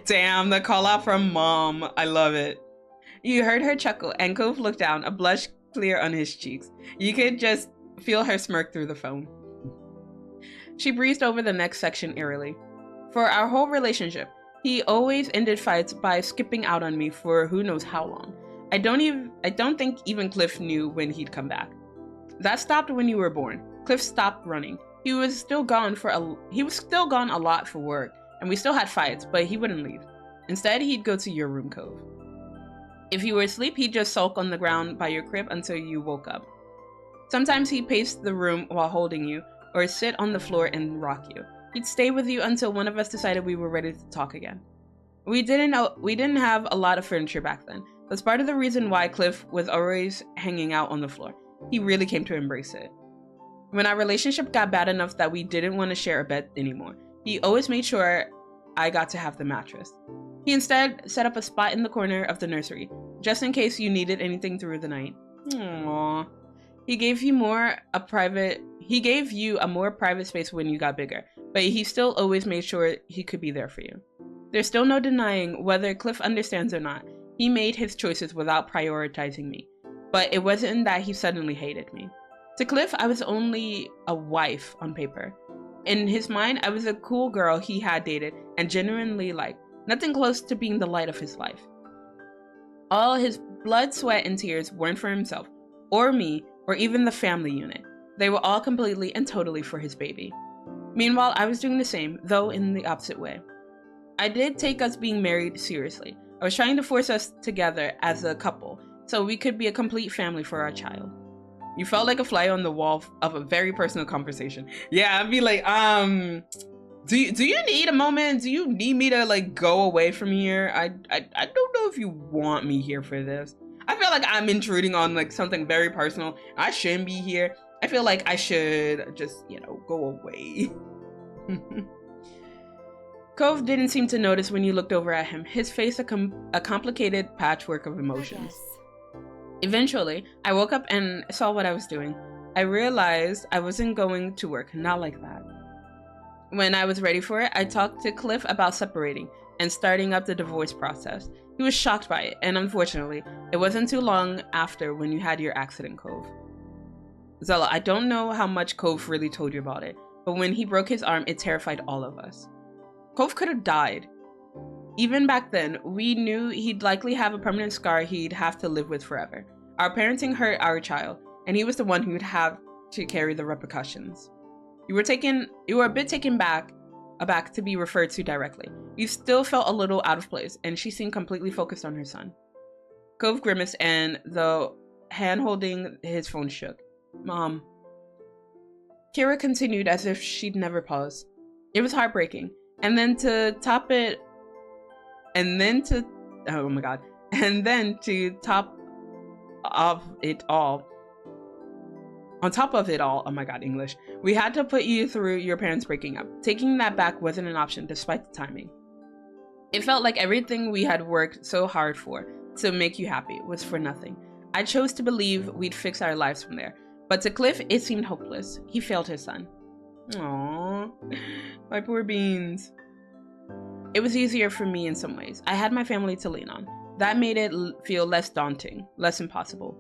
Damn, the call out from mom. I love it. You heard her chuckle, and Cove looked down, a blush clear on his cheeks. You could just feel her smirk through the phone. She breezed over the next section eerily. For our whole relationship, he always ended fights by skipping out on me for who knows how long. I don't think even Cliff knew when he'd come back. That stopped when you were born. Cliff stopped running. He was still gone a lot for work, and we still had fights, but he wouldn't leave. Instead, he'd go to your room, Cove. If you were asleep, he'd just sulk on the ground by your crib until you woke up. Sometimes he'd pace the room while holding you, or sit on the floor and rock you. He'd stay with you until one of us decided we were ready to talk again. We didn't have a lot of furniture back then. That's part of the reason why Cliff was always hanging out on the floor. He really came to embrace it. When our relationship got bad enough that we didn't want to share a bed anymore, he always made sure I got to have the mattress. He instead set up a spot in the corner of the nursery, just in case you needed anything through the night. Aww. He gave you a more private space when you got bigger, but he still always made sure he could be there for you. There's still no denying whether Cliff understands or not. He made his choices without prioritizing me, but it wasn't that he suddenly hated me. To Cliff, I was only a wife on paper. In his mind, I was a cool girl he had dated and genuinely liked, nothing close to being the light of his life. All his blood, sweat, and tears weren't for himself, or me, or even the family unit. They were all completely and totally for his baby. Meanwhile, I was doing the same, though in the opposite way. I did take us being married seriously. I was trying to force us together as a couple, so we could be a complete family for our child. You felt like a fly on the wall of a very personal conversation. Yeah, I'd be like, do you need a moment? Do you need me to like go away from here? I don't know if you want me here for this. I feel like I'm intruding on like something very personal. I shouldn't be here. I feel like I should just, go away. Cove didn't seem to notice when you looked over at him, his face a complicated patchwork of emotions. Eventually, I woke up and saw what I was doing. I realized I wasn't going to work, not like that. When I was ready for it, I talked to Cliff about separating and starting up the divorce process. He was shocked by it, and unfortunately, it wasn't too long after when you had your accident, Cove. Zela, I don't know how much Cove really told you about it, but when he broke his arm, it terrified all of us. Cove could have died. Even back then, we knew he'd likely have a permanent scar he'd have to live with forever. Our parenting hurt our child, and he was the one who would have to carry the repercussions. You were a bit taken aback to be referred to directly. You still felt a little out of place, and she seemed completely focused on her son. Cove grimaced, and the hand holding his phone shook. Mom. Kira continued as if she'd never paused. It was heartbreaking. And then to top of it all, on top of it all, oh my god, English, we had to put you through your parents breaking up. Taking that back wasn't an option, despite the timing. It felt like everything we had worked so hard for to make you happy was for nothing. I chose to believe we'd fix our lives from there, but to Cliff, it seemed hopeless. He failed his son. Aww, my poor beans. It was easier for me in some ways. I had my family to lean on. That made it feel less daunting, less impossible.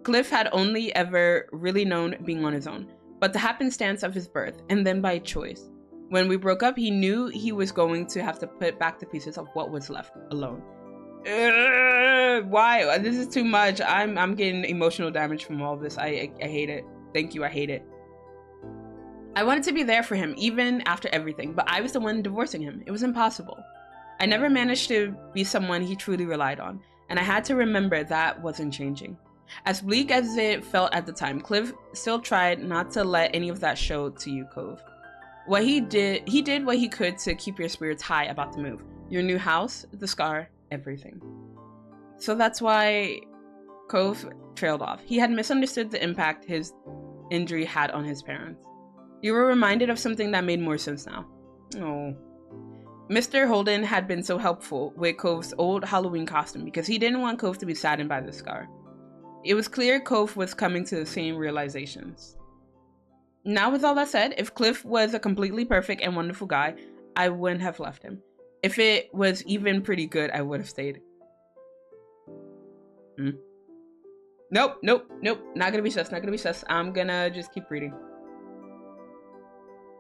Cliff had only ever really known being on his own, but the happenstance of his birth, and then by choice. When we broke up, he knew he was going to have to put back the pieces of what was left alone. Why? This is too much. I'm getting emotional damage from all this. I hate it. Thank you, I hate it. I wanted to be there for him, even after everything, but I was the one divorcing him. It was impossible. I never managed to be someone he truly relied on, and I had to remember that wasn't changing. As bleak as it felt at the time, Cliff still tried not to let any of that show to you, Cove. What he did what he could to keep your spirits high about the move. Your new house, the scar, everything. So that's why Cove trailed off. He had misunderstood the impact his injury had on his parents. You were reminded of something that made more sense now. Oh. Mr. Holden had been so helpful with Cove's old Halloween costume because he didn't want Cove to be saddened by the scar. It was clear Cove was coming to the same realizations. Now with all that said, if Cliff was a completely perfect and wonderful guy, I wouldn't have left him. If it was even pretty good, I would have stayed. Nope. Not gonna be sus. I'm gonna just keep reading.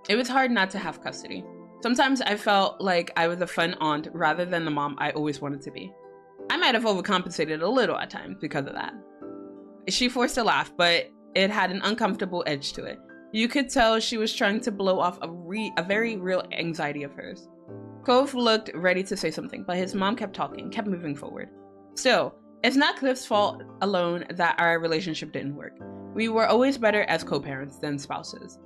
It was hard not to have custody. Sometimes I felt like I was a fun aunt rather than the mom I always wanted to be. I might have overcompensated a little at times because of that. She forced a laugh, but it had an uncomfortable edge to it. You could tell she was trying to blow off a very real anxiety of hers. Cove looked ready to say something, but his mom kept talking, kept moving forward. Still, it's not Cliff's fault alone that our relationship didn't work. We were always better as co-parents than spouses.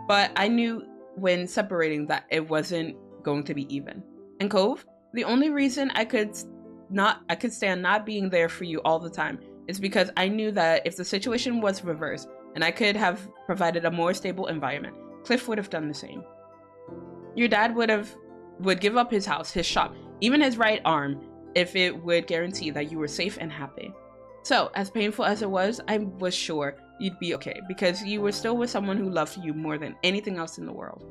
But I knew when separating that it wasn't going to be even. And Cove, the only reason I could stand not being there for you all the time is because I knew that if the situation was reversed and I could have provided a more stable environment, Cliff would have done the same. Your dad would give up his house, his shop, even his right arm if it would guarantee that you were safe and happy. So, as painful as it was, I was sure you'd be okay because you were still with someone who loved you more than anything else in the world.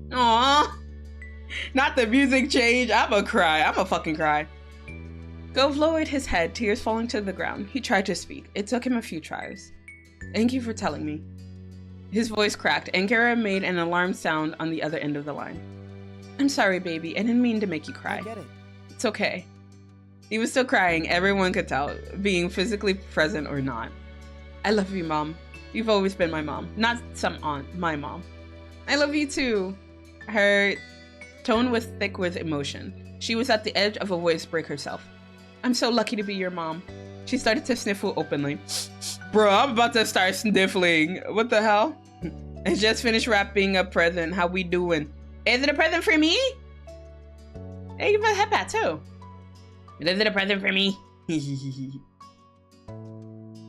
Aww. Not the music change. I'ma fucking cry. Cove lowered his head, tears falling to the ground. He tried to speak. It took him a few tries. Thank you for telling me. His voice cracked, and Kara made an alarmed sound on the other end of the line. I'm sorry, baby. I didn't mean to make you cry. I get it. It's okay. He was still crying, everyone could tell, being physically present or not. I love you, Mom. You've always been my mom. Not some aunt, my mom. I love you too. Her tone was thick with emotion. She was at the edge of a voice break herself. I'm so lucky to be your mom. She started to sniffle openly. Bro, I'm about to start sniffling. What the hell? I just finished wrapping a present. How we doing? Is it a present for me? Hey, you have a headband too. Is it a present for me?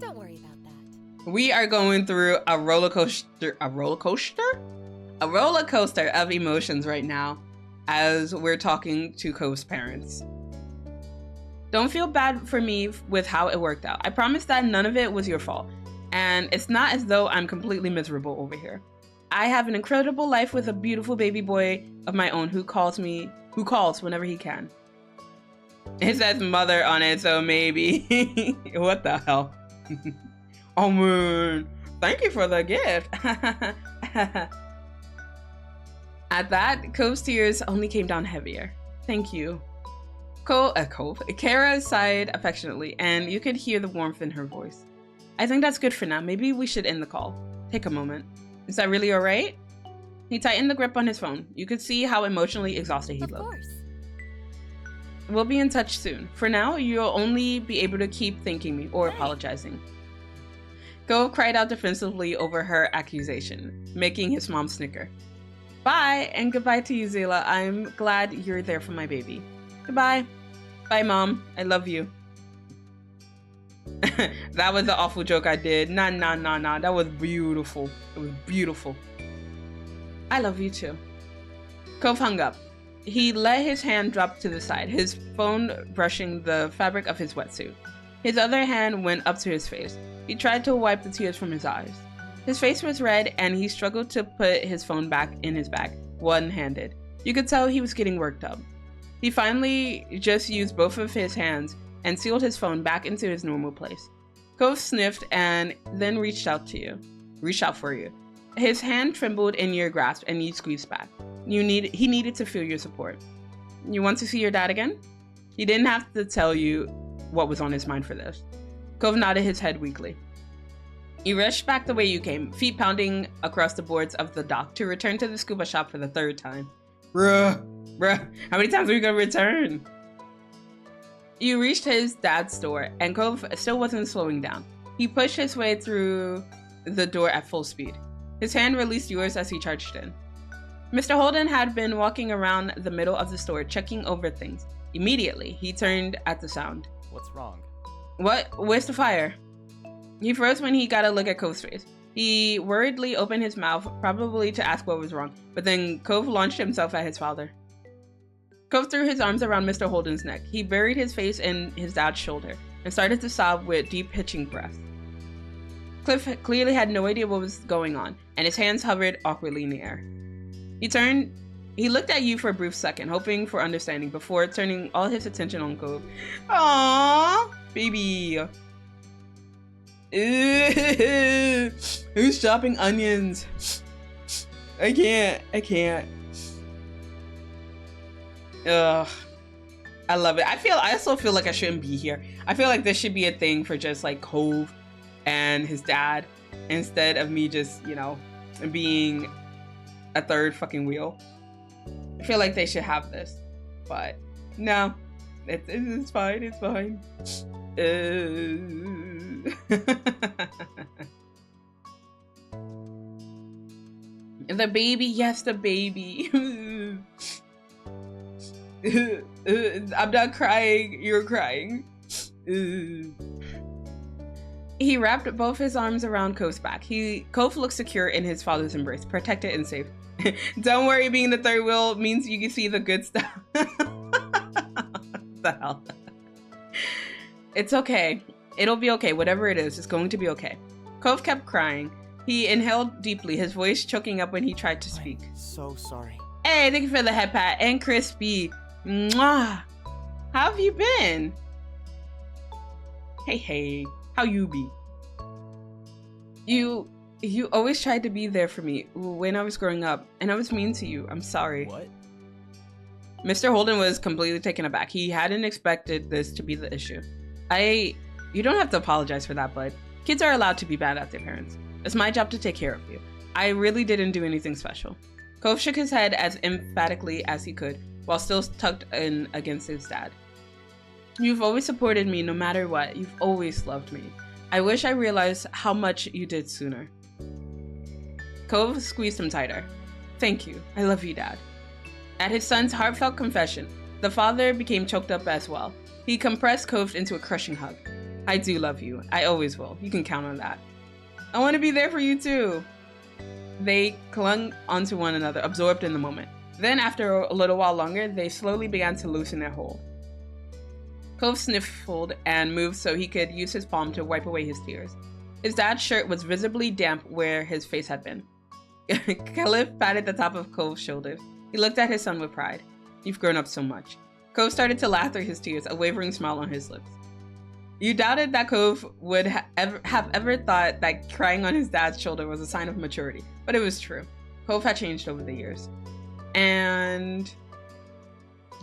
Don't worry about that. We are going through a roller coaster of emotions right now as we're talking to Cove's parents. Don't feel bad for me with how it worked out. I promise that none of it was your fault. And it's not as though I'm completely miserable over here. I have an incredible life with a beautiful baby boy of my own who calls whenever he can. It says mother on it, so maybe. What the hell? Oh man, thank you for the gift. At that, Cove's tears only came down heavier. Thank you. Kara sighed affectionately, and you could hear the warmth in her voice. I think that's good for now. Maybe we should end the call. Take a moment. Is that really alright? He tightened the grip on his phone. You could see how emotionally exhausted he looked. Of course. We'll be in touch soon. For now, you'll only be able to keep thanking me or apologizing. Cove cried out defensively over her accusation, making his mom snicker. Bye, and goodbye to you, Zela. I'm glad you're there for my baby. Goodbye. Bye, Mom. I love you. That was an awful joke I did. Nah. That was beautiful. It was beautiful. I love you too. Cove hung up. He let his hand drop to the side, his phone brushing the fabric of his wetsuit. His other hand went up to his face. He tried to wipe the tears from his eyes. His face was red and he struggled to put his phone back in his bag, one-handed. You could tell he was getting worked up. He finally just used both of his hands and sealed his phone back into his normal place. Cove sniffed and then reached out for you. His hand trembled in your grasp and you squeezed back. He needed to feel your support. You want to see your dad again? He didn't have to tell you what was on his mind for this. Cove nodded his head weakly. You rushed back the way you came, feet pounding across the boards of the dock to return to the scuba shop for the third time. Bruh, how many times are we gonna return? You reached his dad's door, and Cove still wasn't slowing down. He pushed his way through the door at full speed. His hand released yours as he charged in. Mr. Holden had been walking around the middle of the store, checking over things. Immediately, he turned at the sound. What's wrong? What? Where's the fire? He froze when he got a look at Cove's face. He worriedly opened his mouth, probably to ask what was wrong, but then Cove launched himself at his father. Cove threw his arms around Mr. Holden's neck. He buried his face in his dad's shoulder and started to sob with deep hitching breaths. Cliff clearly had no idea what was going on, and his hands hovered awkwardly in the air. He looked at you for a brief second, hoping for understanding, before turning all his attention on Cove. Aww, baby. Who's chopping onions? I can't. Ugh. I love it. I also feel like I shouldn't be here. I feel like this should be a thing for just like Cove and his dad, instead of me just, being a third fucking wheel. I feel like they should have this, but no, it's fine. It's fine. The baby, yes, the baby. I'm not crying. You're crying. He wrapped both his arms around Cove's back. Cove looked secure in his father's embrace, protected and safe. Don't worry, being the third wheel means you can see the good stuff. What the hell? It's okay. It'll be okay. Whatever it is, it's going to be okay. Cove kept crying. He inhaled deeply, his voice choking up when he tried to speak. I'm so sorry. Hey, thank you for the head pat. And Crispy. Mwah. How have you been? Hey. How you be? You always tried to be there for me when I was growing up, and I was mean to you. I'm sorry. What? Mr. Holden was completely taken aback. He hadn't expected this to be the issue. You don't have to apologize for that, bud. Kids are allowed to be bad at their parents. It's my job to take care of you. I really didn't do anything special. Cove shook his head as emphatically as he could, while still tucked in against his dad. You've always supported me no matter what. You've always loved me. I wish I realized how much you did sooner. Cove squeezed him tighter. Thank you. I love you, Dad. At his son's heartfelt confession, the father became choked up as well. He compressed Cove into a crushing hug. I do love you. I always will. You can count on that. I want to be there for you too. They clung onto one another, absorbed in the moment. Then, after a little while longer, they slowly began to loosen their hold. Cove sniffled and moved so he could use his palm to wipe away his tears. His dad's shirt was visibly damp where his face had been. Cliff patted the top of Cove's shoulders. He looked at his son with pride. You've grown up so much. Cove started to laugh through his tears, a wavering smile on his lips. You doubted that Cove would have ever thought that crying on his dad's shoulder was a sign of maturity, but it was true. Cove had changed over the years. And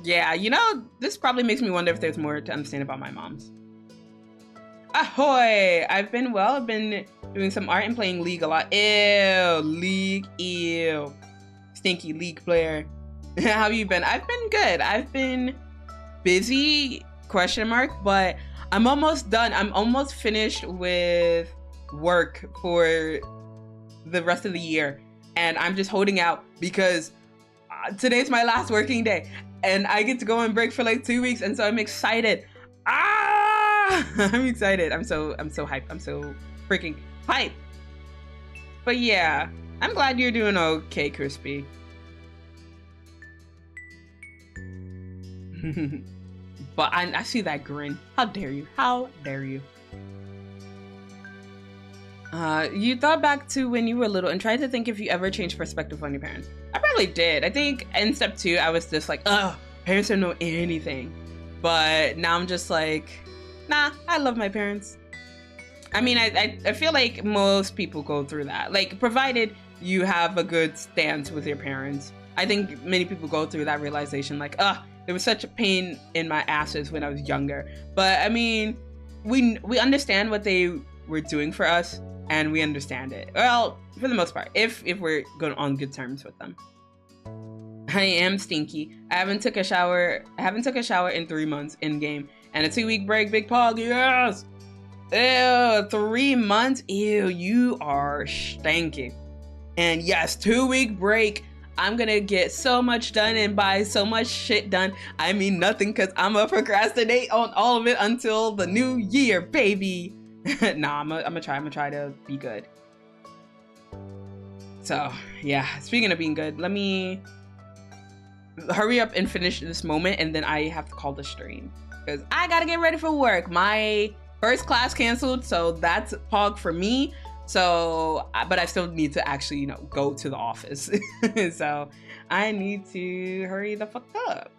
yeah, you know, this probably makes me wonder if there's more to understand about my mom's. Ahoy! I've been doing some art and playing League a lot. Ew, League, ew. Stinky League player. How have you been? I've been good. I've been busy, ? But I'm almost done. I'm almost finished with work for the rest of the year. And I'm just holding out because today's my last working day. And I get to go on break for like 2 weeks. And so I'm excited. I'm excited. I'm so hyped. I'm so freaking hyped. But yeah, I'm glad you're doing okay, Crispy. But I see that grin. How dare you? How dare you? You thought back to when you were little and tried to think if you ever changed perspective on your parents. I probably did. I think in step 2, I was just like, ugh, parents don't know anything. But now I'm just like, nah, I love my parents. I mean, I feel like most people go through that. Like, provided you have a good stance with your parents. I think many people go through that realization like, ugh, there was such a pain in my asses when I was younger. But I mean, we understand what they were doing for us, and we understand it. Well, for the most part, if we're going on good terms with them. I am stinky. I haven't took a shower in 3 months in game, and a 2-week break. Big Pog, yes. Ew, 3 months. Ew, you are stanky. And yes, 2-week break. I'm gonna get so much done, and by so much shit done, I mean nothing, because I'm gonna procrastinate on all of it until the new year, baby. Nah, I'm gonna try to be good. So yeah, speaking of being good, let me hurry up and finish this moment, and then I have to call the stream because I gotta get ready for work. My first class canceled, so that's Pog for me. So, but I still need to actually, you know, go to the office. So I need to hurry the fuck up.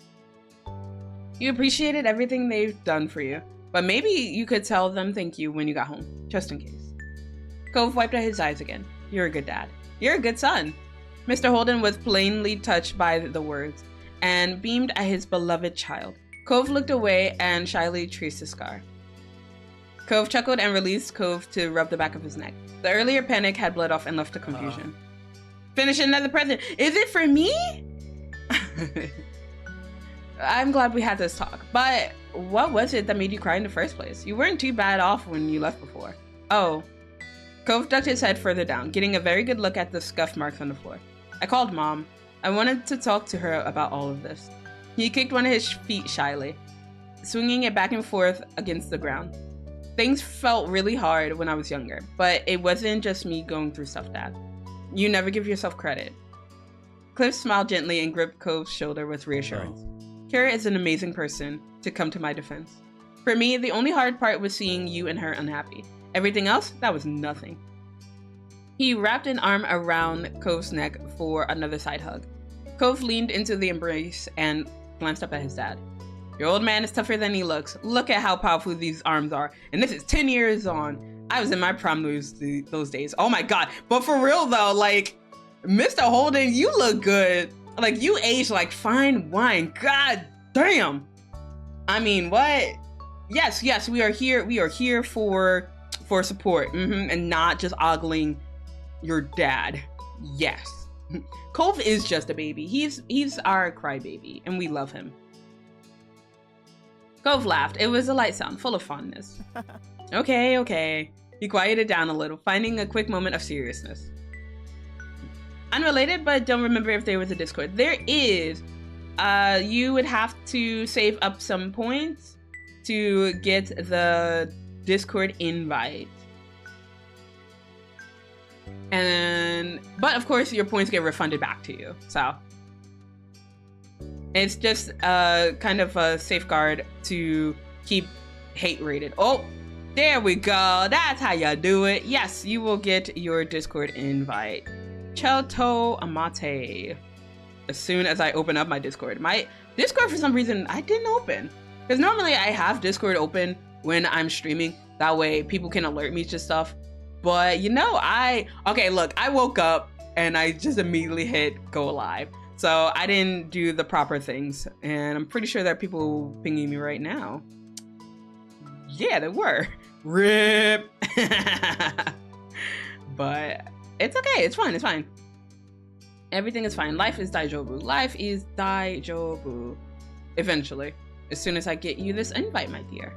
You appreciated everything they've done for you, but maybe you could tell them thank you when you got home, just in case. Cove wiped out his eyes again. You're a good dad. You're a good son. Mr. Holden was plainly touched by the words and beamed at his beloved child. Cove looked away and shyly traced his scar. Cove chuckled and released Cove to rub the back of his neck. The earlier panic had bled off and left to confusion. Finish another present. Is it for me? I'm glad we had this talk, but what was it that made you cry in the first place? You weren't too bad off when you left before. Oh. Cove ducked his head further down, getting a very good look at the scuff marks on the floor. I called Mom. I wanted to talk to her about all of this. He kicked one of his feet shyly, swinging it back and forth against the ground. Things felt really hard when I was younger, but it wasn't just me going through stuff, Dad. You never give yourself credit. Cliff smiled gently and gripped Cove's shoulder with reassurance. Kara is an amazing person to come to my defense. For me, the only hard part was seeing you and her unhappy. Everything else, that was nothing. He wrapped an arm around Cove's neck for another side hug. Cove leaned into the embrace and glanced up at his dad. Your old man is tougher than he looks. Look at how powerful these arms are. And this is 10 years on. I was in my prime those days. Oh my God. But for real though, like, Mr. Holden, you look good. Like, you aged like fine wine. God damn. I mean, what? Yes, we are here. We are here for support. And not just ogling your dad. Yes. Cove is just a baby. He's our crybaby, and we love him. Cove laughed. It was a light sound, full of fondness. Okay. He quieted down a little, finding a quick moment of seriousness. Unrelated, but don't remember if there was a Discord. There is. You would have to save up some points to get the Discord invite. But of course, your points get refunded back to you. So it's just kind of a safeguard to keep hate rated. Oh, there we go. That's how you do it. Yes, you will get your Discord invite. Choto Amate. As soon as I open up my Discord. My Discord, for some reason, I didn't open. Because normally I have Discord open when I'm streaming. That way people can alert me to stuff. But you know, okay, look, I woke up and I just immediately hit go live. So I didn't do the proper things. And I'm pretty sure there are people pinging me right now. Yeah, there were. RIP. But it's okay, it's fine, it's fine. Everything is fine. Life is daijobu. Life is daijobu. Eventually. As soon as I get you this invite, my dear.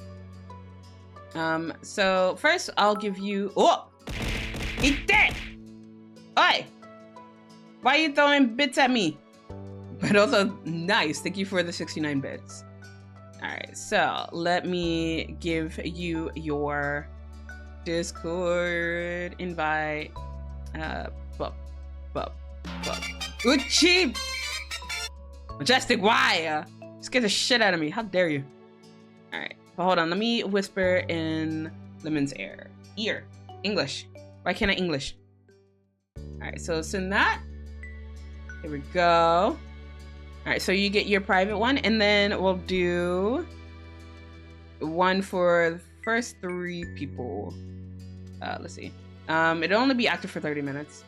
So first I'll give you... Oh! Eat that! Oi! Why are you throwing bits at me? But also, nice. Thank you for the 69 bits. Alright, so let me give you your Discord invite. Uchi! Majestic, why? Scare the shit out of me. How dare you? Alright, but hold on. Let me whisper in Lemon's ear. English. Why can't I English? Alright, so send that. Here we go. Alright, so you get your private one, and then we'll do one for the first 3 people. Let's see. It'll only be active for 30 minutes.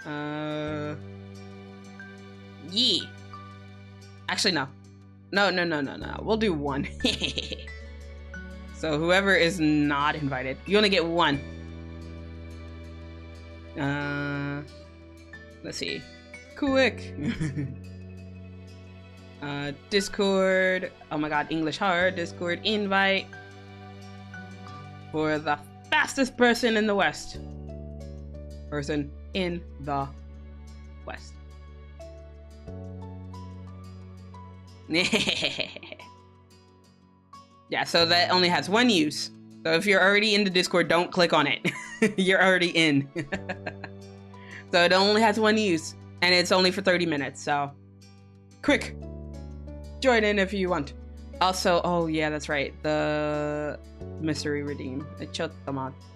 Yeah. Actually, no. No. We'll do 1. So whoever is not invited, you only get 1. Let's see. Quick. Discord. Oh my god, English hard. Discord invite for the fastest person in the West. Person in the West. Yeah, so that only has 1 use. So if you're already in the Discord, don't click on it. You're already in. So it only has 1 use, and it's only for 30 minutes, so quick. Join in if you want. Also, oh yeah, that's right. The mystery redeem.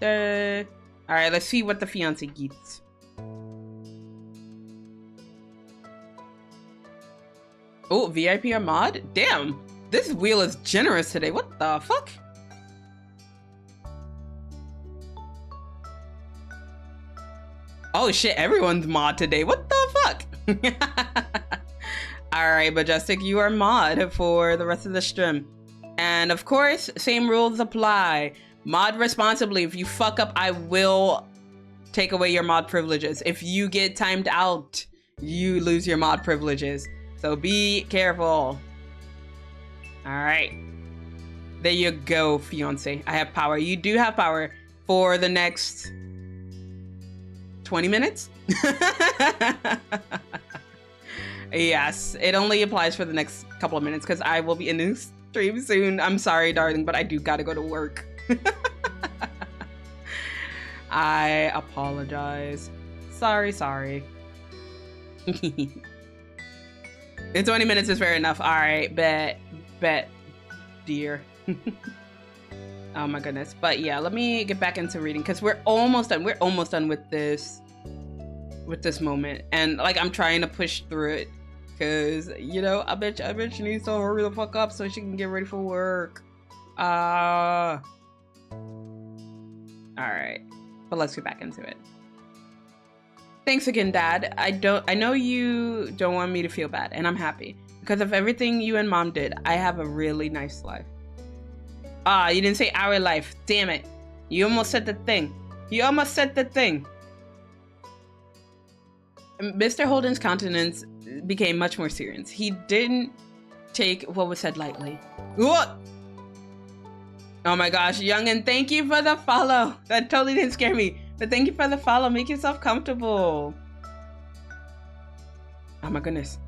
Alright, let's see what the fiance gets. Oh, VIP or mod? Damn, this wheel is generous today. What the fuck? Oh shit, everyone's mod today. What the fuck? Alright, Majestic, you are mod for the rest of the stream. And of course, same rules apply. Mod responsibly. If you fuck up, I will take away your mod privileges. If you get timed out, you lose your mod privileges. So be careful. Alright. There you go, fiance. I have power. You do have power for the next 20 minutes? Yes, it only applies for the next couple of minutes because I will be in this stream soon. I'm sorry, darling, but I do gotta go to work. I apologize. Sorry. In 20 minutes is fair enough. All right, bet, dear. Oh my goodness. But yeah, let me get back into reading because we're almost done. We're almost done with this moment, and like I'm trying to push through it because you know I bet she needs to hurry the fuck up so she can get ready for work. All right, but let's get back into it. Thanks again, Dad. I know you don't want me to feel bad, and I'm happy because of everything you and Mom did. I have a really nice life. Ah, you didn't say our life. Damn it. You almost said the thing. Mr. Holden's countenance became much more serious. He didn't take what was said lightly. What? Oh my gosh, youngin', thank you for the follow. That totally didn't scare me. But thank you for the follow. Make yourself comfortable. Oh my goodness.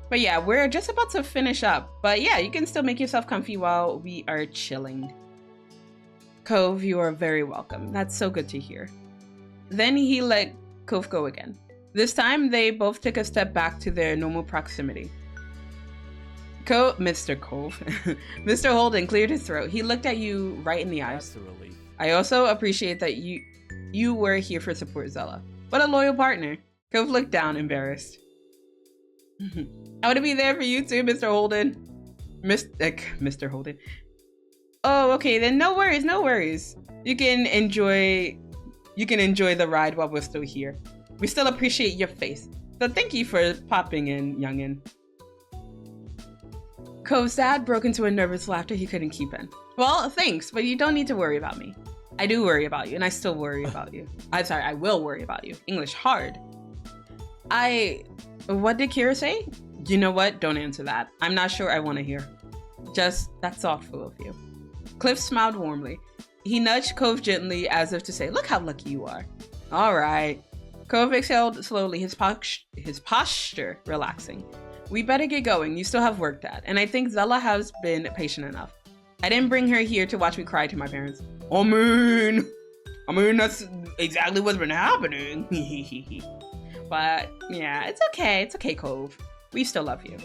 But yeah, we're just about to finish up. But yeah, you can still make yourself comfy while we are chilling. Cove, you are very welcome. That's so good to hear. Then he let Cove go again. This time, they both took a step back to their normal proximity. Mr. Cove. Mr. Holden cleared his throat. He looked at you right in the eyes. That's the relief. I also appreciate that you were here for support, Zela. What a loyal partner. Cove looked down, embarrassed. I want to be there for you too, Mr. Holden. Mr. Holden. Oh, okay, then no worries, no worries. You can enjoy the ride while we're still here. We still appreciate your face. So thank you for popping in, youngin. Cove's dad broke into a nervous laughter he couldn't keep in. Well, thanks, but you don't need to worry about me. I do worry about you, and I still worry about you. I'm sorry, I will worry about you. English hard. What did Kira say? You know what? Don't answer that. I'm not sure I want to hear. Just, that's thoughtful of you. Cliff smiled warmly. He nudged Cove gently as if to say, look how lucky you are. All right. Cove exhaled slowly, his posture relaxing. We better get going. You still have work, Dad. And I think Zela has been patient enough. I didn't bring her here to watch me cry to my parents. I mean, that's exactly what's been happening. But yeah, it's okay. It's okay, Cove. We still love you.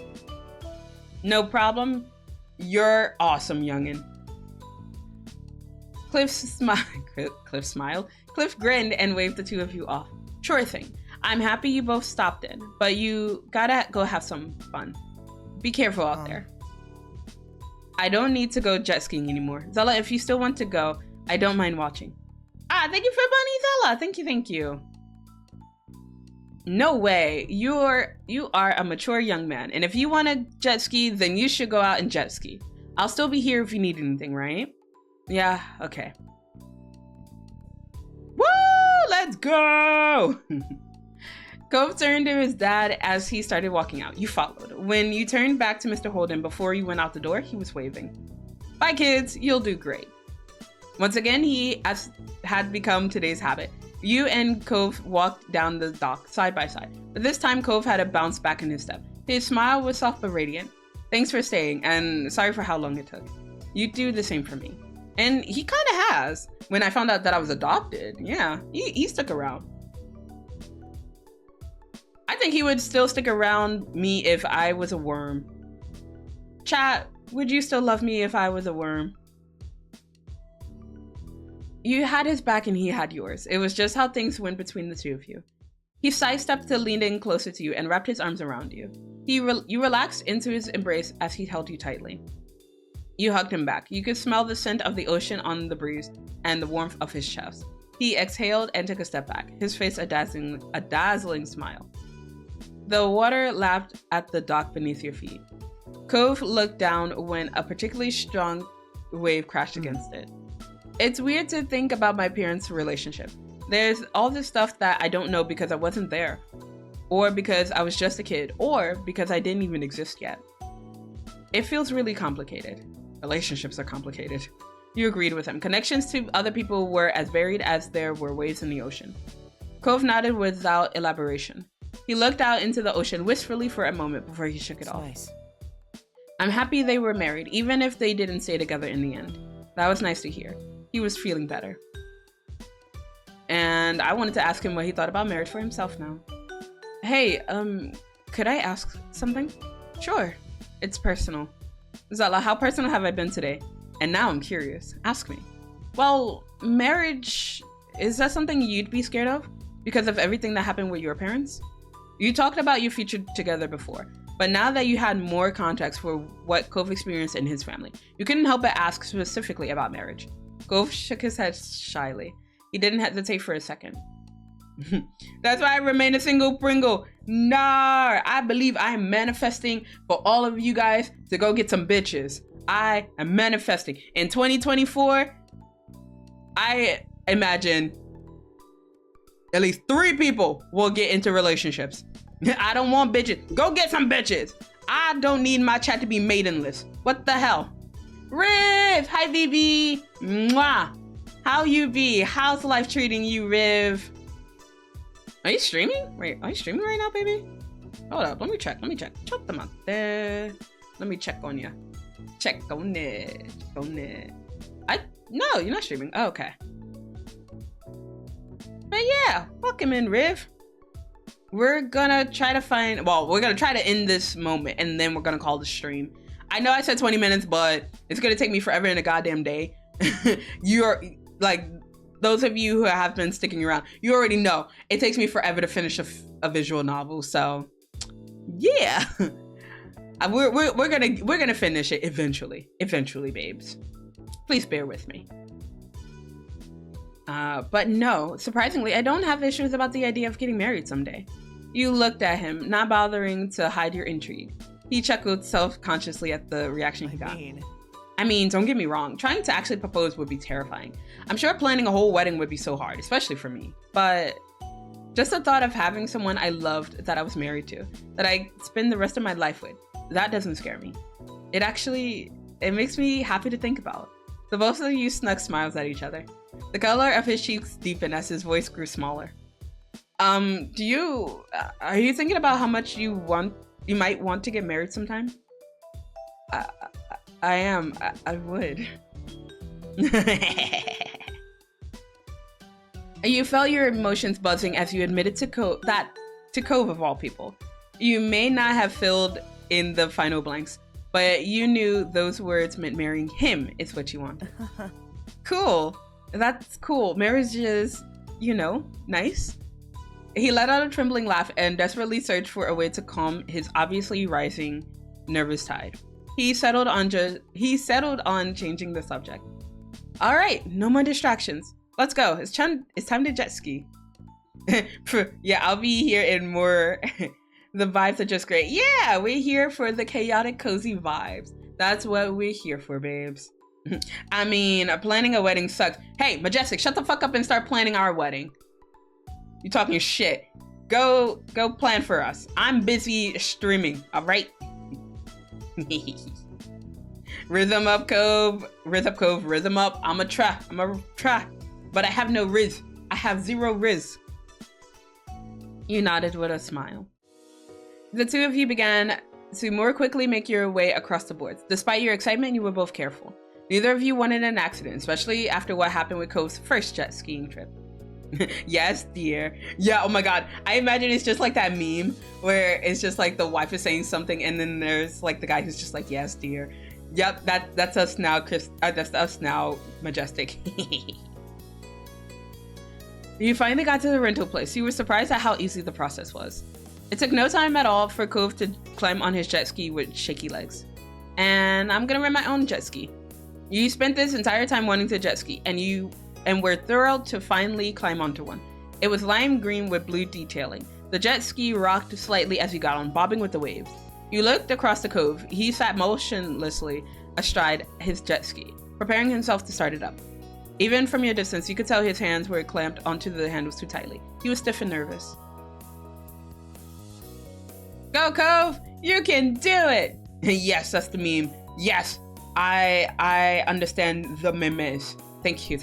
No problem. You're awesome, youngin. Cliff smiled. Cliff grinned and waved the two of you off. Sure thing. I'm happy you both stopped in, but you gotta go have some fun. Be careful out there. I don't need to go jet skiing anymore. Zela, if you still want to go, I don't mind watching. Ah, thank you for Bunny, Zela. Thank you. No way. You are a mature young man, and if you want to jet ski, then you should go out and jet ski. I'll still be here if you need anything, right? Yeah, okay. Woo! Let's go! Cove turned to his dad as he started walking out. You followed. When you turned back to Mr. Holden before you went out the door, he was waving. Bye, kids. You'll do great. Once again, as had become today's habit, you and Cove walked down the dock side by side. But this time, Cove had a bounce back in his step. His smile was soft but radiant. Thanks for staying, and sorry for how long it took. You do the same for me. And he kind of has. When I found out that I was adopted, yeah, he stuck around. I think he would still stick around me if I was a worm. Chat, would you still love me if I was a worm? You had his back and he had yours. It was just how things went between the two of you. He sidestepped to lean in closer to you and wrapped his arms around you. You relaxed into his embrace as he held you tightly. You hugged him back. You could smell the scent of the ocean on the breeze and the warmth of his chest. He exhaled and took a step back, his face a dazzling smile. The water lapped at the dock beneath your feet. Cove looked down when a particularly strong wave crashed against it. It's weird to think about my parents' relationship. There's all this stuff that I don't know because I wasn't there, or because I was just a kid, or because I didn't even exist yet. It feels really complicated. Relationships are complicated. You agreed with him. Connections to other people were as varied as there were waves in the ocean. Cove nodded without elaboration. He looked out into the ocean wistfully for a moment before he shook it off. Nice. I'm happy they were married, even if they didn't stay together in the end. That was nice to hear. He was feeling better. And I wanted to ask him what he thought about marriage for himself now. Hey, could I ask something? Sure. It's personal. Zela, how personal have I been today? And now I'm curious. Ask me. Well, marriage, is that something you'd be scared of? Because of everything that happened with your parents? You talked about your future together before, but now that you had more context for what Cove experienced in his family, you couldn't help but ask specifically about marriage. Cove shook his head shyly. He didn't hesitate for a second. That's why I remain a single Pringle. Nah, I believe I am manifesting for all of you guys to go get some bitches. I am manifesting. In 2024, I imagine at least 3 people will get into relationships. I don't want bitches. Go get some bitches. I don't need my chat to be maidenless. What the hell? Riv! Hi, BB! Mwah! How you be? How's life treating you, Riv? Are you streaming? Wait, are you streaming right now, baby? Hold up, let me check. Check them out there. Let me check on ya. Check on it. No, you're not streaming. Oh, okay. But yeah, welcome in, Riv. We're gonna try to end this moment and then we're gonna call the stream. I know I said 20 minutes, but it's gonna take me forever in a goddamn day. You're like, those of you who have been sticking around, you already know it takes me forever to finish a visual novel. So yeah, we're gonna finish it eventually, babes. Please bear with me. But no, surprisingly, I don't have issues about the idea of getting married someday. You looked at him, not bothering to hide your intrigue. He chuckled self-consciously at the reaction he got. I mean, don't get me wrong, trying to actually propose would be terrifying. I'm sure planning a whole wedding would be so hard, especially for me. But just the thought of having someone I loved that I was married to, that I spend the rest of my life with, that doesn't scare me. It makes me happy to think about. The both of you snuck smiles at each other. The color of his cheeks deepened as his voice grew smaller. Are you thinking about how much you might want to get married sometime? I am. I would. You felt your emotions buzzing as you admitted to COVE of all people. You may not have filled in the final blanks, but you knew those words meant marrying him is what you want. Cool. That's cool. Marriage is, nice. He let out a trembling laugh and desperately searched for a way to calm his obviously rising nervous tide. He settled on changing the subject. All right, no more distractions. Let's go. It's time to jet ski. Yeah, I'll be here in more. The vibes are just great. Yeah, we're here for the chaotic, cozy vibes. That's what we're here for, babes. I mean, planning a wedding sucks. Hey, Majestic, shut the fuck up and start planning our wedding. You talking shit. Go plan for us. I'm busy streaming, all right? Rhythm up, Cove. Rhythm up. I'ma try. But I have no riz. I have 0 riz. You nodded with a smile. The two of you began to more quickly make your way across the boards. Despite your excitement, you were both careful. Neither of you wanted an accident, especially after what happened with Cove's first jet skiing trip. Yes, dear. Yeah, oh my god. I imagine it's just like that meme where it's just like the wife is saying something and then there's like the guy who's just like, yes, dear. Yep, that's us now, Chris. That's us now, Majestic. You finally got to the rental place. You were surprised at how easy the process was. It took no time at all for Cove to climb on his jet ski with shaky legs. And I'm gonna rent my own jet ski. You spent this entire time wanting to jet ski, and were thrilled to finally climb onto one. It was lime green with blue detailing. The jet ski rocked slightly as you got on, bobbing with the waves. You looked across the Cove. He sat motionlessly astride his jet ski, preparing himself to start it up. Even from your distance, you could tell his hands were clamped onto the handles too tightly. He was stiff and nervous. Go, Cove! You can do it! Yes, that's the meme. Yes, I understand the memes. Thank you.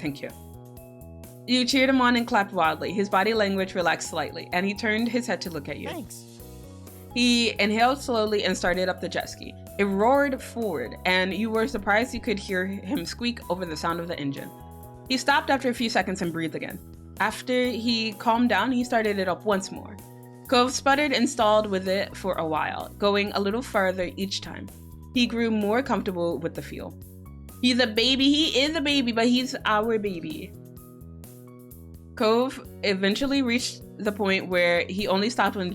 You cheered him on and clapped wildly. His body language relaxed slightly, and he turned his head to look at you. Thanks. He inhaled slowly and started up the jet ski. It roared forward, and you were surprised you could hear him squeak over the sound of the engine. He stopped after a few seconds and breathed again. After he calmed down, he started it up once more. Cove sputtered and stalled with it for a while, going a little farther each time. He grew more comfortable with the feel. He's a baby. He is a baby, but he's our baby. Cove eventually reached the point where he only stopped the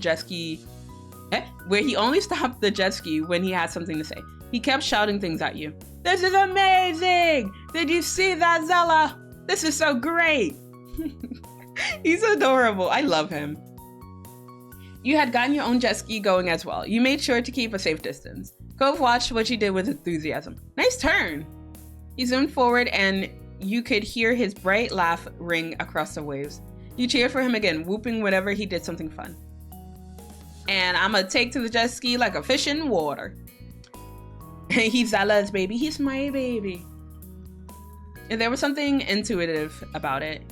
jet ski when he had something to say. He kept shouting things at you. This is amazing! Did you see that, Zela? This is so great! He's adorable. I love him. You had gotten your own jet ski going as well. You made sure to keep a safe distance. Cove watched what you did with enthusiasm. Nice turn! He zoomed forward and you could hear his bright laugh ring across the waves. You cheered for him again, whooping whenever he did something fun. And I'ma take to the jet ski like a fish in water. He's Zela's baby. He's my baby. And there was something intuitive about it.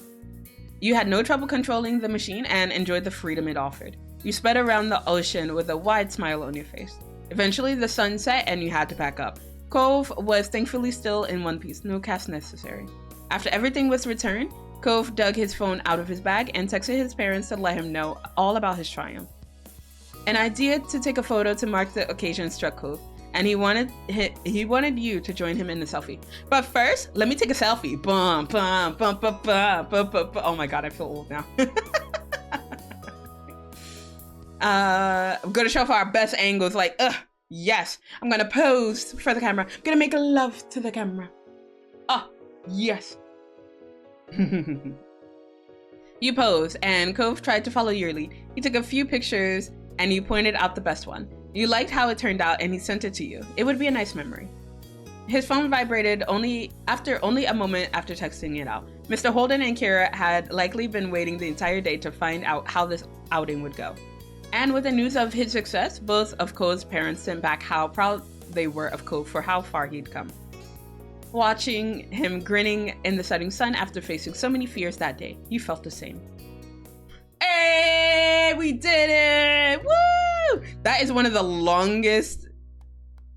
You had no trouble controlling the machine and enjoyed the freedom it offered. You sped around the ocean with a wide smile on your face. Eventually the sun set and you had to pack up. Cove was thankfully still in one piece, no cast necessary. After everything was returned, Cove dug his phone out of his bag and texted his parents to let him know all about his triumph. An idea to take a photo to mark the occasion struck Cove. and he wanted you to join him in the selfie. But first, let me take a selfie. Bum, bum, bum, bum, bum, bum, bum, bum. Oh my god, I feel old now. I'm gonna show off our best angles. Like, yes. I'm gonna pose for the camera. I'm gonna make love to the camera. Oh, yes. You pose, and Cove tried to follow your lead. He took a few pictures, and you pointed out the best one. You liked how it turned out, and he sent it to you. It would be a nice memory. His phone vibrated only a moment after texting it out. Mr. Holden and Kira had likely been waiting the entire day to find out how this outing would go. And with the news of his success, both of Cove's parents sent back how proud they were of Cove for how far he'd come. Watching him grinning in the setting sun after facing so many fears that day, you felt the same. Hey, we did it! Woo! That is one of the longest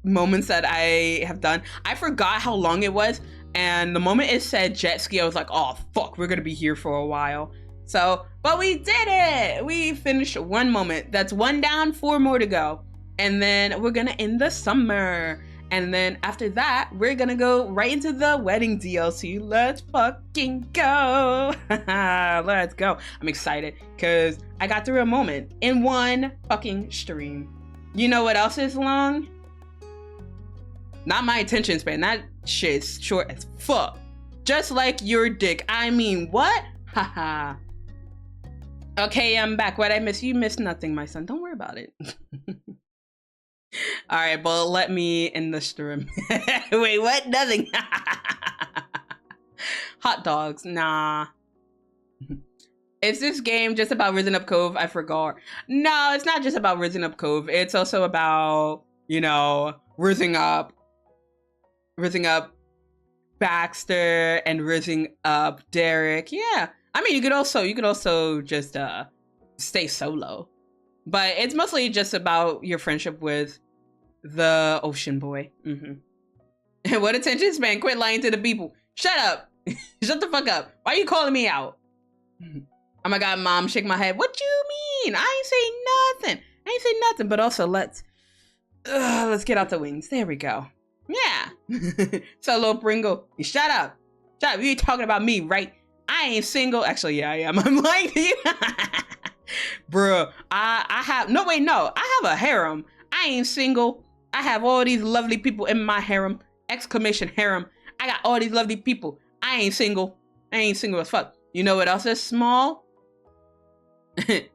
moments that I have done. I forgot how long it was, and the moment it said jet ski, I was like, oh fuck, we're gonna be here for a while. So, but we did it! We finished one moment. That's one down, 4 more to go. And then we're gonna end the summer. And then after that, we're gonna go right into the wedding DLC. Let's fucking go. Let's go. I'm excited because I got through a moment in one fucking stream. You know what else is long? Not my attention span. That shit's short as fuck. Just like your dick. I mean, what? Haha. Okay, I'm back. What'd I miss? You missed nothing, my son. Don't worry about it. All right, but let me end the stream. Wait, what? Nothing. Hot dogs. Nah. Is this game just about Risen Up Cove? I forgot. No, it's not just about Risen Up Cove. It's also about, you know, rising up Baxter and rising up Derek. Yeah. I mean, you could also just stay solo. But it's mostly just about your friendship with the ocean boy. Mm-hmm. What attention span? Quit lying to the people. Shut up. Shut the fuck up. Why are you calling me out? Oh my god, mom, shake my head. What you mean? I ain't say nothing. But also, let's get out the wings. There we go. Yeah. So, little Pringle, you shut up. Shut up. You ain't talking about me, right? I ain't single. Actually, yeah, I am. I'm lying to you. Bruh, I have a harem. I ain't single. I have all these lovely people in my harem. Exclamation harem. I got all these lovely people. I ain't single. I ain't single as fuck. You know what else is small? Zela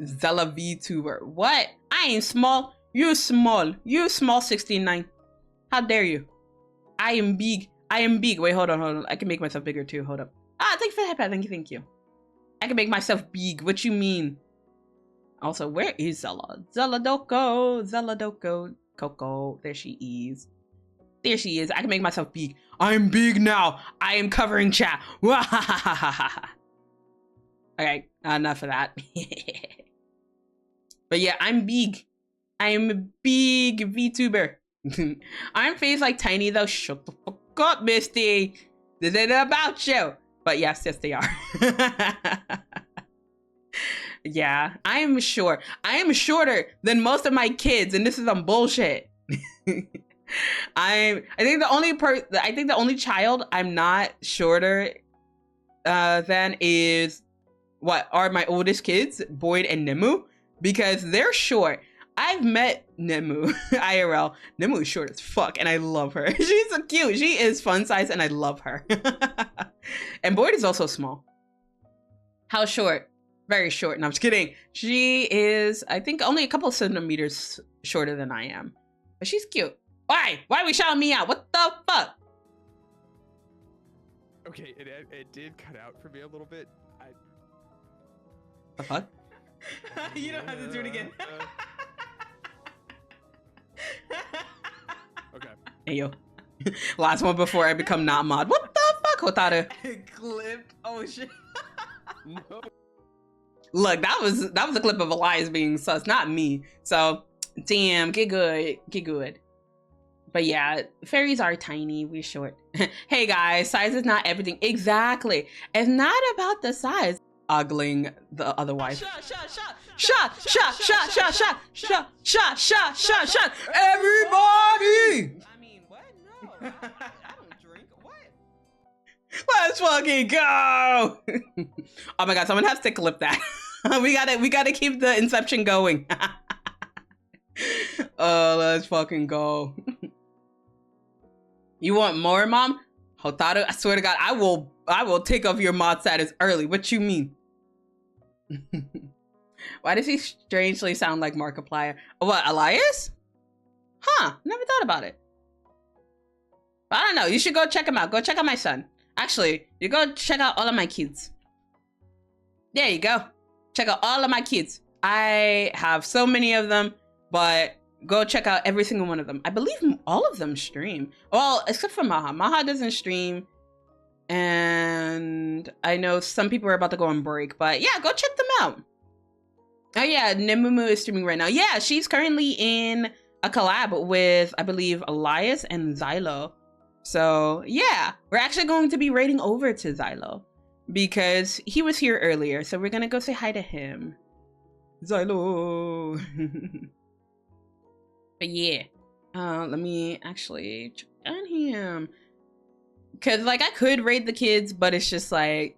VTuber. What? I ain't small. You small. You small 69. How dare you? I am big. I am big. Wait, hold on. I can make myself bigger too. Hold up. Thank you for the headpad. Thank you. I can make myself big. What you mean? Also, where is Zela? Zela Doko. Coco. There she is. I can make myself big. I'm big now. I am covering chat. Okay, enough of that. But yeah, I'm big. I am a big VTuber. I'm face like tiny though. Shut the fuck up, Misty. This ain't about you. But yes, they are. Yeah, I am short. I am shorter than most of my kids, and this is some bullshit. I think the only child I'm not shorter than is what are my oldest kids, Boyd and Nemu, because they're short. I've met Nemu IRL. Nemu is short as fuck, and I love her. She's so cute. She is fun size, and I love her. And Boyd is also small. How short? Very short. No, I'm just kidding. She is, I think, only a couple centimeters shorter than I am. But she's cute. Why? Why are we shouting me out? What the fuck? Okay, it did cut out for me a little bit. The fuck? You don't have to do it again. Okay. Hey, yo. Last one before I become not mod. What the fuck, Hotaru? Clipped. Oh, shit. No. Look, that was a clip of Elias being sus, not me. So, damn, get good. But yeah, fairies are tiny, we're short. Hey guys, size is not everything. Exactly. It's not about the size. ogling the other wife. Shot. Everybody! I mean, what? No, I don't drink. What? Let's fucking go! Oh my god, someone has to clip that. we gotta keep the inception going. Oh, let's fucking go. You want more, Mom? Hotaru, I swear to God, I will take off your mod status early. What you mean? Why does he strangely sound like Markiplier? What, Elias? Huh, never thought about it. But I don't know, you should go check him out. Go check out my son. Actually, you go check out all of my kids. There you go. Check out all of my kids. I have so many of them, but go check out every single one of them. I believe all of them stream. Well, except for Maha. Maha doesn't stream. And I know some people are about to go on break, but yeah, go check them out. Oh yeah, Nemumu is streaming right now. Yeah, she's currently in a collab with, I believe, Elias and Zela. So yeah, we're actually going to be raiding over to Zela because he was here earlier. So we're gonna go say hi to him. Zelo. But yeah, let me actually check on him. Cause like I could raid the kids, but it's just like,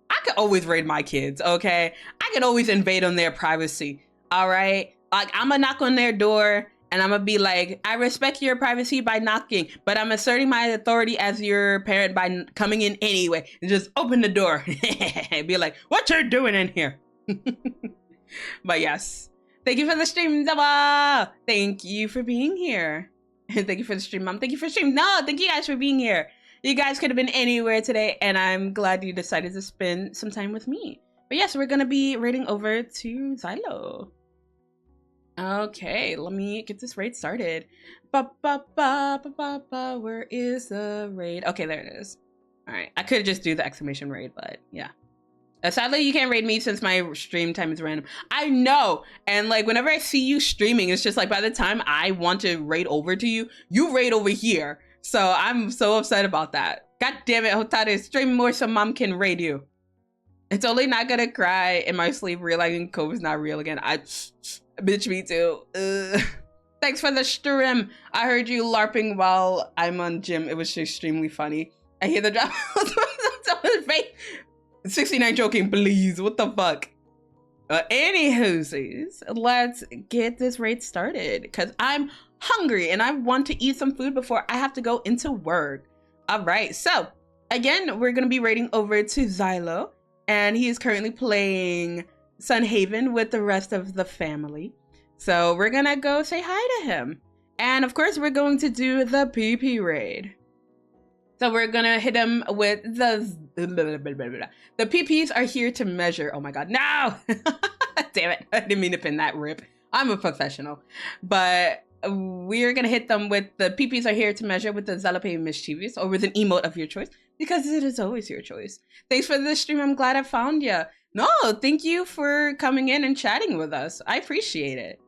I could always raid my kids, okay? I could always invade on their privacy, all right? Like I'm gonna knock on their door and I'm gonna be like, I respect your privacy by knocking, but I'm asserting my authority as your parent by coming in anyway. And just open the door and be like, what you doing in here? But yes, thank you for the stream, Zela. Thank you for being here. And thank you for the stream, Mom. Thank you for the stream. No, thank you guys for being here. You guys could have been anywhere today, and I'm glad you decided to spend some time with me. But yes, we're gonna be raiding over to Zelo. Okay, let me get this raid started. Where is the raid? Okay, there it is. All right, I could just do the exclamation raid, but yeah. Sadly, you can't raid me since my stream time is random. I know, and like whenever I see you streaming, it's just like by the time I want to raid over to you, you raid over here. So I'm so upset about that. God damn it, Hotaru, stream more so Mom can raid you. It's only not gonna cry in my sleep realizing COVE is not real again. Bitch, me too. Thanks for the stream. I heard you LARPing while I'm on gym. It was extremely funny. I hear the drop. 69 joking, please. What the fuck? Anywhoosies, let's get this raid started because I'm hungry and I want to eat some food before I have to go into work. All right, so again, we're gonna be raiding over to Zelo, and he is currently playing Sunhaven with the rest of the family. So we're gonna go say hi to him, and of course, we're going to do the PP raid. So we're gonna hit him with the PPs are here to measure. Oh my god, no! Damn it, I didn't mean to pin that rip. I'm a professional. But we're gonna hit them with the PPs are here to measure with the Zalape Mischievous, or with an emote of your choice, because it is always your choice. Thanks for the stream, I'm glad I found you. No, thank you for coming in and chatting with us. I appreciate it.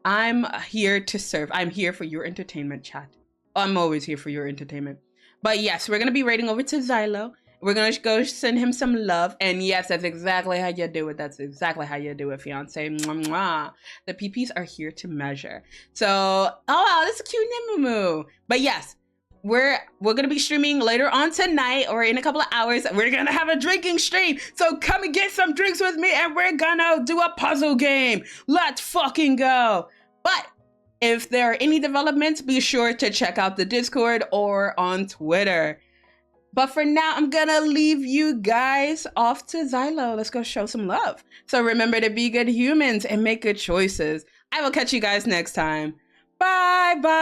I'm here to serve. I'm here for your entertainment, chat. I'm always here for your entertainment. But yes, we're going to be raiding over to Zelo. We're going to go send him some love. And yes, that's exactly how you do it. That's exactly how you do it, fiance. Mwah, mwah. The PPs are here to measure. So, oh wow, this is a cute Nemumu. But yes, we're going to be streaming later on tonight or in a couple of hours. We're going to have a drinking stream. So come and get some drinks with me and we're going to do a puzzle game. Let's fucking go. But if there are any developments, be sure to check out the Discord or on Twitter. But for now, I'm gonna leave you guys off to Zelo. Let's go show some love. So remember to be good humans and make good choices. I will catch you guys next time. Bye bye.